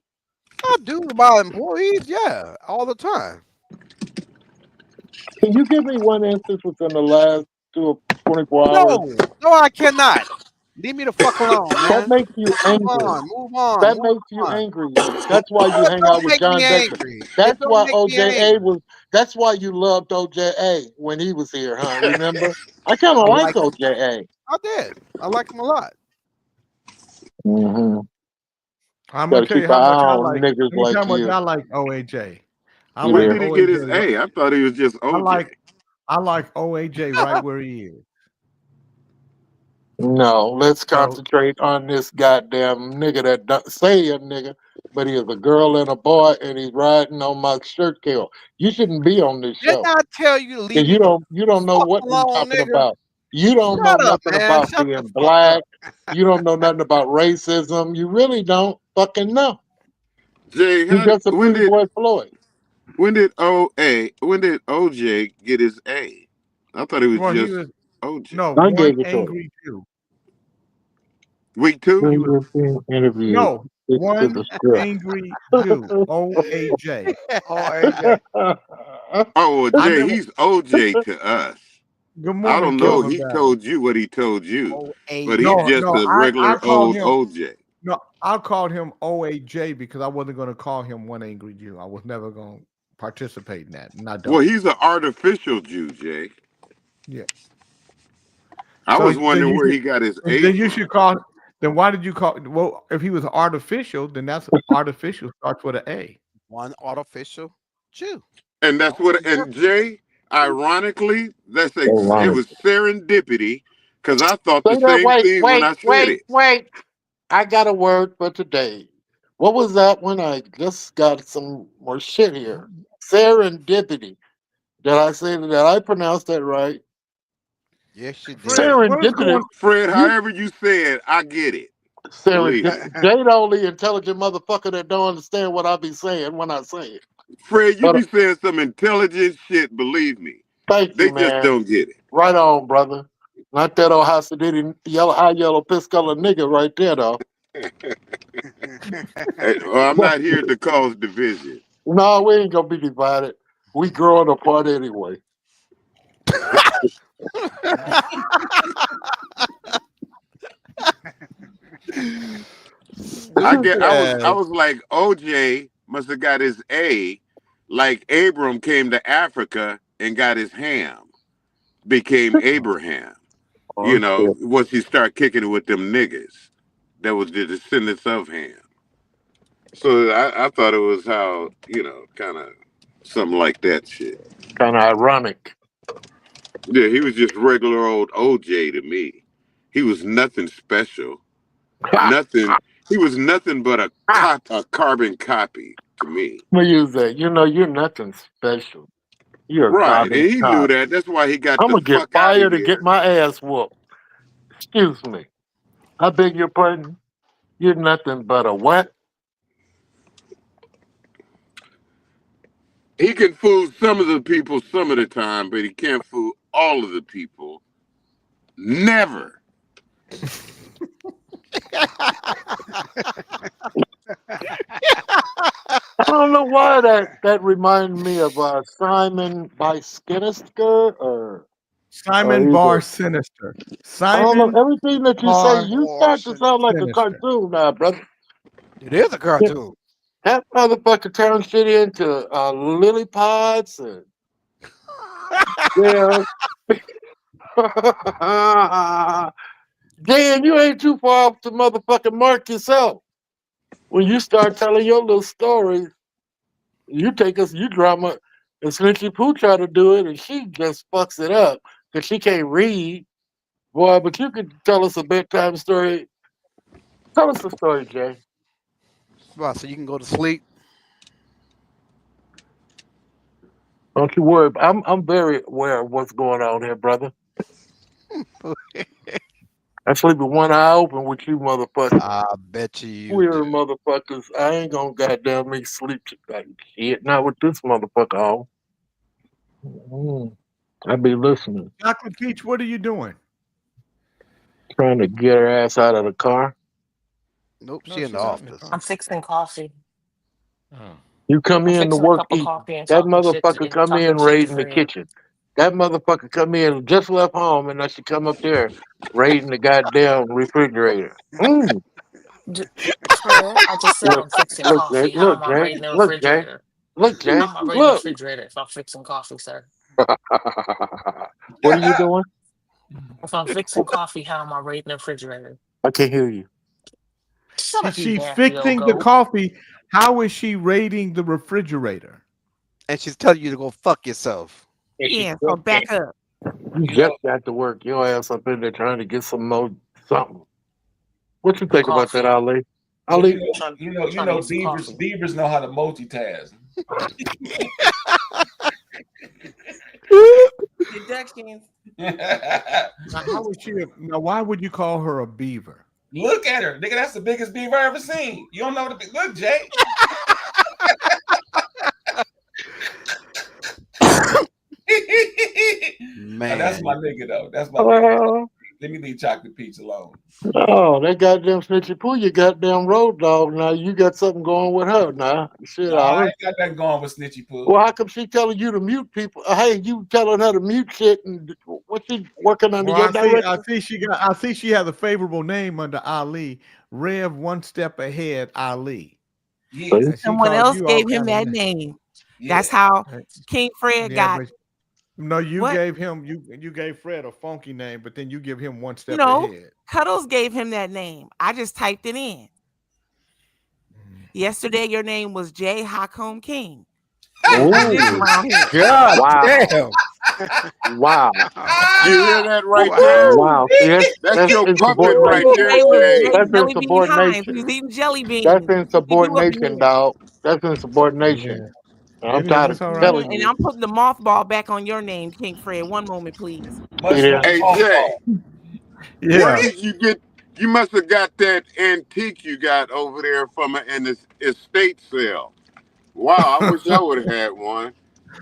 I do my employees, yeah, all the time. Can you give me one instance within the last 24 hours? No, I cannot. Leave me the fuck alone, That man. makes you angry. Move on. That makes you angry. That's why you No, it hang don't out with make John me Beckman. angry. It That's don't why make me OJA angry. was. That's why you loved OJA when he was here, huh? Remember? I kind of I like like him. OJA. I did. I like him a lot. Mm-hmm. I'm Gotta gonna tell you keep an how eye much I on like. niggas Let me tell you like how much you. I like OAJ. I You like there? Did he get his OAJ. A? I thought he was just OJ. I like OAJ right where he is. No, let's So concentrate on this goddamn nigga that don't say a nigga, but he is a girl and a boy, and he's riding on my shirt tail. You shouldn't be on this Didn't show I tell you to leave because me the you don't know fuck what we alone, talking nigga? about. You don't know Shut up, nothing man. about Shut the being fuck Black. up. You don't know nothing about racism. You really don't fucking know. Jay, You just a when pretty did boy Floyd. When did OJ get his A? I thought it was Well, he just was OJ. no I one gave it to him. angry Jew. Week 2? He was Interview. no It's one the script. angry Jew. OAJ. AJ. Oh, well, I Jay, never. he's OJ to us. Good I morning, don't know. Kelvin He Battle. told you what he told you, but he's No, just no, a I regular called old him. OJ. No, I called him OAJ because I wasn't going to call him one angry Jew. I was never going to participate in that, and I don't. Well, he's an artificial Jew, Jay. Yeah. I So was then wondering you where should- he got his A Then you from. should call. Then why did you call? Well, if he was artificial, then that's artificial starts with an A. One artificial Jew. And that's what. And Jay, ironically, it was serendipity because I thought the Say that. same thing when I said it. Wait. I got a word for today. What was that when I just got some more shit here? Serendipity. Did I say that? I pronounced that right? Yes, you did. Serendipity. Fred, however you say it, I get it. Believe it. They the only intelligent motherfucker that don't understand what I be saying when I say it. Fred, you be saying some intelligent shit, believe me. Thank They you, man. just don't get it. Right on, brother. Not that old Hasidity high yellow piss color nigga right there, though. Well, I'm not here to cause division. No, we ain't gonna be divided. We growing apart anyway. I was like, OJ must have got his A, like Abram came to Africa and got his ham, became Abraham. You know, once he started kicking it with them niggas, that was the descendants of Ham. So I thought it was how, kind of something like that shit. Kind of ironic. Yeah, he was just regular old OJ to me. He was nothing special. Nothing. He was nothing but a carbon copy to me. Let me use that. You're nothing special. You're right, and he knew that. That's why he got. I'm gonna get fired and get my ass whooped. Excuse me. I beg your pardon. You're nothing but a what? He can fool some of the people some of the time, but he can't fool all of the people. Never. I don't know why that reminded me of Simon by Sinister or Simon Bar Sinister. Simon. Everything that you say, you start to sound like a cartoon now, brother. It is a cartoon. That motherfucker turned shit into lily pods and yeah. Dan, you ain't too far off the motherfucking mark yourself. When you start telling your little stories, you drama. And Slinky Pooh tried to do it, and she just fucks it up because she can't read. Boy, but you could tell us a bedtime story. Tell us a story, Jay. Well, so you can go to sleep. Don't you worry. I'm very aware of what's going on here, brother. I sleep with one eye open with you motherfuckers. I bet you. Weird motherfuckers. I ain't gonna goddamn make sleep like shit. Not with this motherfucker on. I be listening. Dr. Peach, what are you doing? Trying to get her ass out of the car. Nope, she in the office. I'm fixing coffee. You come I'm in to fixing a work, cup of eat. coffee and That talking shit to motherfucker you, come talking in shit raiding to the Fred. kitchen. That motherfucker come in, just left home, and now she come up there raiding the goddamn refrigerator. Fred, I just said I'm fixing coffee. How am I raiding the refrigerator? Look, Jay. How am I raiding the refrigerator if I'm fixing coffee, sir? What are you doing? If I'm fixing coffee, how am I raiding the refrigerator? I can't hear you. Shut up, you She's nasty fixing old the goat. coffee. How is she raiding the refrigerator? And she's telling you to go fuck yourself. Yeah, so back up. You just got to work your ass up in there trying to get some more something. What you think about that, Ali? Ali, You know, beavers know how to multitask. Deductions. Now, why would you call her a beaver? Look at her, nigga. That's the biggest beaver I ever seen. You don't know what look, Jay. my nigga though. That's my Well, nigga. Let me leave Chocolate Peach alone. oh, they goddamn Snitchy Pooh, you goddamn road dog. Now you got something going with her now. Shit, I ain't got nothing going with Snitchy Pooh. well, how come she telling you to mute people? Hey, you telling her to mute shit, and what she working under your direction? I see she has a favorable name under Ali. Rev One Step Ahead Ali. Yeah. Someone else gave him that name. That's how King Fred got. No, you What? gave him you gave Fred a funky name, but then you give him one step No, ahead. Cuddles gave him that name. I just typed it in. Yesterday, your name was J. Hakom King. Oh, God wow. damn. Wow. You hear that right there? Wow. Yes, That's your puppet insubordination. right there, Jay. That's Jelly Bean Hines. insubordination. He was eating jelly beans. That's You insubordination, up dog. That's insubordination. I'm tired of telling and you. I'm putting the mothball back on your name, King Fred. One moment, please. Yeah. Hey, Jay. Yeah. Where did you get? You must have got that antique you got over there from an estate sale. Wow, I wish I would have had one.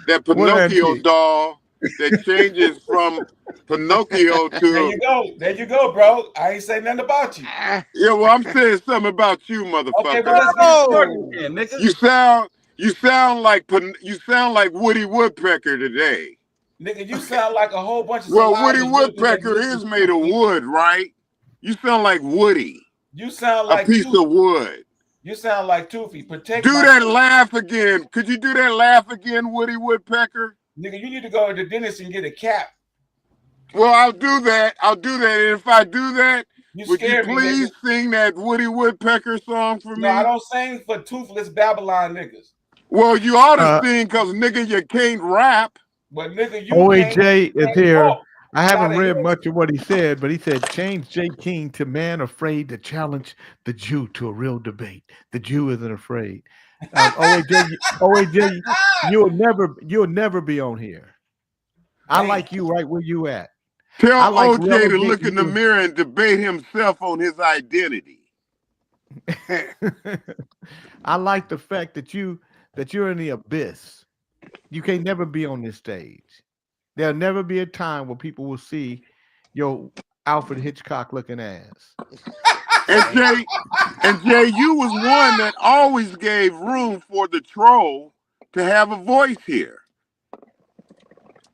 That Pinocchio doll that changes from Pinocchio to. There you go. There you go, bro. I ain't say nothing about you. Yeah, well, I'm saying something about you, motherfucker. Okay, well, let's get started then, nigga. You sound like Woody Woodpecker today. Nigga, you sound like a whole bunch of. Well, Woody Woodpecker is made of wood, right? You sound like Woody. You sound like a piece of wood. You sound like Toofy. Protect. Do that laugh again. Could you do that laugh again, Woody Woodpecker? Nigga, you need to go to the dentist and get a cap. Well, I'll do that. And if I do that, would you scared me, please sing that Woody Woodpecker song for me? No, I don't sing for toothless Babylon niggas. Well, you ought to sing because, nigga, you can't rap. But, nigga, you OAJ is here. walk. I haven't read much of what he said, but he said, change J. King to man afraid to challenge the Jew to a real debate. The Jew isn't afraid. OAJ, you'll never be on here. I like you right where you at. Tell OJ to look in the mirror and debate himself on his identity. I like the fact that you're in the abyss. You can't never be on this stage. There'll never be a time where people will see your Alfred Hitchcock looking ass. And Jay, you was one that always gave room for the troll to have a voice here.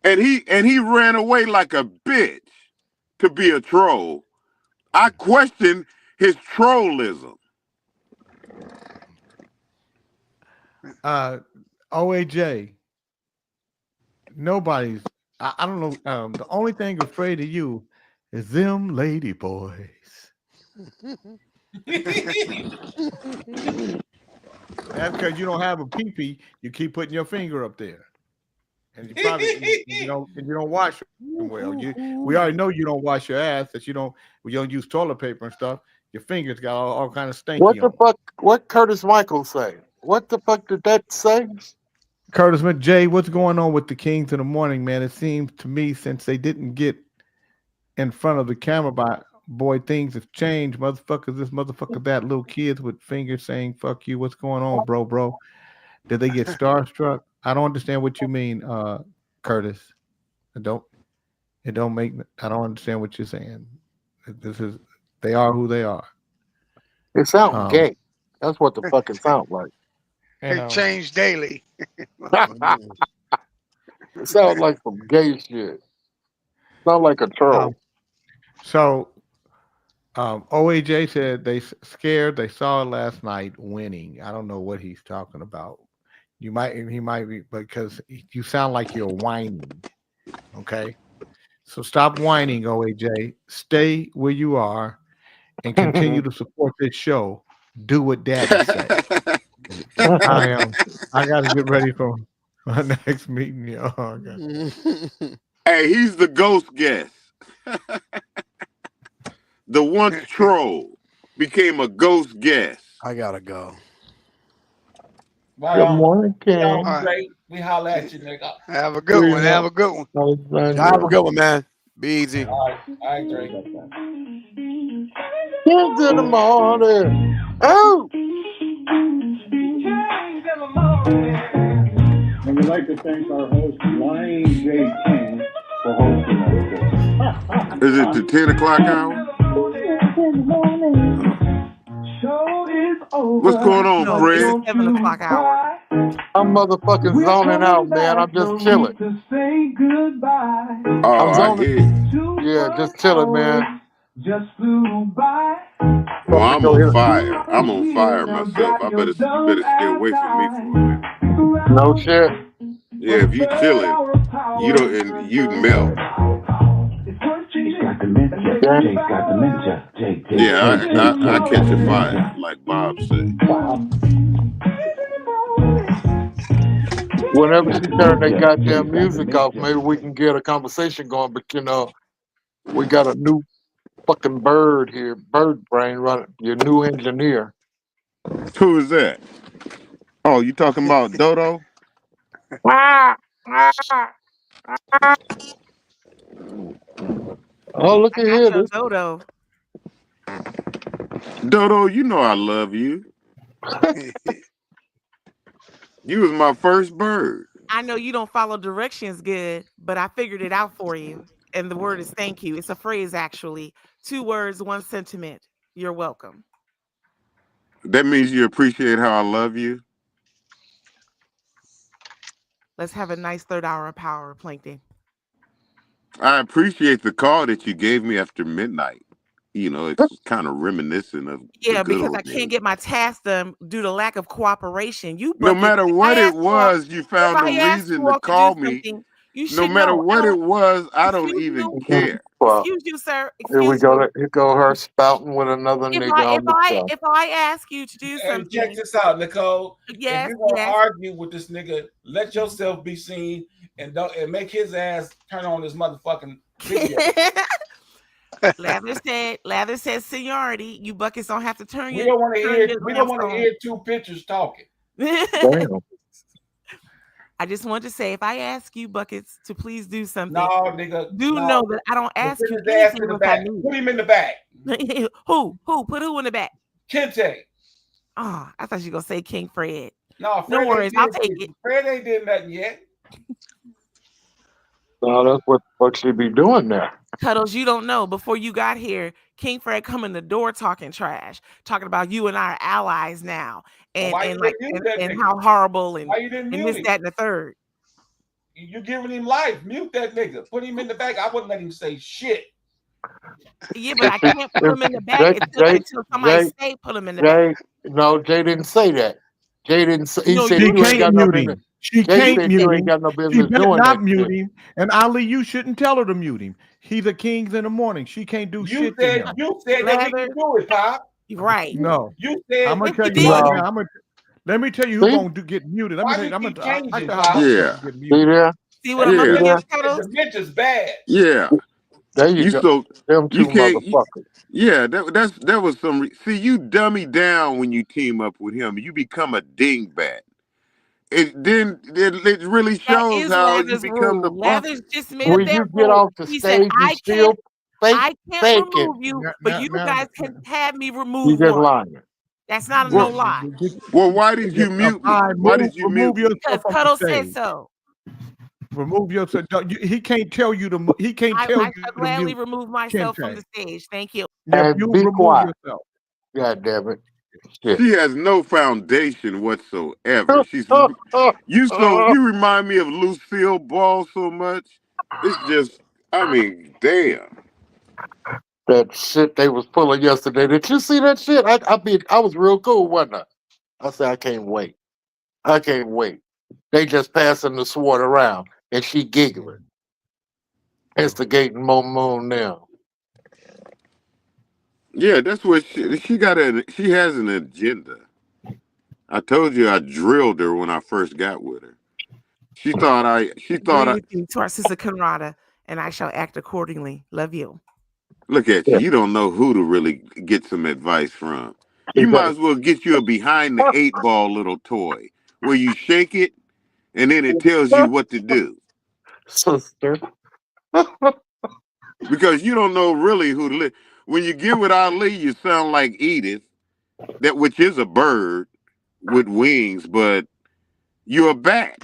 And he ran away like a bitch to be a troll. I question his trollism. OAJ, nobody's. I don't know. The only thing afraid of you is them lady boys. That's because you don't have a pee-pee. You keep putting your finger up there, and you probably you don't wash it well. We already know you don't wash your ass. That you don't use toilet paper and stuff. Your fingers got all kind of stinky. What the fuck? What Curtis Michael say? What the fuck did that say? Curtis Smith, Jay, what's going on with the Kings in the Morning, man? It seems to me since they didn't get in front of the camera, boy, things have changed. Motherfuckers, this motherfucker, that little kids with fingers saying "fuck you." What's going on, bro? Did they get starstruck? I don't understand what you mean, Curtis. I don't understand what you're saying. They are who they are. It sounds gay. That's what the fuck it sounds like. They change daily. It sounds like some gay shit. Sound like a troll. OAJ said they scared. They saw it last night winning. I don't know what he's talking about. He might be because you sound like you're whining. Okay, so stop whining, OAJ. Stay where you are and continue to support this show. Do what Daddy said. I got to get ready for my next meeting, y'all. Hey, he's the ghost guest. The once troll became a ghost guest. I gotta go. Good morning, Ken. Great. We holler at you, nigga. Have a good one. Have a good one. Have a good one, man. Be easy. All right, Drake. Kings in the morning. Oh. And we'd like to thank our host, Lion J. King, for hosting us today. Is it the 10 o'clock hour? What's going on, No, Fred? it's 7 o'clock hour. I'm motherfucking zoning out, man. I'm just chilling. Oh, I'm I zoning. hear you. Yeah, just chilling, man. Well, I'm on fire. I'm on fire myself. You better stay away from me for a minute. No shit. Yeah, if you chilling, you don't, and you melt. Yeah, I catch a fire, like Bob said. Whenever she turn that goddamn music off, maybe we can get a conversation going. But you know, we got a new fucking bird here, bird brain running. Your new engineer. Who is that? Oh, you talking about Dodo? Oh, look at here. Nacho Dodo. Dodo, you know I love you. You was my first bird. I know you don't follow directions good, but I figured it out for you. And the word is thank you. It's a phrase, actually. 2 words, 1 sentiment. You're welcome. That means you appreciate how I love you. Let's have a nice 3rd hour of power, Plankton. I appreciate the call that you gave me after midnight. You know, it's kind of reminiscent of Yeah, the good because old I days. can't get my task done due to lack of cooperation. You No bucket, matter if what I it ask you all- was, you if found I a ask reason you to all call do me. something, you No should matter know. what it was, I don't Excuse even you. care. Well, Excuse you, sir. here we Excuse go. you. Here go her spouting with another If nigga on the show. I ask you to do Hey, something, check this out, Nicole. Yes, if you're gonna yes. argue with this nigga, let yourself be seen and don't and make his ass turn on his motherfucking video. Lather said seniority. You buckets don't have to turn We your. don't want to turn hear. your We don't want to lamps on. hear 2 pictures talking. Damn. I just wanted to say, if I ask you buckets to please do something, No, nigga. do no. know that I don't ask Put you his ass anything in the unless I back. need Put him in the back. it. Who? Put who in the back? Kente. Oh, I thought you were gonna say King Fred. No, Fred No ain't worries, did I'll take shit. it. Fred ain't did nothing yet. No, that's what the fuck she be doing there. Cuddles, you don't know. Before you got here, King Fred come in the door talking trash, talking about you and I are allies now, and why you and like didn't mute that and nigga? how horrible and Why you didn't mute this, him? that, and the third. You giving him life. Mute that nigga. Put him in the back. I wouldn't let him say shit. Yeah, but I can't put him in the back until somebody say put him in the back. No, Jay didn't say that. Jay didn't say. He No, said She you ain't got can't no mute business. him. She Jay can't said mute you ain't him. got no She business better doing not that mute shit. him. And Ali, you shouldn't tell her to mute him. He's a king's in the morning. She can't do shit to him. You said that we can do it, Pop. Right. No. You said I'm gonna Yes, tell you you right did. now. Let me tell you who's See? gonna get muted. Let me Why tell you you. I'm keep gonna. I changing, tell how Pop? motherfuckers Yeah. get See muted. there? See what I'm Yeah. looking Yeah. at, Cuddles? The bitch is bad. Yeah. There you You go. so Them you two can't. motherfuckers. Yeah, that was some. See, you dummy down when you team up with him. You become a dingbat. It really That shows is how you Lather's become the rule. punk. Lather's just made up When you that get rule. off the He said, stage, you still I can't faking. remove you, but you guys can have me You remove just one. lying. That's not a Well, no lie. well, why did you mute me? Why did you Remove mute me? Because yourself from the Cuddles said stage. so. Remove yourself. He can't tell you to. He can't I tell you shall to gladly mute. remove myself from the stage. Thank you. Yeah, And you be remove quiet. yourself. God damn it. Shit. She has no foundation whatsoever. You remind me of Lucille Ball so much. It's just, I mean, damn. That shit they was pulling yesterday. Did you see that shit? I was real cool, wasn't I? I said, I can't wait. I can't wait. They just passing the sword around and she giggling. Instigating more moon now. Yeah, that's what she got. She has an agenda. I told you I drilled her when I first got with her. She thought Agree with you to our sister Conrada, and I shall act accordingly. Love you. Look at you. You don't know who to really get some advice from. You might as well get you a behind the 8-ball little toy where you shake it and then it tells you what to do. Sister. Because you don't know really who to live. When you get with Ali, you sound like Edith, which is a bird with wings, but you're a bat.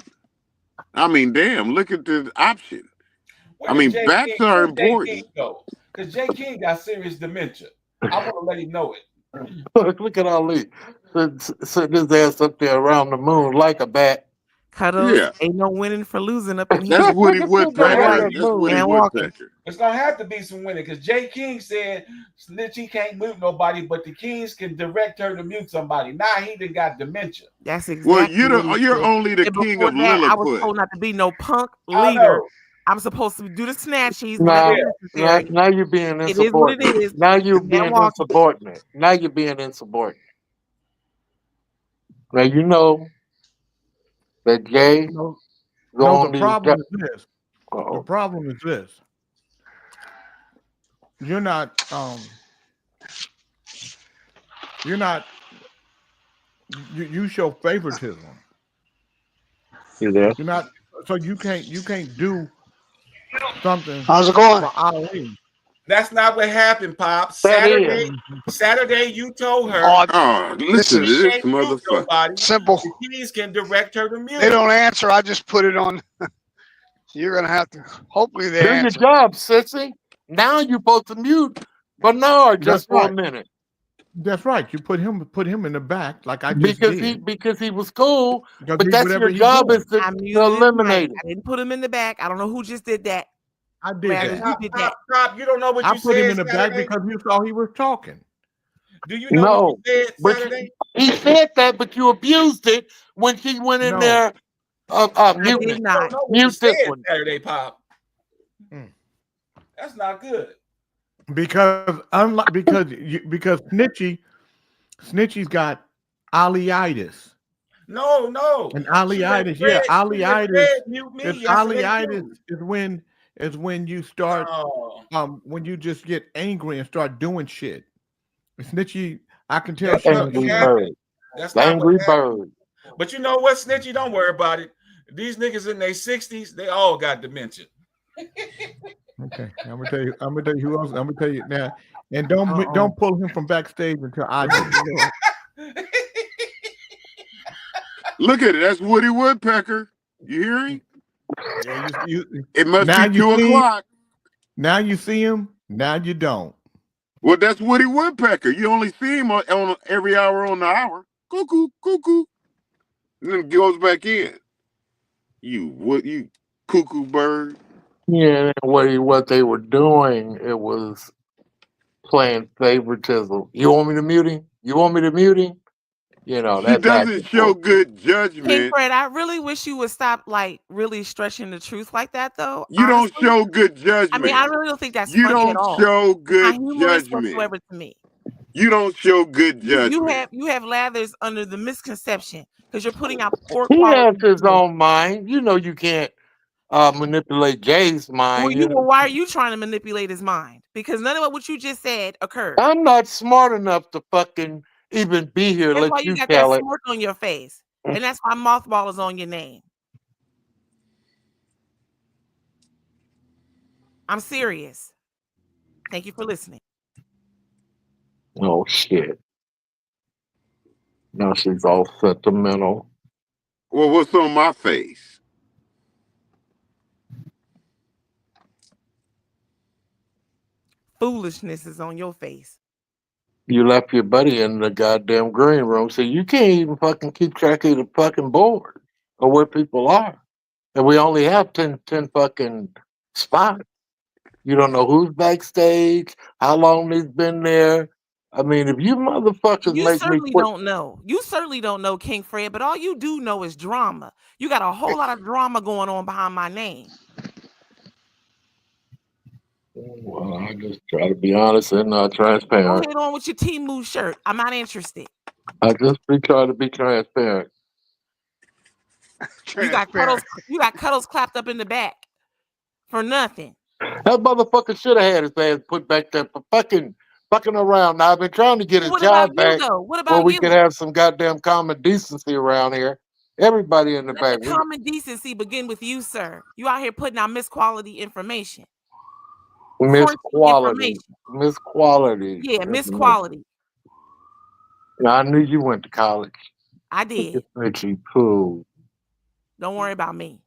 I mean, damn, look at the option. I mean, bats are important. Because Jay King got serious dementia. I want to let him know it. Look at Ali. Sitting his ass up there around the moon like a bat. Cuddles, Yeah. ain't no winning for losing up in here. That's Woody Woodpecker. That's Woody And walking. Woodpecker. It's gonna have to be some winning because Jay King said Snitchy can't mute nobody, but the Kings can direct her to mute somebody. Now he done got dementia. That's exactly. Well, you're only the king of that, I was Lilliput. told not to be no punk leader. I'm supposed to do the snatchies. Now Now you're being insubordinate. It is what it is. Now you're being insubordinate. Now you're being insubordinate. Now you know that Jay. No, the problem is this. The problem is this. You're not. You show favoritism. You there? You're not. So you can't do something. How's it going? For Ali. That's not what happened, Pop. That Saturday, you told her. Oh, listen to this motherfucker. Simple. The Kings can direct her to mute. They don't answer. I just put it on. You're gonna have to. Hopefully they do your answer. job, sissy. Now you're supposed to mute Bernard just for a minute. That's right. You put him in the back like I just did. Because he was cool. Because But that's your he's job doing. is to I muted eliminate Mike. it. I didn't put him in the back. I don't know who just did that. I did that. You did that. Pop, you don't know what I you put said him in the back Saturday? because you saw he was talking. Do you know No, what you said but Saturday? he said that, but you abused it when she went in No. there. I Mute did it. not. You know what you Mute this said one. Saturday, Pop. Mm. That's not good. Because Snitchy's got Aliitis. No. And She let Aliitis, Fred- yeah, she let Aliitis. Fred mute me yesterday, Aliitis too. is when you start No. when you just get angry and start doing shit. Snitchy, I can tell That's she not what Angry happened. bird. That's not Angry what happened. bird. But you know what, Snitchy? Don't worry about it. These niggas in their 60s, they all got dementia. Okay, I'm gonna tell you who else. I'm gonna tell you now, and don't pull him from backstage until I do. Look at it. That's Woody Woodpecker. You hear him? Yeah, It must now be you 2 see him. o'clock. Now you see him. Now you don't. Well, that's Woody Woodpecker. You only see him on every hour on the hour. Cuckoo, cuckoo. And then goes back in. You cuckoo bird. Yeah, what they were doing, it was playing favoritism. You want me to mute him? You want me to mute him? You know, She that doesn't show good King judgment. Fred, I really wish you would stop like really stretching the truth like that though. You don't honestly. show good judgment. I mean, I really don't think that's You funny don't at all. show It's good not humorous judgment. whatsoever to me. You don't show good judgment. You have Lathers under the misconception because you're putting out poor He has quality. his own mind. You know, you can't manipulate Jay's mind. Well, why are you trying to manipulate his mind? Because none of what you just said occurred. I'm not smart enough to fucking even be here. That's why Let you you got tell that it. smirk on your face, and that's why mothball is on your name. I'm serious. Thank you for listening. Oh shit! Now she's all sentimental. Well, what's on my face? Foolishness is on your face. You left your buddy in the goddamn green room, so you can't even fucking keep track of the fucking board or where people are. And we only have 10 fucking spots. You don't know who's backstage, how long they've been there. I mean, if you motherfuckers You make me certainly quit, don't know. You certainly don't know King Fred, but all you do know is drama. You got a whole lot of drama going on behind my name. well, I just try to be honest and Go transparent. ahead on with your Team Move shirt. I'm not interested. I just be trying to be transparent. You got cuddles clapped up in the back for nothing. That motherfucker should have had his ass put back there for fucking around. Now I've been trying to get his What job about you, back though? What where about we you? could have some goddamn common decency around here. Everybody in the Let back. the common decency begin with you, sir. You out here putting out misquality information. Misquality. Misquality. Yeah, misquality. Now, I knew you went to college. I did. Richie Pooh. Don't worry about me.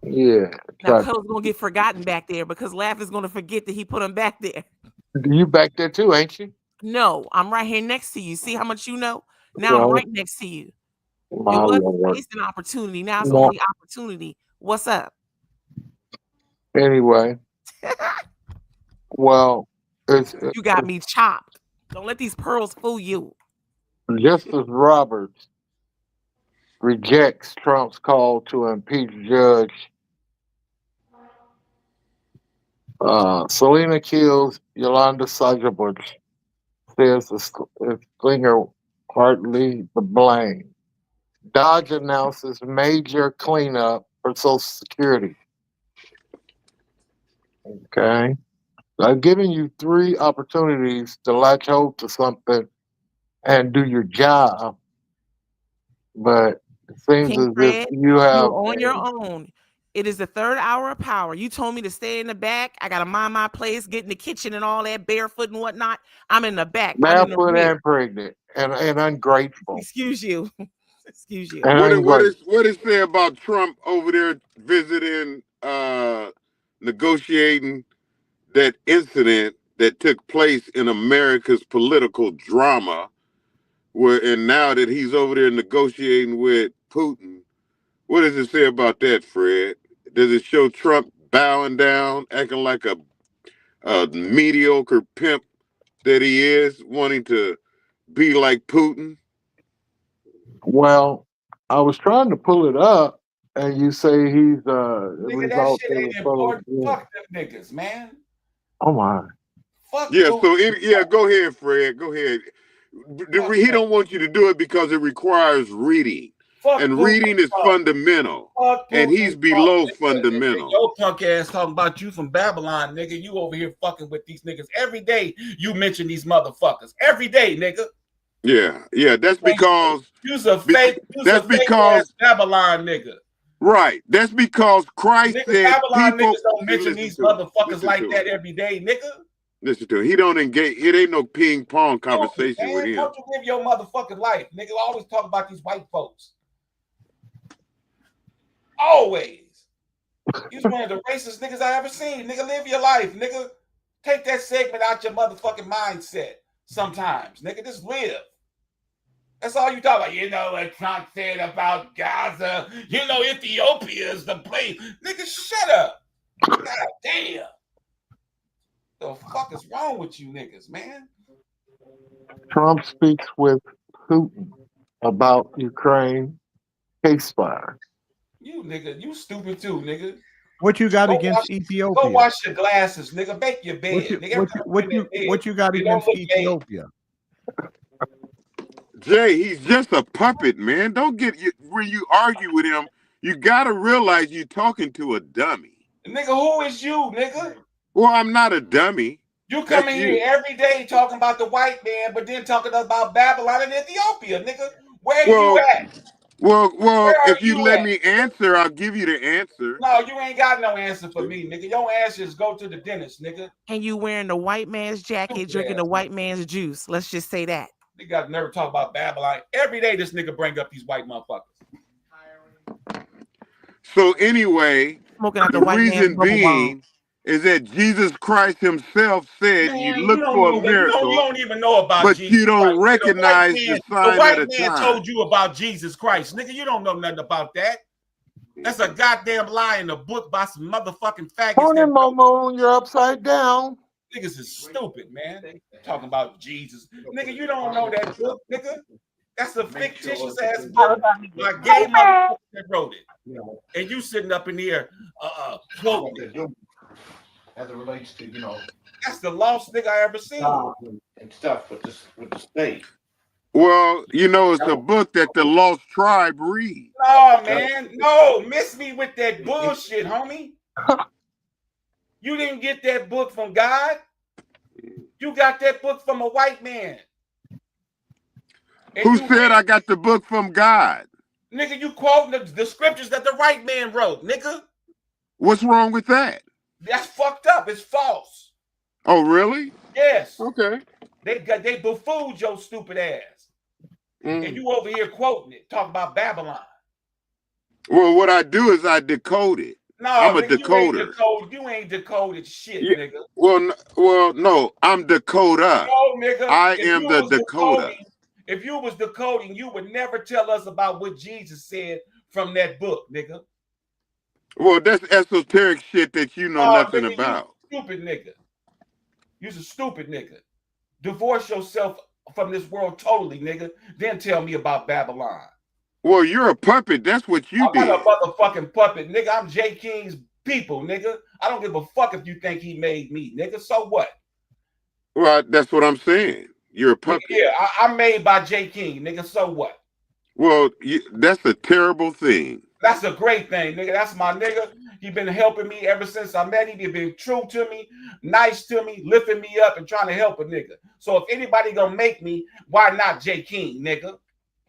Yeah. Now Cuddle's gonna get forgotten back there because Laugh is gonna forget that he put him back there. You back there too, ain't you? No, I'm right here next to you. See how much you know? Now I'm Well, right next to you. It my was Lord. wasting opportunity. Now it's No. only opportunity. What's up? Anyway, well, You got me chopped. Don't let these pearls fool you. Justice Roberts rejects Trump's call to impeach Judge Selena kills Yolanda Sajabuch, says the Slinger partly the blame. Dodge announces major cleanup for Social Security. Okay. I've given you 3 opportunities to latch hold to something and do your job, but it seems King as if Fred, you have you're on your own. It is the 3rd hour of power. You told me to stay in the back. I gotta mind my place, get in the kitchen and all that, barefoot and whatnot. I'm in the back. I'm in the barefoot rear. and pregnant and ungrateful. Excuse you. Excuse you. And What it say about Trump over there visiting, negotiating that incident that took place in America's political drama, and now that he's over there negotiating with Putin, what does it say about that, Fred? Does it show Trump bowing down, acting like a mediocre pimp that he is, wanting to be like Putin? Well, I was trying to pull it up, and you say he's Nigga, that shit ain't important. Fuck them niggas, man. Oh my. Fuck Yeah, Putin. so go ahead, Fred. Go ahead. He don't want you to do it because it requires reading. Fuck And Putin. reading is fundamental. Fuck And Putin. he's below Fuck, fundamental. Your punk ass talking about you from Babylon, nigga. You over here fucking with these niggas. Every day you mention these motherfuckers. Every day, nigga. Yeah. That's because You's a fake ass Babylon nigga. Right. That's because Christ Nigga, said Babylon people niggas don't mention these motherfuckers like that every day, nigga. Listen to him. He don't engage. It ain't no ping pong conversation with him. Don't you live your motherfucking life, nigga? Always talk about these white folks. Always. You's one of the racist niggas I ever seen. Nigga, live your life, nigga. Take that segment out your motherfucking mindset sometimes, nigga. Just live. That's all you talk about. You know what Trump said about Gaza. You know Ethiopia is the place. Nigga, shut up. God damn. The fuck is wrong with you niggas, man? Trump speaks with Putin about Ukraine ceasefire. You nigga, you stupid too, nigga. What you got against Ethiopia? Go wash your glasses, nigga. Make your bed. What you got against Ethiopia? Jay, he's just a puppet, man. Don't get when you argue with him, you gotta realize you're talking to a dummy. Nigga, who is you, nigga? Well, I'm not a dummy. You come in here every day talking about the white man, but then talking about Babylon and Ethiopia, nigga. Where you at? Well, Where if you let at? me answer, I'll give you the answer. No, you ain't got no answer for me, nigga. Your answer is go to the dentist, nigga. And you wearing the white man's jacket, drinking the white man's juice. Let's just say that. Nigga got never talk about Babylon. Every day this nigga bring up these white motherfuckers. So anyway, the reason being is that Jesus Christ himself said, Man, you look for a miracle, you don't even know about but Jesus you don't Christ. recognize the sign the white at a man time. told you about Jesus Christ. Nigga, you don't know nothing about that. That's a goddamn lie in a book by some motherfucking faggots. Morning, Momo, you're upside down. Niggas is stupid, man. Talking about Jesus. Nigga, you don't know that book, nigga. That's a fictitious ass book by gay motherfuckers that wrote it. And you sitting up in here quoting it. As it relates to, That's the lost nigga I ever seen. and stuff with the state. Well, it's a book that the lost tribe read. No, man. No, miss me with that bullshit, homie. You didn't get that book from God. You got that book from a white man. Who said I got the book from God? Nigga, you quoting the scriptures that the white man wrote, nigga. What's wrong with that? That's fucked up. It's false. Oh, really? Yes. Okay. They buffooned your stupid ass. And you over here quoting it, talking about Babylon. Well, what I do is I decode it. No, I'm a nigga, decoder. You ain't decoded shit, Yeah. nigga. Well, no, I'm Dakota. No, nigga. I am the Dakota. If you was decoding, you would never tell us about what Jesus said from that book, nigga. Well, that's esoteric shit that you know nothing nigga, about. You stupid nigga. You's a stupid nigga. Divorce yourself from this world totally, nigga. Then tell me about Babylon. Well, you're a puppet. That's what you did. I'm not a motherfucking puppet, nigga. I'm J. King's people, nigga. I don't give a fuck if you think he made me, nigga. So what? Well, that's what I'm saying. You're a puppet. Yeah, I'm made by J. King, nigga. So what? Well, that's a terrible thing. That's a great thing, nigga. That's my nigga. He been helping me ever since I met him. He been true to me, nice to me, lifting me up and trying to help a nigga. So if anybody gonna make me, why not J. King, nigga?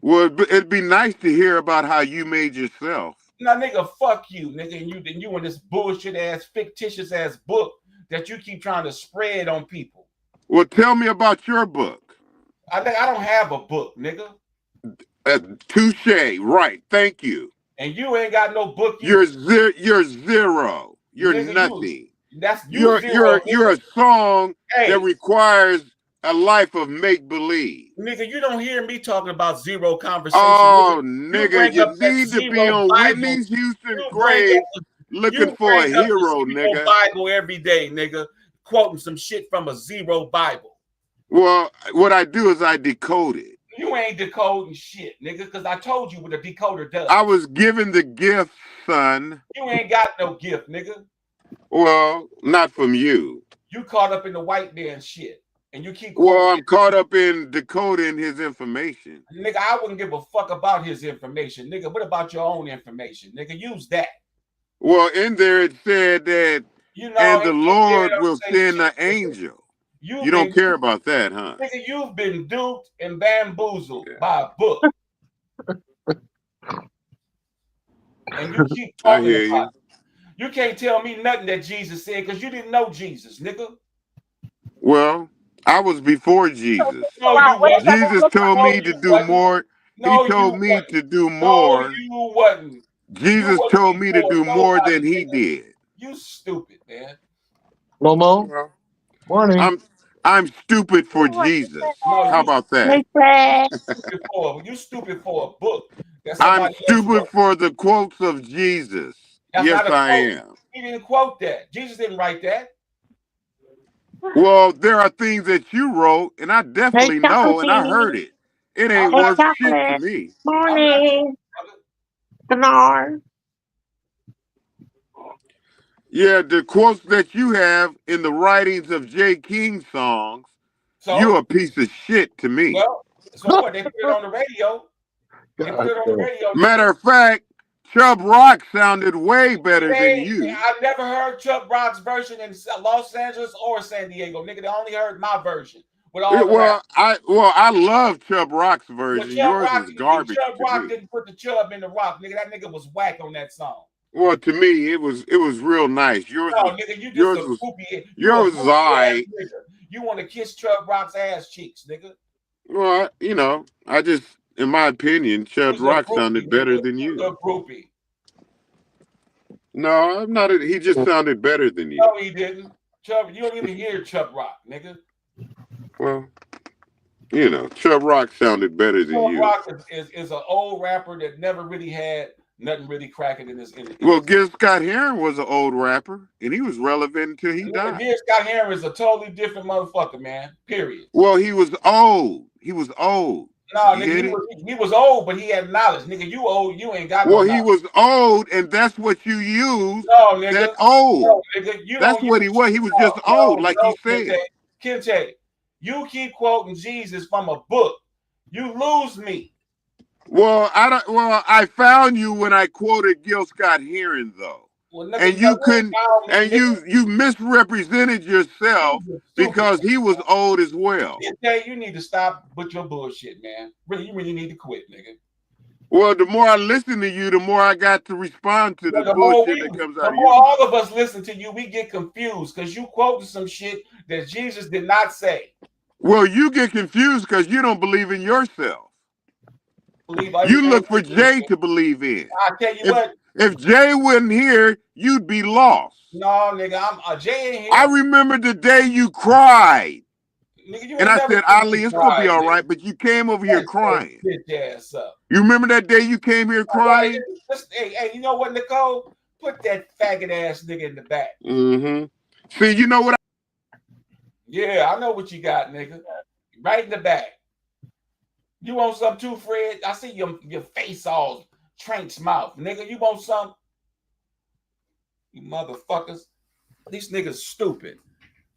Well, it'd be nice to hear about how you made yourself. Now, nigga, fuck you, nigga. And you in this bullshit ass, fictitious ass book that you keep trying to spread on people. Well, tell me about your book. I don't have a book, nigga. Touche. Right. Thank you. And you ain't got no book. You're zero. You're nigga, nothing. You're a song that requires a life of make believe. Nigga, you don't hear me talking about zero conversation. Oh, nigga, you need to be on Whitney Houston's grave looking for a hero, nigga. Bible every day, nigga, quoting some shit from a zero Bible. Well, what I do is I decode it. You ain't decoding shit, nigga, because I told you what a decoder does. I was given the gift, son. You ain't got no gift, nigga. Well, not from you. You caught up in the white man shit. And you keep well, I'm caught up in decoding his information. Nigga, I wouldn't give a fuck about his information. Nigga, what about your own information? Nigga, use that. Well, in there it said that and the Lord will send an angel. You don't care about that, huh? Nigga, you've been duped and bamboozled by a book. And you keep talking about it. You can't tell me nothing that Jesus said because you didn't know Jesus, nigga. Well, I was before Jesus. Jesus told me to do more. He told me to do more. No, you wasn't. Jesus told me to do more than he did. You stupid, man. Momo. Morning. I'm stupid for Jesus. How about that? You stupid for a book. I'm stupid for the quotes of Jesus. Yes, I am. He didn't quote that. Jesus didn't write that. Well, there are things that you wrote, and I definitely know, and I heard it. It ain't worth shit to me. Morning. Bernard. Yeah, the quotes that you have in the writings of J. King songs, you're a piece of shit to me. Well, so what? They put it on the radio. Matter of fact, Chubb Rock sounded way better than you. I never heard Chubb Rock's version in Los Angeles or San Diego. Nigga, they only heard my version. I love Chubb Rock's version. Yours is garbage. Chubb Rock didn't put the Chubb in the rock, nigga. That nigga was whack on that song. Well, to me, it was real nice. Yours was all right. You want to kiss Chubb Rock's ass cheeks, nigga? Well, I just, in my opinion, Chubb Rock sounded better than you. A groupie. No, I'm not. He just sounded better than you. No, he didn't. Chubb, you don't even hear Chubb Rock, nigga. Well, Chubb Rock sounded better than you. Chubb Rock is an old rapper that never really had nothing really cracking in his. Well, Gil Scott-Heron was an old rapper, and he was relevant until he died. Gil Scott-Heron is a totally different motherfucker, man. Period. Well, he was old. He was old. No, nigga, he was old, but he had knowledge. Nigga, you old, you ain't got no knowledge. He was old, and that's what you use. No, nigga. That old. No, nigga, that's what he was. He was just old, like he said. Kente, you keep quoting Jesus from a book. You lose me. Well, I found you when I quoted Gil Scott-Heron, though. Well, nigga, and you couldn't, and you misrepresented yourself because he was old as well. You need to stop with your bullshit, man. You really need to quit, nigga. Well, the more I listen to you, the more I got to respond to the bullshit that comes out of you. The more all of us listen to you, we get confused because you quoted some shit that Jesus did not say. Well, you get confused because you don't believe in yourself. Believe You look for everything. Jay to believe in. I tell you what. If Jay wasn't here, you'd be lost. No, nigga, I'm Jay ain't here. I remember the day you cried. Nigga, you And I said, Ali, it's gonna be all right, but you came over here crying. Bitch ass up. You remember that day you came here crying? Hey, you know what, Nicole? Put that faggot ass nigga in the back. Mm-hmm. See, you know what? Yeah, I know what you got, nigga. Right in the back. You want some too, Fred? I see your face all Trank's mouth. Nigga, you want some? You motherfuckers. These niggas stupid.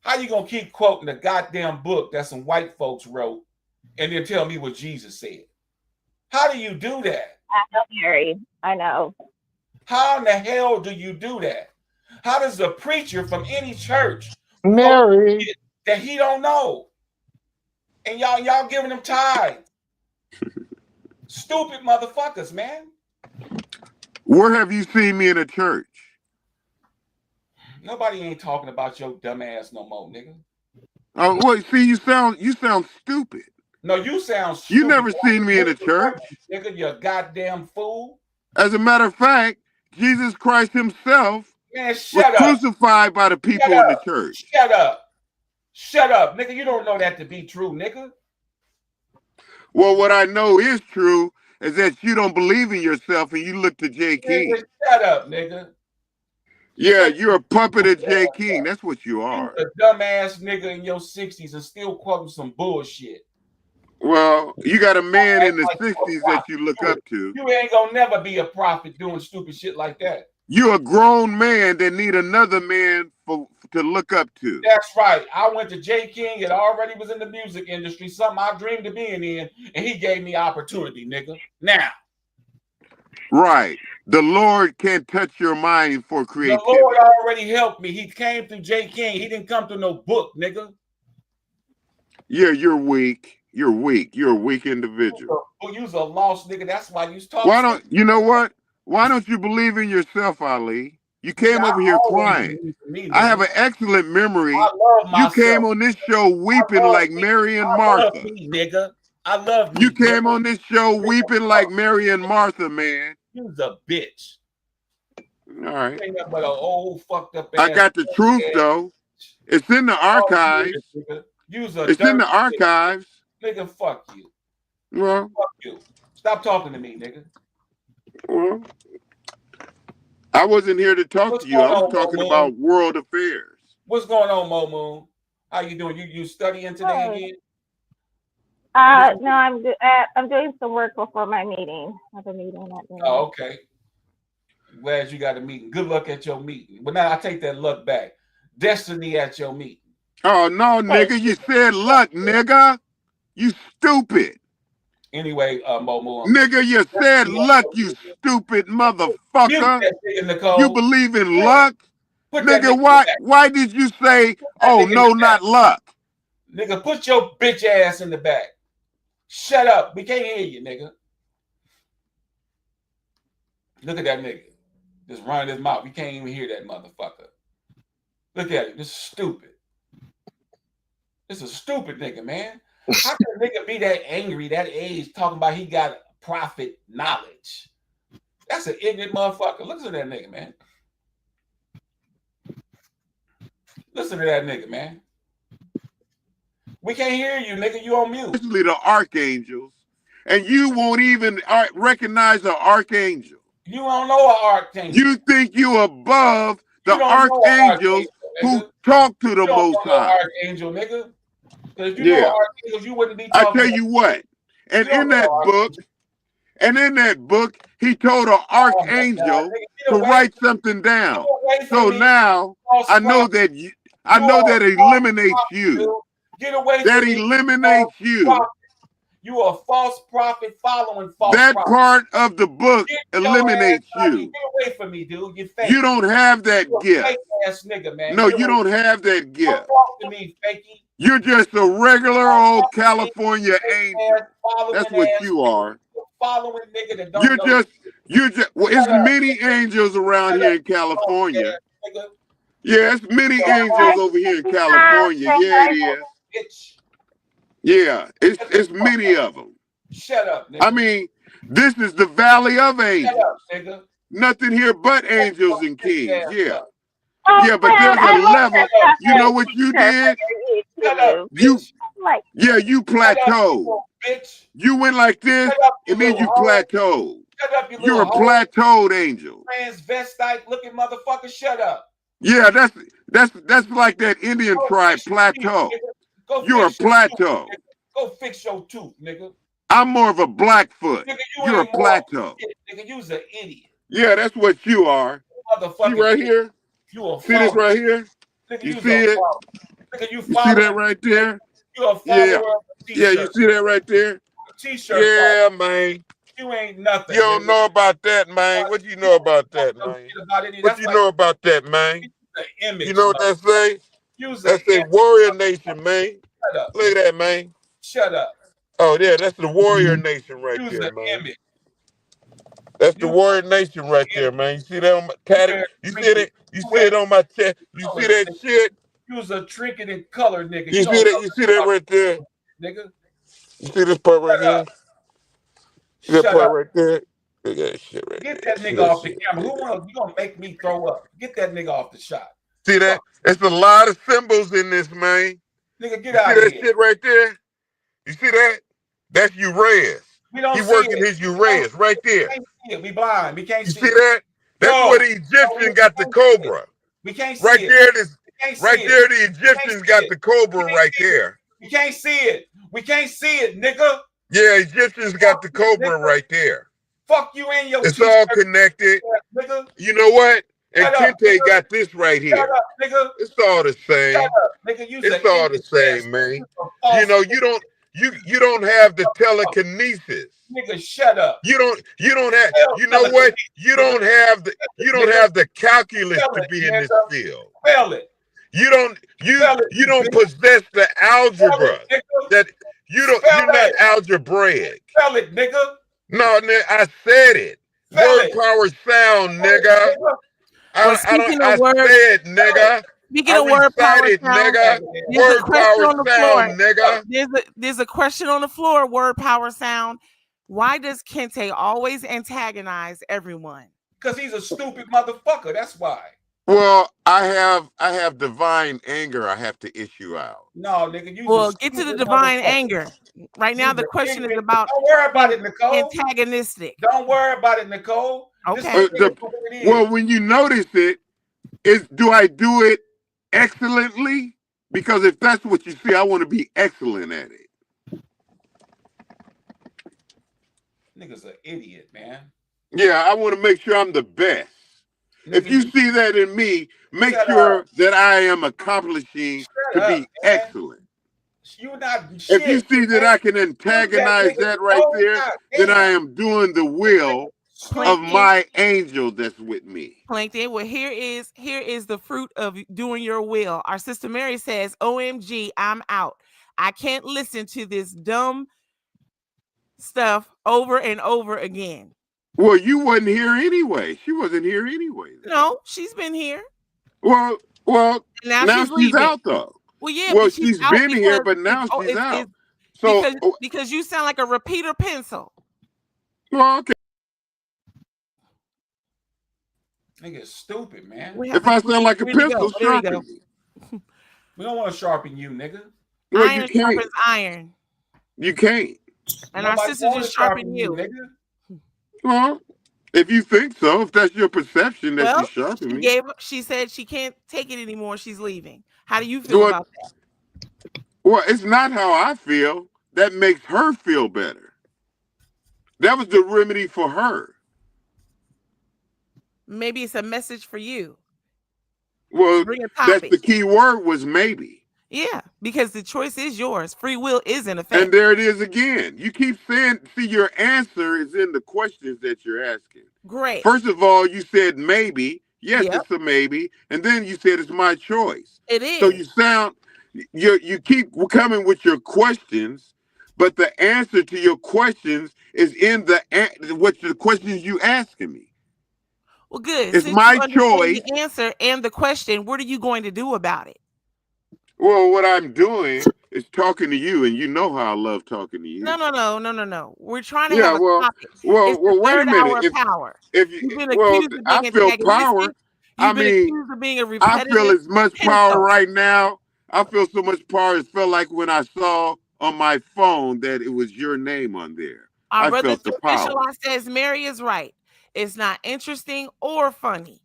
How you gonna keep quoting a goddamn book that some white folks wrote and then tell me what Jesus said? How do you do that? I know, Mary. I know. How in the hell do you do that? How does a preacher from any church Mary that he don't know? And y'all giving him tithe. Stupid motherfuckers, man. Where have you seen me in a church? Nobody ain't talking about your dumb ass no more, nigga. Oh, wait, see, you sound stupid. No, you sound stupid. You never seen me in a church. Nigga, you goddamn fool. As a matter of fact, Jesus Christ himself Man, was shut up. crucified by the people in the church. Shut up. Shut up, nigga. You don't know that to be true, nigga. Well, what I know is true is that you don't believe in yourself and you look to Jay King. Nigga, shut up, nigga. Yeah, you're a puppet of Jay King. That's what you are. You a dumbass nigga in your 60s and still quoting some bullshit. Well, you got a man in the 60s that you look up to. You ain't gonna never be a prophet doing stupid shit like that. You're a grown man that need another man to look up to. That's right. I went to Jay King and already was in the music industry, something I dreamed of being in, and he gave me opportunity, nigga. Now. Right. The Lord can't touch your mind for creativity. The Lord already helped me. He came through Jay King. He didn't come through no book, nigga. Yeah, you're weak. You're weak. You're a weak individual. You's a lost nigga. That's why you talking. Why don't you know what? Why don't you believe in yourself, Ali? You came over here crying. I have an excellent memory. I love myself. You came on this show weeping like Mary and Martha. I love me, nigga. I love me. You came on this show weeping like Mary and Martha, man. You's a bitch. All right. Ain't nothing but an old fucked up I got the truth though. It's in the archives. It's in the archives. Nigga, fuck you. Well, fuck you. Stop talking to me, nigga. Well, I wasn't here to talk to you. I was talking about world affairs. What's going on, Mo Moon? How you doing? You studying today again? No, I'm doing some work before my meeting. I have a meeting at noon. Oh, okay. Glad you got a meeting. Good luck at your meeting. But now I take that luck back. Destiny at your meeting. Oh no, nigga! You said luck, nigga. You stupid. Anyway, Mo Moon. Nigga, you said luck, you stupid motherfucker. You believe in luck? Nigga, why did you say, oh no, not luck? Nigga, put your bitch ass in the back. Shut up. We can't hear you, nigga. Look at that nigga. Just running his mouth. We can't even hear that motherfucker. Look at him. This is stupid. This is a stupid nigga, man. How can a nigga be that angry, that age, talking about he got prophet knowledge? That's an ignorant motherfucker. Listen to that nigga, man. Listen to that nigga, man. We can't hear you, nigga. You on mute. Especially the archangels. And you won't even recognize the archangel. You don't know an archangel. You think you above the archangels who talk to the Most High. Archangel, nigga. If you know archangels, you wouldn't be talking. I tell you what, and in that book, he told an archangel to write something down. So now I know that eliminates you. Get away that eliminates you. You are a false prophet following false that prophet. Part of the book eliminates you. Get away from me, dude. You're fake. You don't have that gift. Fake ass nigga, man. No, you don't have that gift. Don't talk to me, fakey. You're just a regular old California angel. That's what you are. Following nigga that don't you're just well, it's many angels around here in California. Yeah, it's many angels over here in California. Yeah, it is. Yeah, it's many of them. Shut up, nigga. I mean, This is the valley of Shut angels. up, nigga. Nothing here but angels and kings. Yeah. Oh, Yeah, but Fred, there's a I love level. that You know what you did? Shut up, You bitch. Like, yeah, you Shut up, plateaued. you little bitch. You went like this, Shut up, you and then little you hoe. plateaued. Shut up, you You're a little hoe. plateaued angel. Transvestite looking motherfucker. Shut up. Yeah, that's like that Indian Go tribe fix your teeth, plateau. nigga. Go You're a fix your tooth, plateau. nigga. Go fix your tooth, nigga. I'm more of a Blackfoot. Nigga, You're a ain't more plateau. shit, nigga, you's an idiot. Yeah, that's what you are. Motherfucking See right idiot. here? You a See this phony. right here? Nigga, You you's see a it? phony. Nigga, you You see follow that right there? You a follower Yeah. of a Yeah, you t-shirt. see that right there? T-shirt. Yeah, man. You ain't nothing. You don't nigga. know about that, man. What you know about that, Don't man? shit about any- What that's you like know about that, man? the image. You know what that say? Use That's the a image. warrior nation, man. Shut up. Look at that, man. Shut up. Oh, yeah, that's the warrior nation right Use there, the man. image. That's the warrior nation right there, man. You see that on my tatted? You see that? You see it on my chest? You see that shit? Use a trinket and color, nigga. You see that? You see that right there? Nigga. You see this part right here? See that Shut part up. right there? Look at that shit right Get there. that See nigga off the shit? camera. You gonna make me throw up? Get that nigga off the shot. See that? It's a lot of symbols in this, man. Nigga, get You out see of that here. shit right there? You see that? That's Uranus. We don't He see working it. his Uranus right there. We can't see it. We blind. We can't You see see it. that? That's No. where the Egyptian got the cobra. We can't see Right it. there, this We can't see right it. there, the We can't Egyptians see got it. the cobra We can't right see it. there. We can't see it. We can't see it, nigga. Yeah, Egyptians got the cobra right there. Fuck you and your It's t-shirt, all connected. nigga. You know what? And Shut up, Kente nigga. got this right Shut here. up, nigga. It's all the same. Shut up, nigga. Use It's the all the image same, test. man. Use a false You know, you don't have the telekinesis. nigga, shut up. You don't have you know Spell it. what? You don't have the calculus Spell to it, be in this nigga. field. Spell it. You don't Spell it, you don't nigga. possess the algebra. Spell it, nigga. That you're Spell not it. algebraic. Spell it, nigga. No, I said it. Spell Word it. power sound, nigga. Well, speaking of word, said, nigga. speaking of word power Recited, sound, nigga. there's a Word question power on the floor. sound, nigga. There's a question on the floor. Word power sound. Why does Kente always antagonize everyone? Because he's a stupid motherfucker. That's why. Well, I have divine anger I have to issue out. No, nigga, you. Well, get to the divine anger. Right now, the question is about. Don't worry about it, Nicole. Antagonistic. Don't worry about it, Nicole. Okay. Well, when you notice it, do I do it excellently? Because if that's what you see, I want to be excellent at it. Nigga's an idiot, man. Yeah, I want to make sure I'm the best. If you see that in me, make sure that I am accomplishing to be excellent. You're not If you see that I can antagonize that right there, then I am doing the will of my angel that's with me. Plankton. Well, here is the fruit of doing your will. Our sister Mary says, "OMG, I'm out. I can't listen to this dumb stuff over and over again." Well, you wasn't here anyway. She wasn't here anyway. No, she's been here. Well, now she's leaving. out though. Well, yeah. Well, but she's out been here, because but now she's it's out. So because you sound like a repeater pencil. Well, okay. Nigga's stupid, man. If I sound like a pencil, sharpen me. We don't want to sharpen you, nigga. Well, Iron you can't. sharpens iron. You can't. And Nobody our sister wanna just sharpened you. nigga. Well, if you think so, if that's your perception that Well, you sharpen me. she said she can't take it anymore. She's leaving. How do you feel about that? Well, it's not how I feel. That makes her feel better. That was the remedy for her. Maybe it's a message for you. Well, Bring a that's topic. the key word was maybe. Yeah, because the choice is yours. Free will is in effect. And there it is again. You keep saying, see, your answer is in the questions that you're asking. Great. First of all, you said maybe. Yes, Yep. it's a maybe. And then you said it's my choice. It is. So you keep coming with your questions, but the answer to your questions is in the questions you asking me. Well, good. It's Since my you understand choice. the answer and the question, what are you going to do about it? Well, what I'm doing It's talking to you, and you know how I love talking to you. No. We're trying to Yeah, have a well, topic. well, It's well. the Wait a third minute. hour of power. If You've been well, accused of being I feel power. antagonistic. I You've been mean, accused of being a I feel repetitive as much power pinto. right now. I feel so much power. It felt like when I saw on my phone that it was your name on there. Our I brother felt the power. Official says Mary is right. It's not interesting or funny.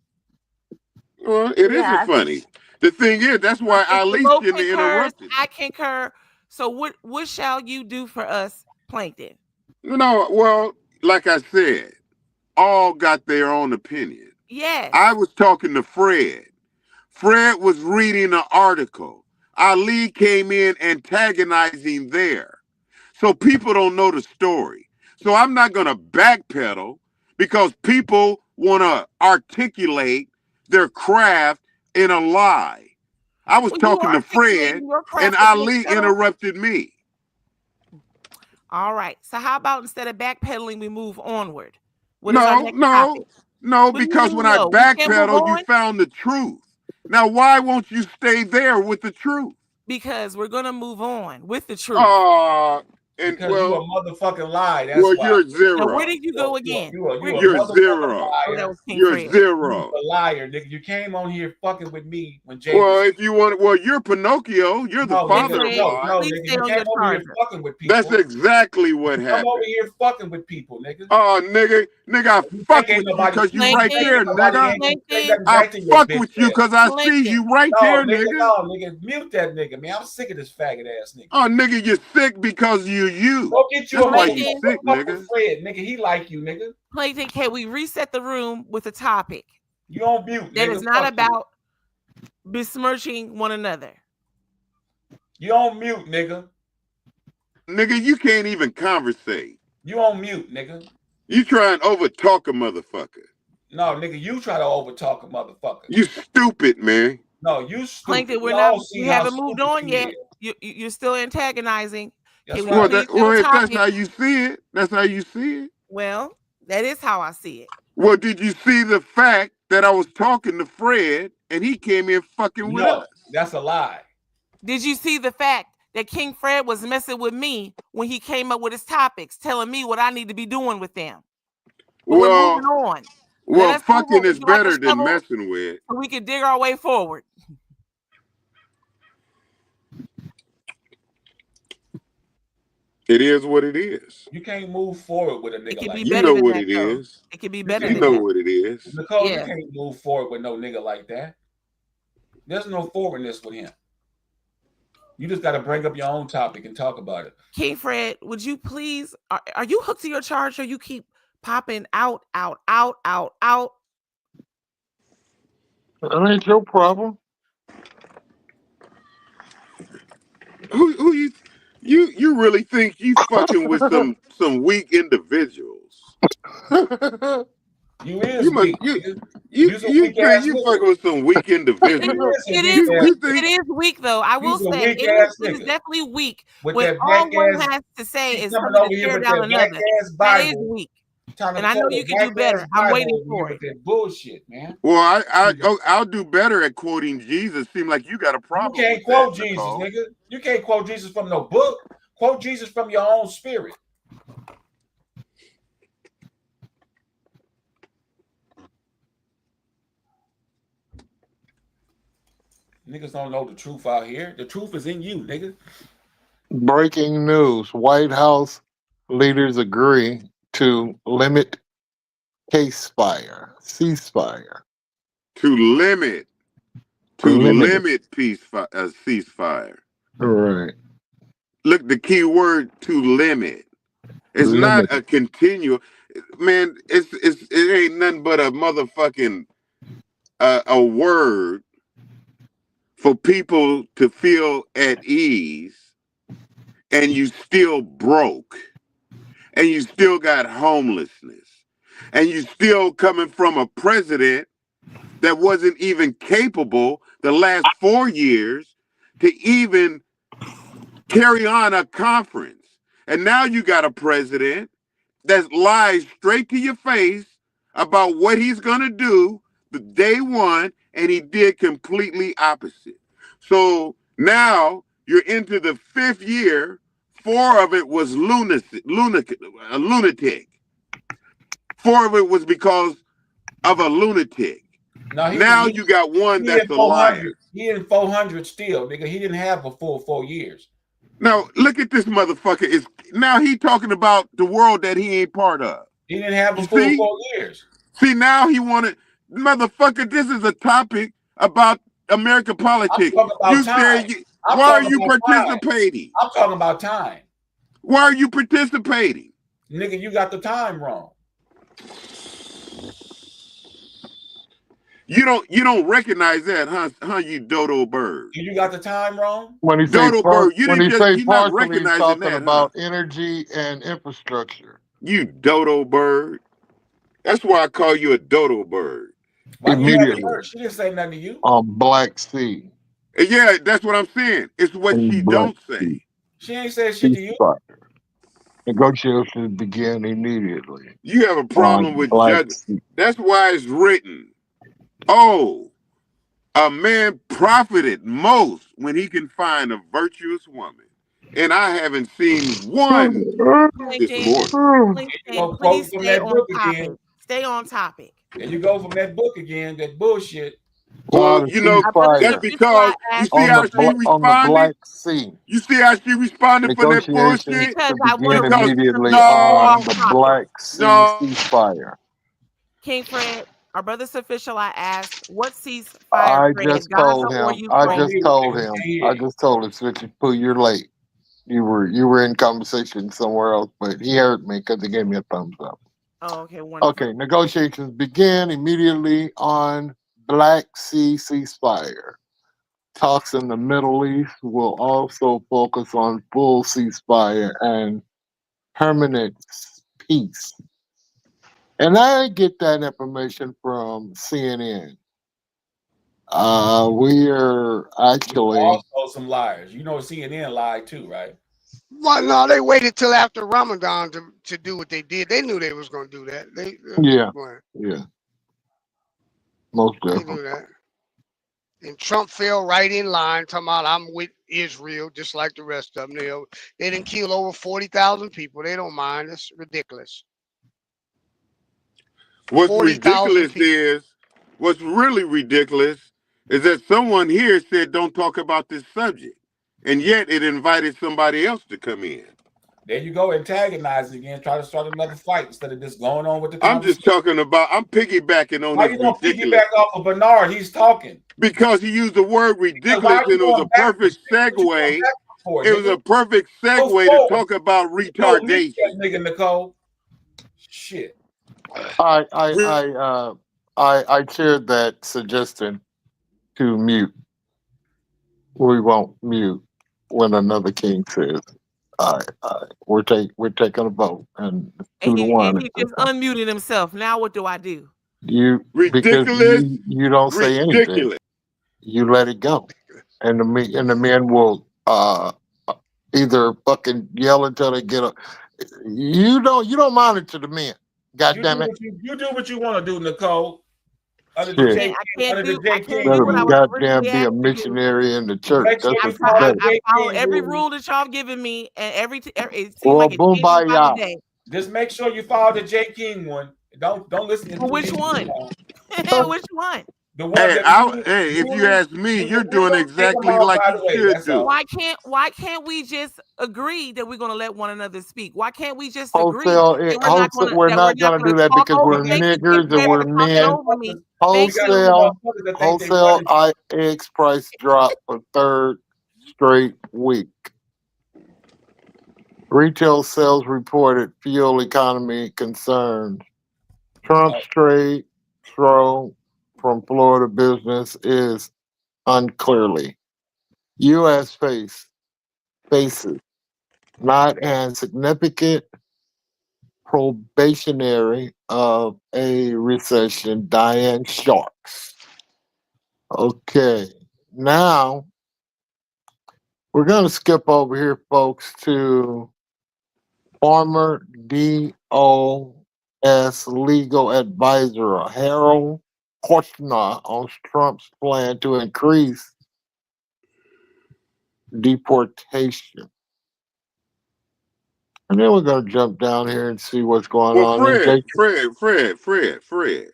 Well, it isn't funny. The thing is, that's why Ali shouldn't have interrupted. I concur. So what shall you do for us, Plankton? No, well, like I said, all got their own opinion. Yes. I was talking to Fred. Fred was reading an article. Ali came in antagonizing there. So people don't know the story. So I'm not going to backpedal because people want to articulate their craft in a lie. I was talking to Fred, and Ali interrupted me. All right. So how about instead of backpedaling, we move onward? What is our next topic? No, because when I backpedal, you found the truth. Now, why won't you stay there with the truth? Because we're going to move on with the truth. And because you a motherfucking lie. That's well, why. you're zero. Now, where did you go again? You're zero. You're zero. You're a liar, nigga. You came on here fucking with me when Jay. Well, if you want, well, you're Pinocchio. You're the father. No, nigga. You came over here fucking with people. That's exactly what happened. Come over here fucking with people, nigga. Oh, nigga, I fuck with you because you right there, nigga. I fuck with you because I see you right there, nigga. No, nigga, mute that nigga, man. I'm sick of this faggot ass nigga. Oh, nigga, you're sick because you. Go get you That's a why you sick, nigga. Fred, nigga. He like you, nigga. Plankton, can we reset the room with a topic? You on mute. That nigga. is not Fuck about besmirching one another. You on mute, nigga. Nigga, you can't even conversate. You on mute, nigga. You try and overtalk a motherfucker. No, nigga, you try to overtalk a motherfucker. You stupid, man. No, you stupid. Plankton, we haven't moved on yet. You're still antagonizing. Well, if that's how you see it, that's how you see it. Well, that is how I see it. Well, did you see the fact that I was talking to Fred and he came in fucking with us? That's a lie. Did you see the fact that King Fred was messing with me when he came up with his topics, telling me what I need to be doing with them? But we're moving on. Well, fucking is better than messing with. So we can dig our way forward. It is what it is. You can't move forward with a nigga like that. You know what it is. It can be better. You know what it is. Nicole, you can't move forward with no nigga like that. There's no forwardness with him. You just got to bring up your own topic and talk about it. King Fred, would you please? Are you hooked to your charger? You keep popping out. That ain't your problem. Who you really think you fucking with some weak individuals? You think you fucking with some weak individuals. It is weak though. I will say it is definitely weak. When all one has to say is something to tear down another. That is weak. And I know you can do better. I'm waiting for it. That bullshit, man. Well, I'll do better at quoting Jesus. Seem like you got a problem. You can't quote Jesus, nigga. You can't quote Jesus from no book. Quote Jesus from your own spirit. Niggas don't know the truth out here. The truth is in you, nigga. Breaking news. White House leaders agree to limit ceasefire. To limit ceasefire. Right. Look, the key word to limit. It's not a continual. Man, it ain't nothing but a motherfucking a word for people to feel at ease, and you still broke, and you still got homelessness, and you still coming from a president that wasn't even capable the last 4 years to even carry on a conference. And now you got a president that lies straight to your face about what he's going to do the day one, and he did completely opposite. So now You're into the 5th year. 4 of it was lunatic. 4 of it was because of a lunatic. Now you got one that's a liar. He in 400 still, nigga. He didn't have a full 4 years. Now look at this motherfucker. Now he talking about the world that he ain't part of. He didn't have a full 4 years. See, now he wanted, motherfucker. This is a topic about American politics. Why are you participating? I'm talking about time. Why are you participating? Nigga, you got the time wrong. You don't recognize that, huh? You dodo bird. You got the time wrong. When he dodo bird, when he say he's not partially, he's recognizing talking that, about energy and infrastructure. You dodo bird. That's why I call you a dodo bird. Immediately. She didn't say nothing to you. On Black Sea. Yeah, that's what I'm saying. It's what she don't say. She ain't said shit to you. Negotiations begin immediately. You have a problem with judges. That's why it's written. Oh, a man profited most when he can find a virtuous woman. And I haven't seen one this morning. Please stay on topic. Stay on topic. And you go from that book again, that bullshit. Well, you know, that's because you see how she responded. You see how she responded for that bullshit. Because I want to immediately on the Black Sea ceasefire. King Fred, our brother's official. I asked, what ceasefire? I just told him, Switchy Poo, you're late. You were in conversation somewhere else, but he heard me because he gave me a thumbs up. Oh, okay, wonderful. Okay, negotiations begin immediately on Black Sea ceasefire. Talks in the Middle East will also focus on full ceasefire and permanent peace. And I get that information from CNN. We are actually also some liars. You know CNN lied too, right? Well, no, they waited till after Ramadan to do what they did. They knew they was going to do that. Yeah. Most They definitely. knew that. And Trump fell right in line, talking about I'm with Israel, just like the rest of them. They didn't kill over 40,000 people. They don't mind. It's ridiculous. What's really ridiculous is that someone here said don't talk about this subject, and yet it invited somebody else to come in. There you go, antagonize again, try to start another fight instead of just going on with the I'm just talking about, I'm piggybacking on Why this you don't ridiculous. piggyback off of Bernard? He's talking. Because he used the word ridiculous, and it was a perfect segue. It was a perfect segue to talk about retardation. Nigga Nicole. Shit. I shared that suggestion to mute. We won't mute when another king says, we're taking a vote, and And 2-1. he just unmuted himself. Now what do I do? Because you don't say anything. You let it go, and the men will either fucking yell until they get up. You don't monitor the men. God damn it! You do what you want to do, Nicole. I can't do what I was goddamn be originally a missionary in the church. That's what you I better. follow every rule that y'all given me, and it seems Well, like it changes by the day. Just make sure you follow the J. King one. Don't listen to Which one? Which one? The one if you ask me, you're doing exactly like you should do. Why can't we just agree that we're gonna let one another speak? Why can't we just agree? We're not gonna do that because we're niggers and we're men. Wholesale eggs price drop for 3rd straight week. Retail sales reported fuel economy concerns. Trump's trade throw from Florida business is unclearly. U.S. faces not as significant probationary of a recession. Diane Sharks. Okay, now we're going to skip over here, folks, to former DOS legal advisor Harold Kushner on Trump's plan to increase deportation. And then we're going to jump down here and see what's going Well, on. Fred.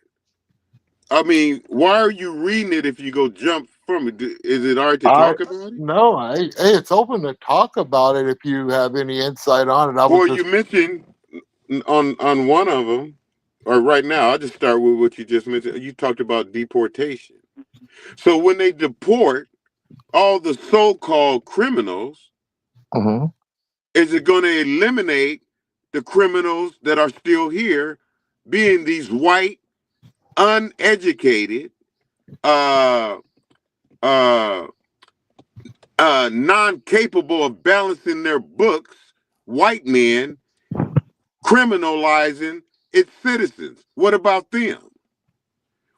I mean, why are you reading it if you go jump from it? Is it all right to talk about it? No, hey, it's open to talk about it if you have any insight on it. Well, you mentioned on one of them, or right now, I'll just start with what you just mentioned. You talked about deportation. So when they deport all the so-called criminals, is it going to eliminate the criminals that are still here, being these white, uneducated, non-capable of balancing their books, white men criminalizing its citizens? What about them?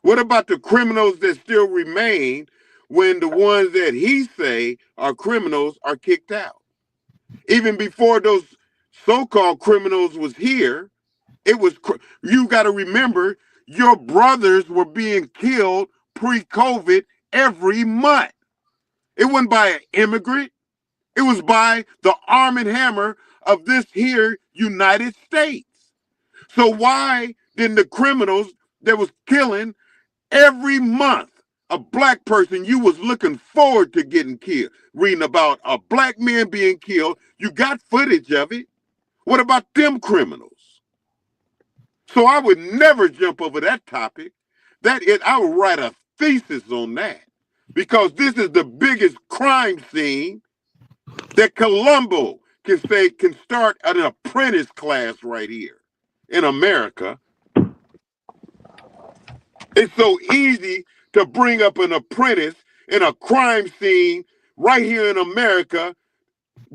What about the criminals that still remain when the ones that he say are criminals are kicked out? Even before those so-called criminals was here, it was, you got to remember, your brothers were being killed pre-COVID every month. It wasn't by an immigrant. It was by the arm and hammer of this here United States. So why didn't the criminals that was killing every month a black person you was looking forward to getting killed, reading about a black man being killed, you got footage of it. What about them criminals? So I would never jump over that topic. I would write a thesis on that, because this is the biggest crime scene that Colombo can start an apprentice class right here in America. It's so easy to bring up an apprentice in a crime scene right here in America,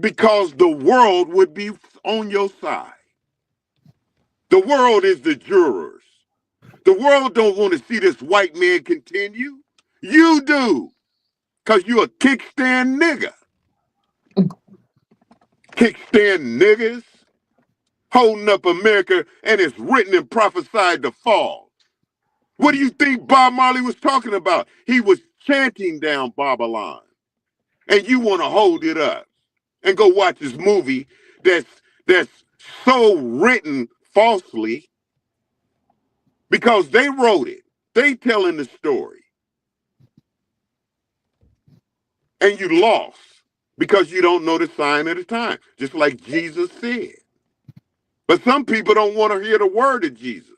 because the world would be on your side. The world is the jurors. The world don't want to see this white man continue. You do, because you're a kickstand nigga. Kickstand niggas holding up America, and it's written and prophesied to fall. What do you think Bob Marley was talking about? He was chanting down Babylon. And you want to hold it up and go watch this movie that's so written falsely, because they wrote it. They telling the story. And you lost because you don't know the sign of the time, just like Jesus said. But some people don't want to hear the word of Jesus.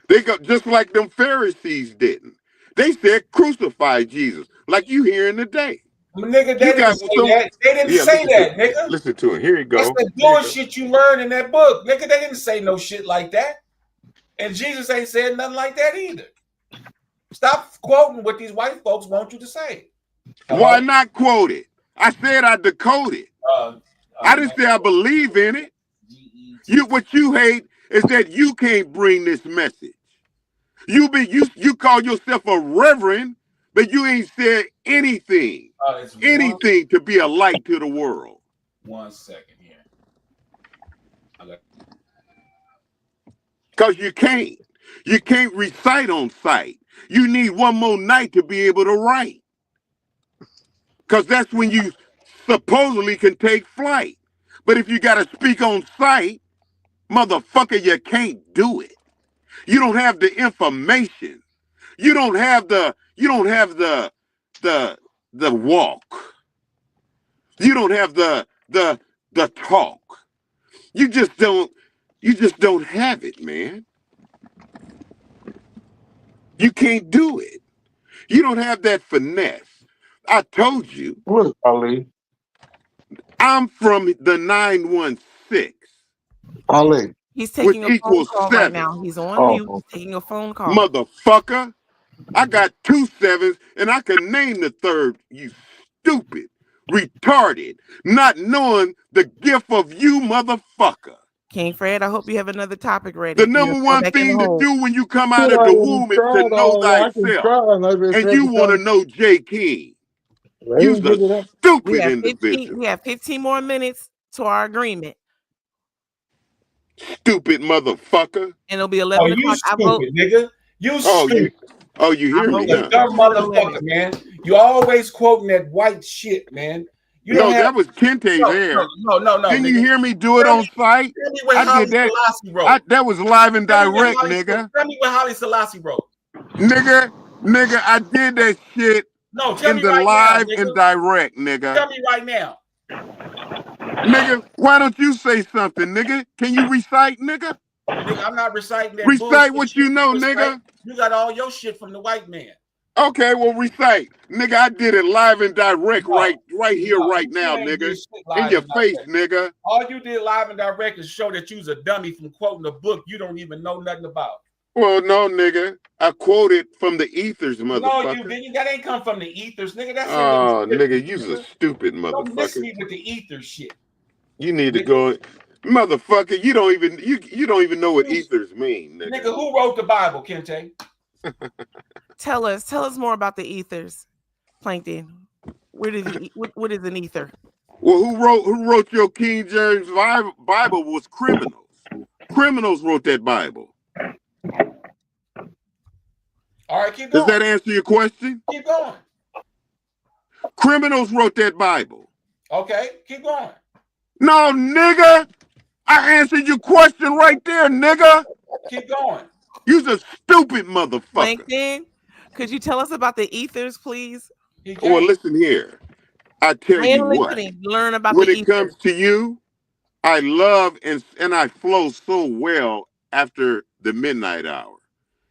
They got just like them Pharisees didn't. They said crucify Jesus, like you hearing today. Nigga, they didn't say that. They didn't say that, nigga. Listen to it. Here you go. That's the bullshit you learned in that book. Nigga, they didn't say no shit like that. And Jesus ain't said nothing like that either. Stop quoting what these white folks want you to say. Why not quote it? I said I decode it. I didn't say I believe in it. What you hate is that you can't bring this message. You call yourself a reverend, but you ain't said anything. Anything to be a light to the world. 1 second here. Because you can't. You can't recite on sight. You need one more night to be able to write. Because that's when you supposedly can take flight. But if you got to speak on sight, motherfucker, you can't do it. You don't have the information. You don't have the walk. You don't have the talk. You just don't have it, man. You can't do it. You don't have that finesse. I told you. Look, Ali. I'm from the 916. Ali. He's taking a phone call right now. He's on mute, taking a phone call. Motherfucker. I got 2 sevens, and I can name the third, you stupid, retarded, not knowing the gift of you, motherfucker. King Fred, I hope you have another topic ready. The number one thing to do when you come out of the womb is to know thyself. And you want to know J. King. You're a stupid individual. We have 15 more minutes to our agreement. Stupid motherfucker. And it'll be 11 o'clock. You stupid, nigga. You stupid. You hear me now. Dumb motherfucker, man. You always quoting that white shit, man. No, that was Kente there. No. Didn't you hear me do it on site? Tell me what I Holly did that. Selassie wrote. That was live and Tell me what direct, Holly- nigga. Tell me what Holly Selassie wrote. Nigga, I did that shit No, tell in me the right live now, nigga. and direct, nigga. Tell me right now. Nigga, why don't you say something, nigga? Can you recite, nigga? Nigga, I'm not reciting that Recite bullshit what shit you know, recite. nigga. You got all your shit from the white man. Okay, well, recite. Nigga, I did it live and direct right here, right you now, ain't nigga. did shit live In your and face, direct. nigga. All you did live and direct is show that you's a dummy from quoting a book you don't even know nothing about. Well, no, nigga. I quoted from the ethers, motherfucker. No, you didn't. That ain't come from the ethers, nigga. That's Oh, in the nigga, you's a stupid Don't miss motherfucker. me with the ether shit. You need to go, motherfucker. You don't even know what ethers mean, nigga. Nigga, who wrote the Bible, Kente? Tell us more about the ethers, Plankton. What is an ether? Well, who wrote your King James Bible was criminals. Criminals wrote that Bible. All right, keep going. Does that answer your question? Keep going. Criminals wrote that Bible. Okay, keep going. No, nigga. I answered your question right there, nigga. Keep going. You's a stupid motherfucker. Plankton, could you tell us about the ethers, please? Well, listen here. I tell I you am what. listening. Learn about When the it ethers. comes to you, I love and I flow so well after the midnight hour.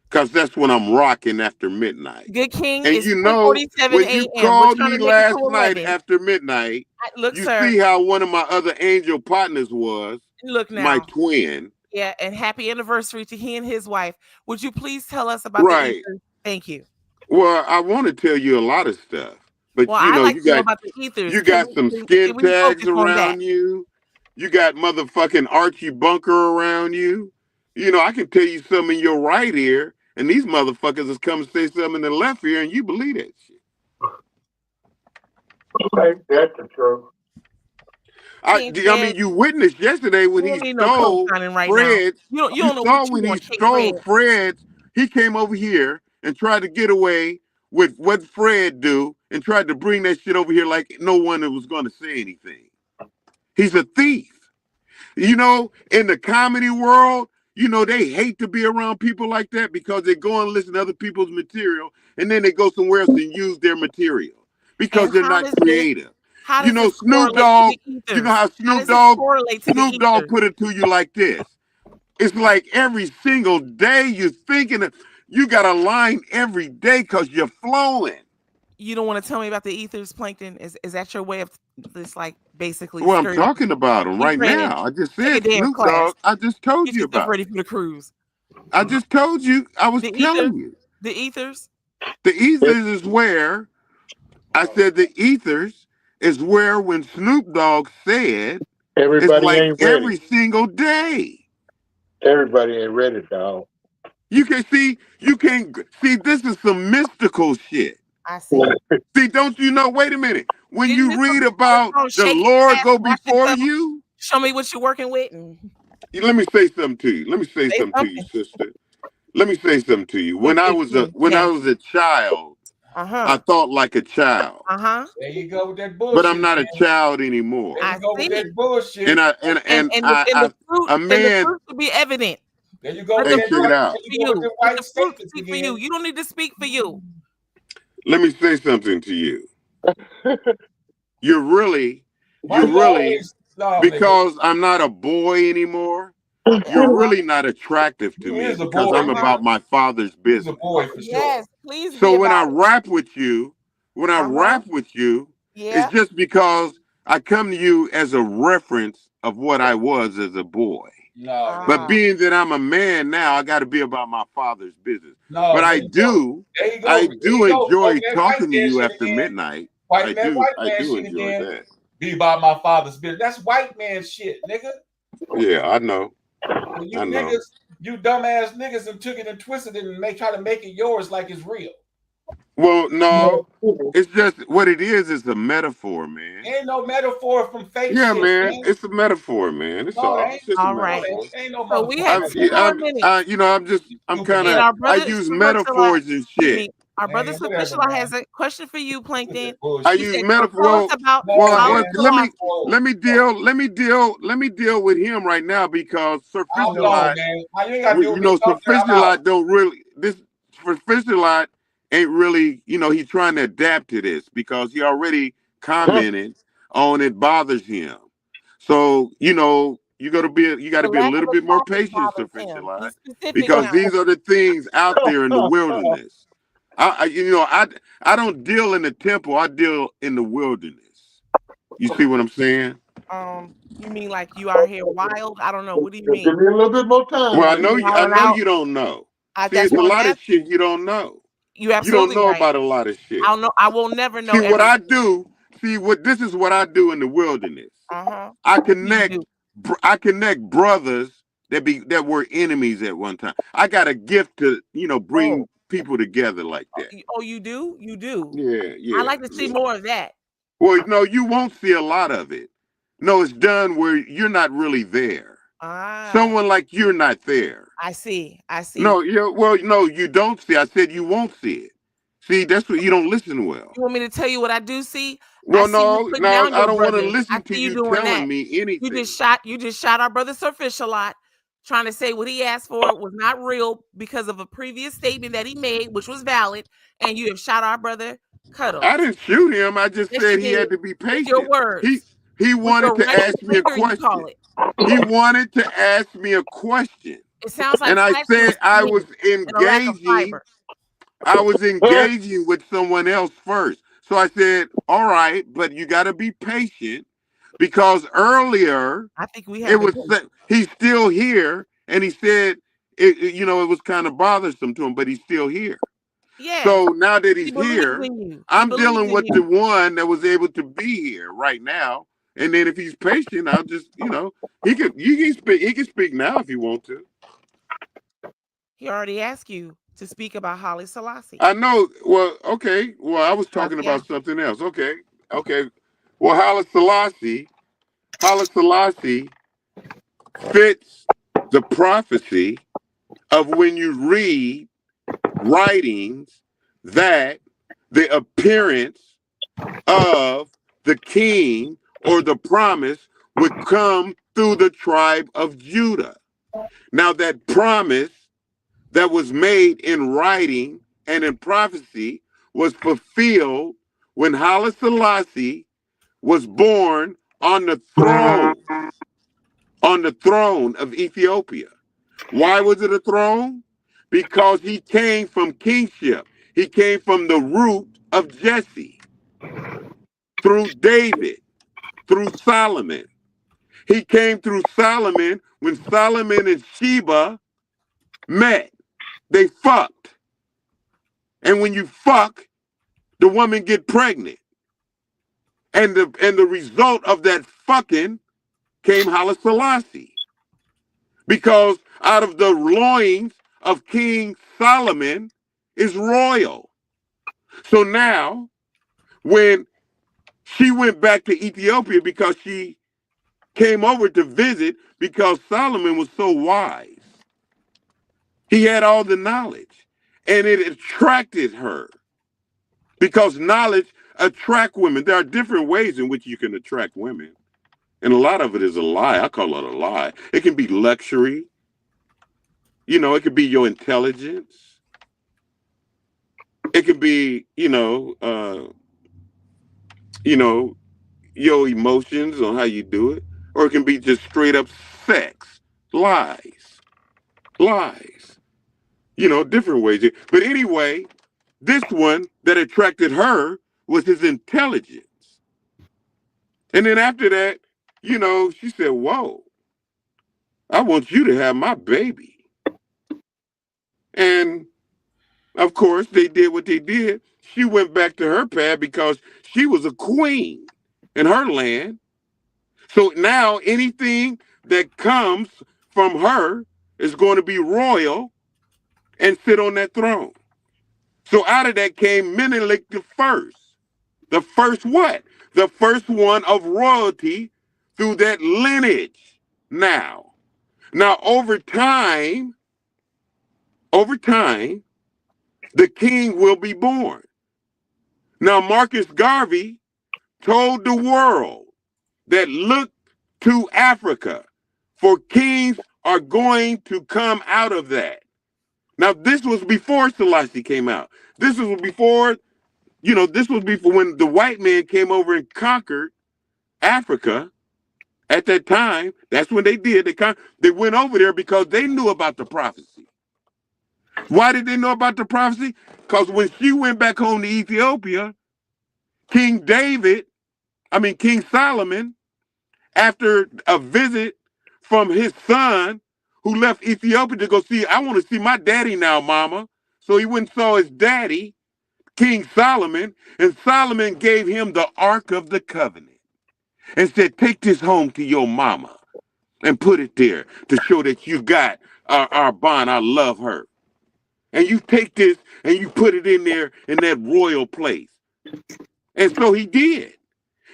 Because that's when I'm rocking after midnight. Good King And is you know, 10:47 when you a.m. called We're trying me to make it last to night 11. after midnight, Look, you sir. see how one of my other angel partners was, Look now. my twin. Yeah, and happy anniversary to he and his wife. Would you please tell us about Right. the ethers? Thank you. Well, I want to tell you a lot of stuff. But Well, you I know, like you to know got about the ethers. you Can got we- some can skin we tags focus on that? around you. You got motherfucking Archie Bunker around you. You know, I can tell you something in your right ear, and these motherfuckers is come say something in the left ear, and you believe that shit. Okay, that's the truth. I mean, you witnessed yesterday when You he don't need no stole co-signing right now. Fred's. You don't know saw what you when he want, Kate stole Fred. Fred's. He came over here and tried to get away with what Fred do and tried to bring that shit over here like no one was going to say anything. He's a thief. You know, in the comedy world, you know, they hate to be around people like that because they go and listen to other people's material and then they go somewhere else and use their material because And they're how not does this- creative. How You does know, this Snoop correlate to Dogg, the you ethers? know how How Snoop does this Dogg, correlate to the Snoop Dogg ethers? put it to you like this. It's like every single day you're thinking of, you got a line every day because you're flowing. You don't want to tell me about the ethers, Plankton? Is that your way of this, like, basically? Well, I'm skirting- talking about them You right granted. now. I just Take a said damn Snoop class. Dogg. I just told Get you yourself about ready it. for the cruise. I just told you. I was The telling ethers? you. The ethers? The ethers is where, I said the ethers is where when Snoop Dogg said, Everybody it's like ain't ready. every single day. Everybody ain't ready, dog. You can see, this is some mystical shit. I see. See, don't you know? Wait a minute. When Didn't you this read one- about Oh, the shake it, Lord fast, go wash before yourself. you, Show me what you're working with. let me say something to you. Let me say Say something to you, sister. Let me say something to you. When What I is was you, when I Ken? was a child, I Uh-huh. thought like a child, Uh-huh. There you go with that bullshit. but I'm not a man. child anymore. There you go with that bullshit. And the fruit, a and the man. fruit to be evident. There you go Let with the Hey, check fruit it out. speak for You go you. with the Let white the fruit statements speak for again. you. You don't need to speak for you. Let me say something to you. You're really, Why you always- no, because I'm not a boy anymore. You're really not attractive to He me is a because boy, I'm man. about my father's He's a business. boy for sure. Yes, please So be when I about it. rap with you, Yeah. it's just because I come to you as a reference of what I was as a boy. No. But being that I'm a man now, I got to be about my father's business. No, but there I you go. do, There you go. I There do you go. enjoy Oh, that talking white to man you shit after again. midnight. White I man do shit enjoy again. that. Be about my father's business. That's white man shit, nigga. Yeah, I know. When you I know. niggas, you dumbass niggas, and took it and twisted it and try to make it yours like it's real. Well, no, it's just what it is a metaphor, man. Ain't no metaphor from fake Yeah, shit, man, it's a metaphor, man. It's No, all. it ain't. It's just a All right. metaphor. Ain't no So we have 2 more minutes. You know, I'm kind And of. our I brother use Super Till metaphors and excuse shit. me, Our brother Sufficient has a question for you, Plankton. I He use said, metaphor. tell us about Let me deal with him right now because Sir Fisher Lot, Sir Fisher Lot don't really Fisher Lot ain't really, he's trying to adapt to this because he already commented on it bothers him. So, you got to be a little bit more patient, Sir Fisher Lot, because these are the things out there in the wilderness. I don't deal in the temple. I deal in the wilderness. You see what I'm saying? You mean like you are here wild? I don't know. What do you mean? Give me a little bit more time. Well, I know you don't know. There's a lot of shit you don't know. You absolutely don't know right. about a lot of shit. I don't know. I will never know. See what I do. This is what I do in the wilderness. I connect brothers that were enemies at one time. I got a gift to bring people together like that. Oh, you do? You do? Yeah. I like to see more of that. Well, no, you won't see a lot of it. No, it's done where you're not really there. Someone like you're not there. I see. No, no, you don't see. I said you won't see it. See, that's what you don't listen well. You want me to tell you what I do see? Well, no, I don't want to listen to you telling me anything. You just shot our brother Sir Fish a lot, trying to say what he asked for was not real because of a previous statement that he made, which was valid, and you have shot our brother Cuddles. I didn't shoot him. I just said he had to be patient. Your words. He wanted to ask me a question. He wanted to ask me a question. It sounds like, and I said I was engaging. I was engaging with someone else first. So I said, all right, but you got to be patient because earlier I think he's still here. And he said, it was kind of bothersome to him, but he's still here. Yeah. So now that he's here, I'm dealing with the one that was able to be here right now. And then if he's patient, I'll just, he can speak now if you want to. He already asked you to speak about Haile Selassie. I know. Well, okay. Well, I was talking about something else. Okay. Well, Haile Selassie fits the prophecy of when you read writings that the appearance of the king or the promise would come through the tribe of Judah. Now, that promise that was made in writing and in prophecy was fulfilled when Haile Selassie was born on the throne of Ethiopia. Why was it a throne? Because he came from kingship. He came from the root of Jesse through David, through Solomon. He came through Solomon when Solomon and Sheba met. They fucked. And when you fuck, the woman get pregnant. And the result of that fucking came Haile Selassie. Because out of the loins of King Solomon is royal. So now, when she went back to Ethiopia because she came over to visit because Solomon was so wise. He had all the knowledge and it attracted her because knowledge attracts women. There are different ways in which you can attract women. And a lot of it is a lie. I call it a lie. It can be luxury. It could be your intelligence. It could be, your emotions on how you do it. Or it can be just straight up sex. Lies. Different ways. But anyway, this one that attracted her was his intelligence. And then after that, she said, whoa, I want you to have my baby. And of course, they did what they did. She went back to her pad because she was a queen in her land. So now anything that comes from her is going to be royal and sit on that throne. So out of that came Menelik the first. The first what? The first one of royalty through that lineage. Now over time, the king will be born. Now, Marcus Garvey told the world that look to Africa, for kings are going to come out of that. Now, this was before Selassie came out. This was before, this was before when the white man came over and conquered Africa. At that time, that's when they did. They went over there because they knew about the prophecy. Why did they know about the prophecy? Because when she went back home to Ethiopia, King Solomon, after a visit from his son who left Ethiopia to go see, I want to see my daddy now, mama. So he went and saw his daddy, King Solomon, and Solomon gave him the Ark of the Covenant and said, take this home to your mama and put it there to show that you got our bond. I love her. And you take this and you put it in there in that royal place. And so he did.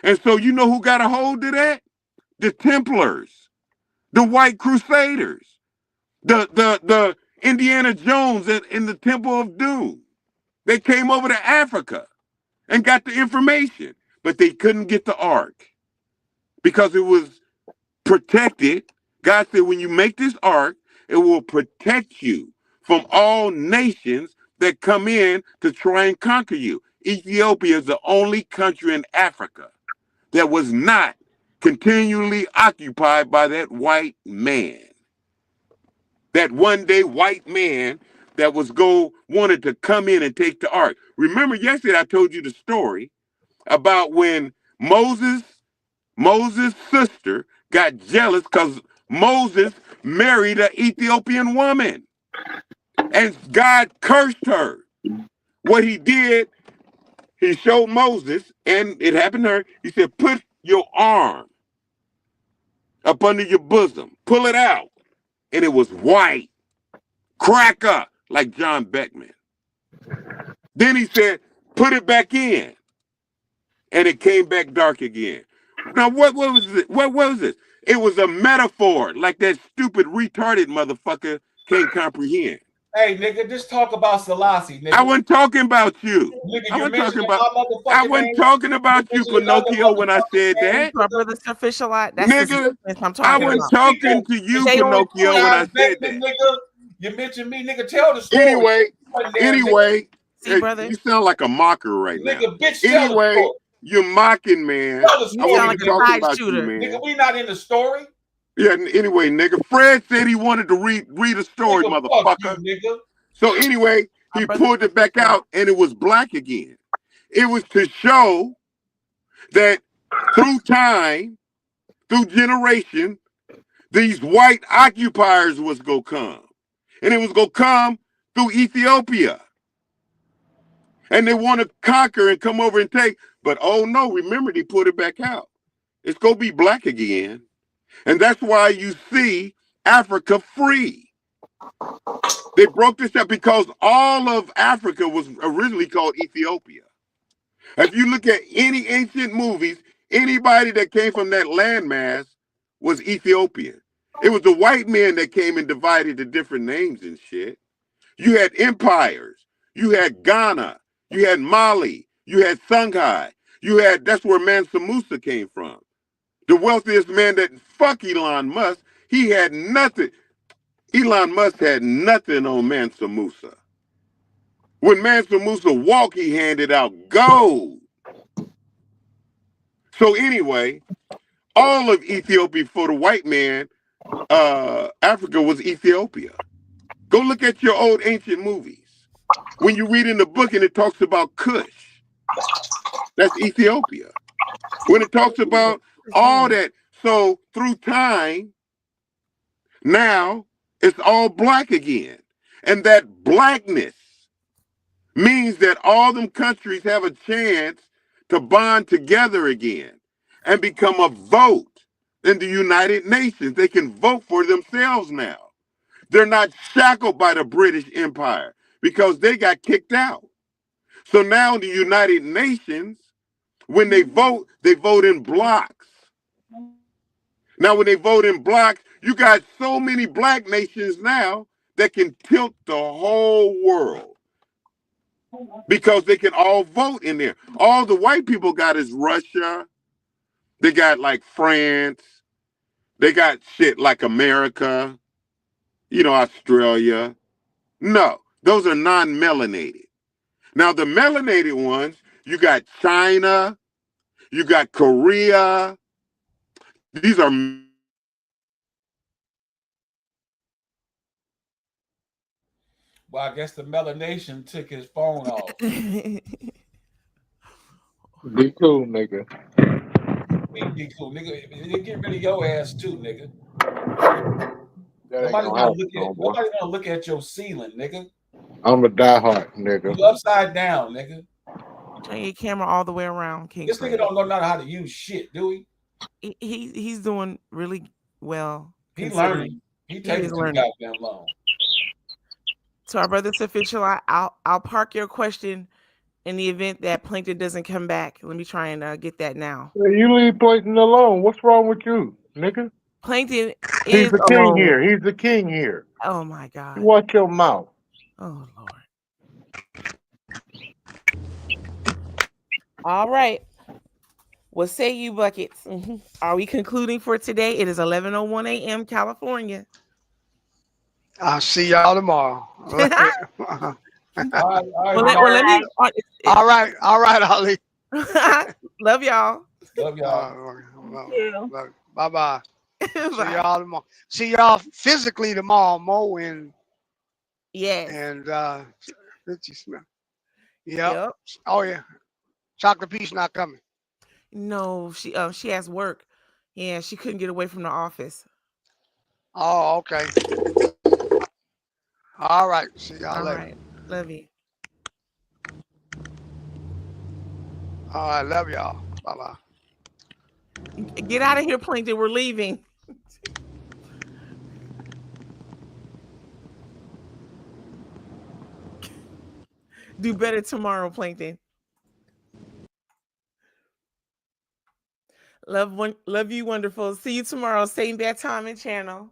And so you know who got a hold of that? The Templars, the White Crusaders, the Indiana Jones in the Temple of Doom. They came over to Africa and got the information, but they couldn't get the Ark because it was protected. God said, when you make this Ark, it will protect you from all nations that come in to try and conquer you. Ethiopia is the only country in Africa that was not continually occupied by that white man. That one day white man that wanted to come in and take the Ark. Remember yesterday I told you the story about when Moses' sister got jealous because Moses married an Ethiopian woman. And God cursed her. What he did, he showed Moses, and it happened to her. He said, put your arm up under your bosom. Pull it out. And it was white. Crack up, like John Beckman. Then he said, put it back in. And it came back dark again. Now, what was it? What was this? It was a metaphor, like that stupid, retarded motherfucker can't comprehend. Hey, nigga, just talk about Selassie, nigga. I wasn't talking about you. Nigga, I wasn't talking about you, Pinocchio, when I said that. Brother official lot. That's Nigga, I'm talking I wasn't talking to you, Pinocchio, when I said that. Nigga, you mentioned me, nigga. Tell the story. Anyway, See, brother? you sound like a mocker right now. Nigga, bitch, Anyway, you're mocking, man. I wasn't talking about you, man. Nigga, we not in the story. Yeah, anyway, nigga. Fred said he wanted to read a story, Nigga, motherfucker. fuck you, nigga. So anyway, he pulled it back out and it was black again. It was to show that through time, through generation, these white occupiers was gonna come. And it was gonna come through Ethiopia. And they want to conquer and come over and take. But oh no, remember they put it back out. It's gonna be black again. And that's why you see Africa free. They broke this up because all of Africa was originally called Ethiopia. If you look at any ancient movies, anybody that came from that landmass was Ethiopian. It was the white men that came and divided the different names and shit. You had empires. You had Ghana. You had Mali. You had Songhai. That's where Mansa Musa came from. The wealthiest man that, fuck Elon Musk, he had nothing. Elon Musk had nothing on Mansa Musa. When Mansa Musa walked, he handed out gold. So anyway, all of Ethiopia for the white man, Africa was Ethiopia. Go look at your old ancient movies. When you read in the book and it talks about Kush, that's Ethiopia. When it talks about all that, so through time, now it's all black again. And that blackness means that all them countries have a chance to bond together again and become a vote in the United Nations. They can vote for themselves now. They're not shackled by the British Empire because they got kicked out. So now the United Nations, when they vote in blocks. Now, when they vote in blocks, you got so many black nations now that can tilt the whole world. because they can all vote in there. All the white people got is Russia. They got like France. They got shit like America, Australia. No, those are non-melanated. Now, the melanated ones, you got China, you got Korea. These are... Well, I guess the melanation took his phone off. Be cool, nigga. Be cool, nigga. Get rid of your ass too, nigga. Nobody gonna look at your ceiling, nigga. I'm a diehard, nigga. You upside down, nigga. Turn your camera all the way around, King. This nigga don't know how to use shit, do he? He's doing really well. He learning. He taking too goddamn long. To our brother official, I'll park your question in the event that Plankton doesn't come back. Let me try and get that now. Hey, you leave Plankton alone. What's wrong with you, nigga? Plankton He's is the king alone. here. He's the king here. Oh my God. You watch your mouth. Oh Lord. All right. What say you, Buckets? Are we concluding for today? It is 11:01 a.m. California. I'll see y'all tomorrow. All right, all right, Ollie. Love y'all. Love y'all. Bye-bye. See y'all tomorrow. See y'all physically tomorrow, Mo and and Richie Smith. Yep. Oh yeah. Chocolate Peach not coming. No, she has work. Yeah, she couldn't get away from the office. Oh, okay. All right. See y'all later. Right. Love you. All right. Love y'all. Bye-bye. Get out of here, Plankton. We're leaving. Do better tomorrow, Plankton. Love you, wonderful. See you tomorrow. Same bad time and channel.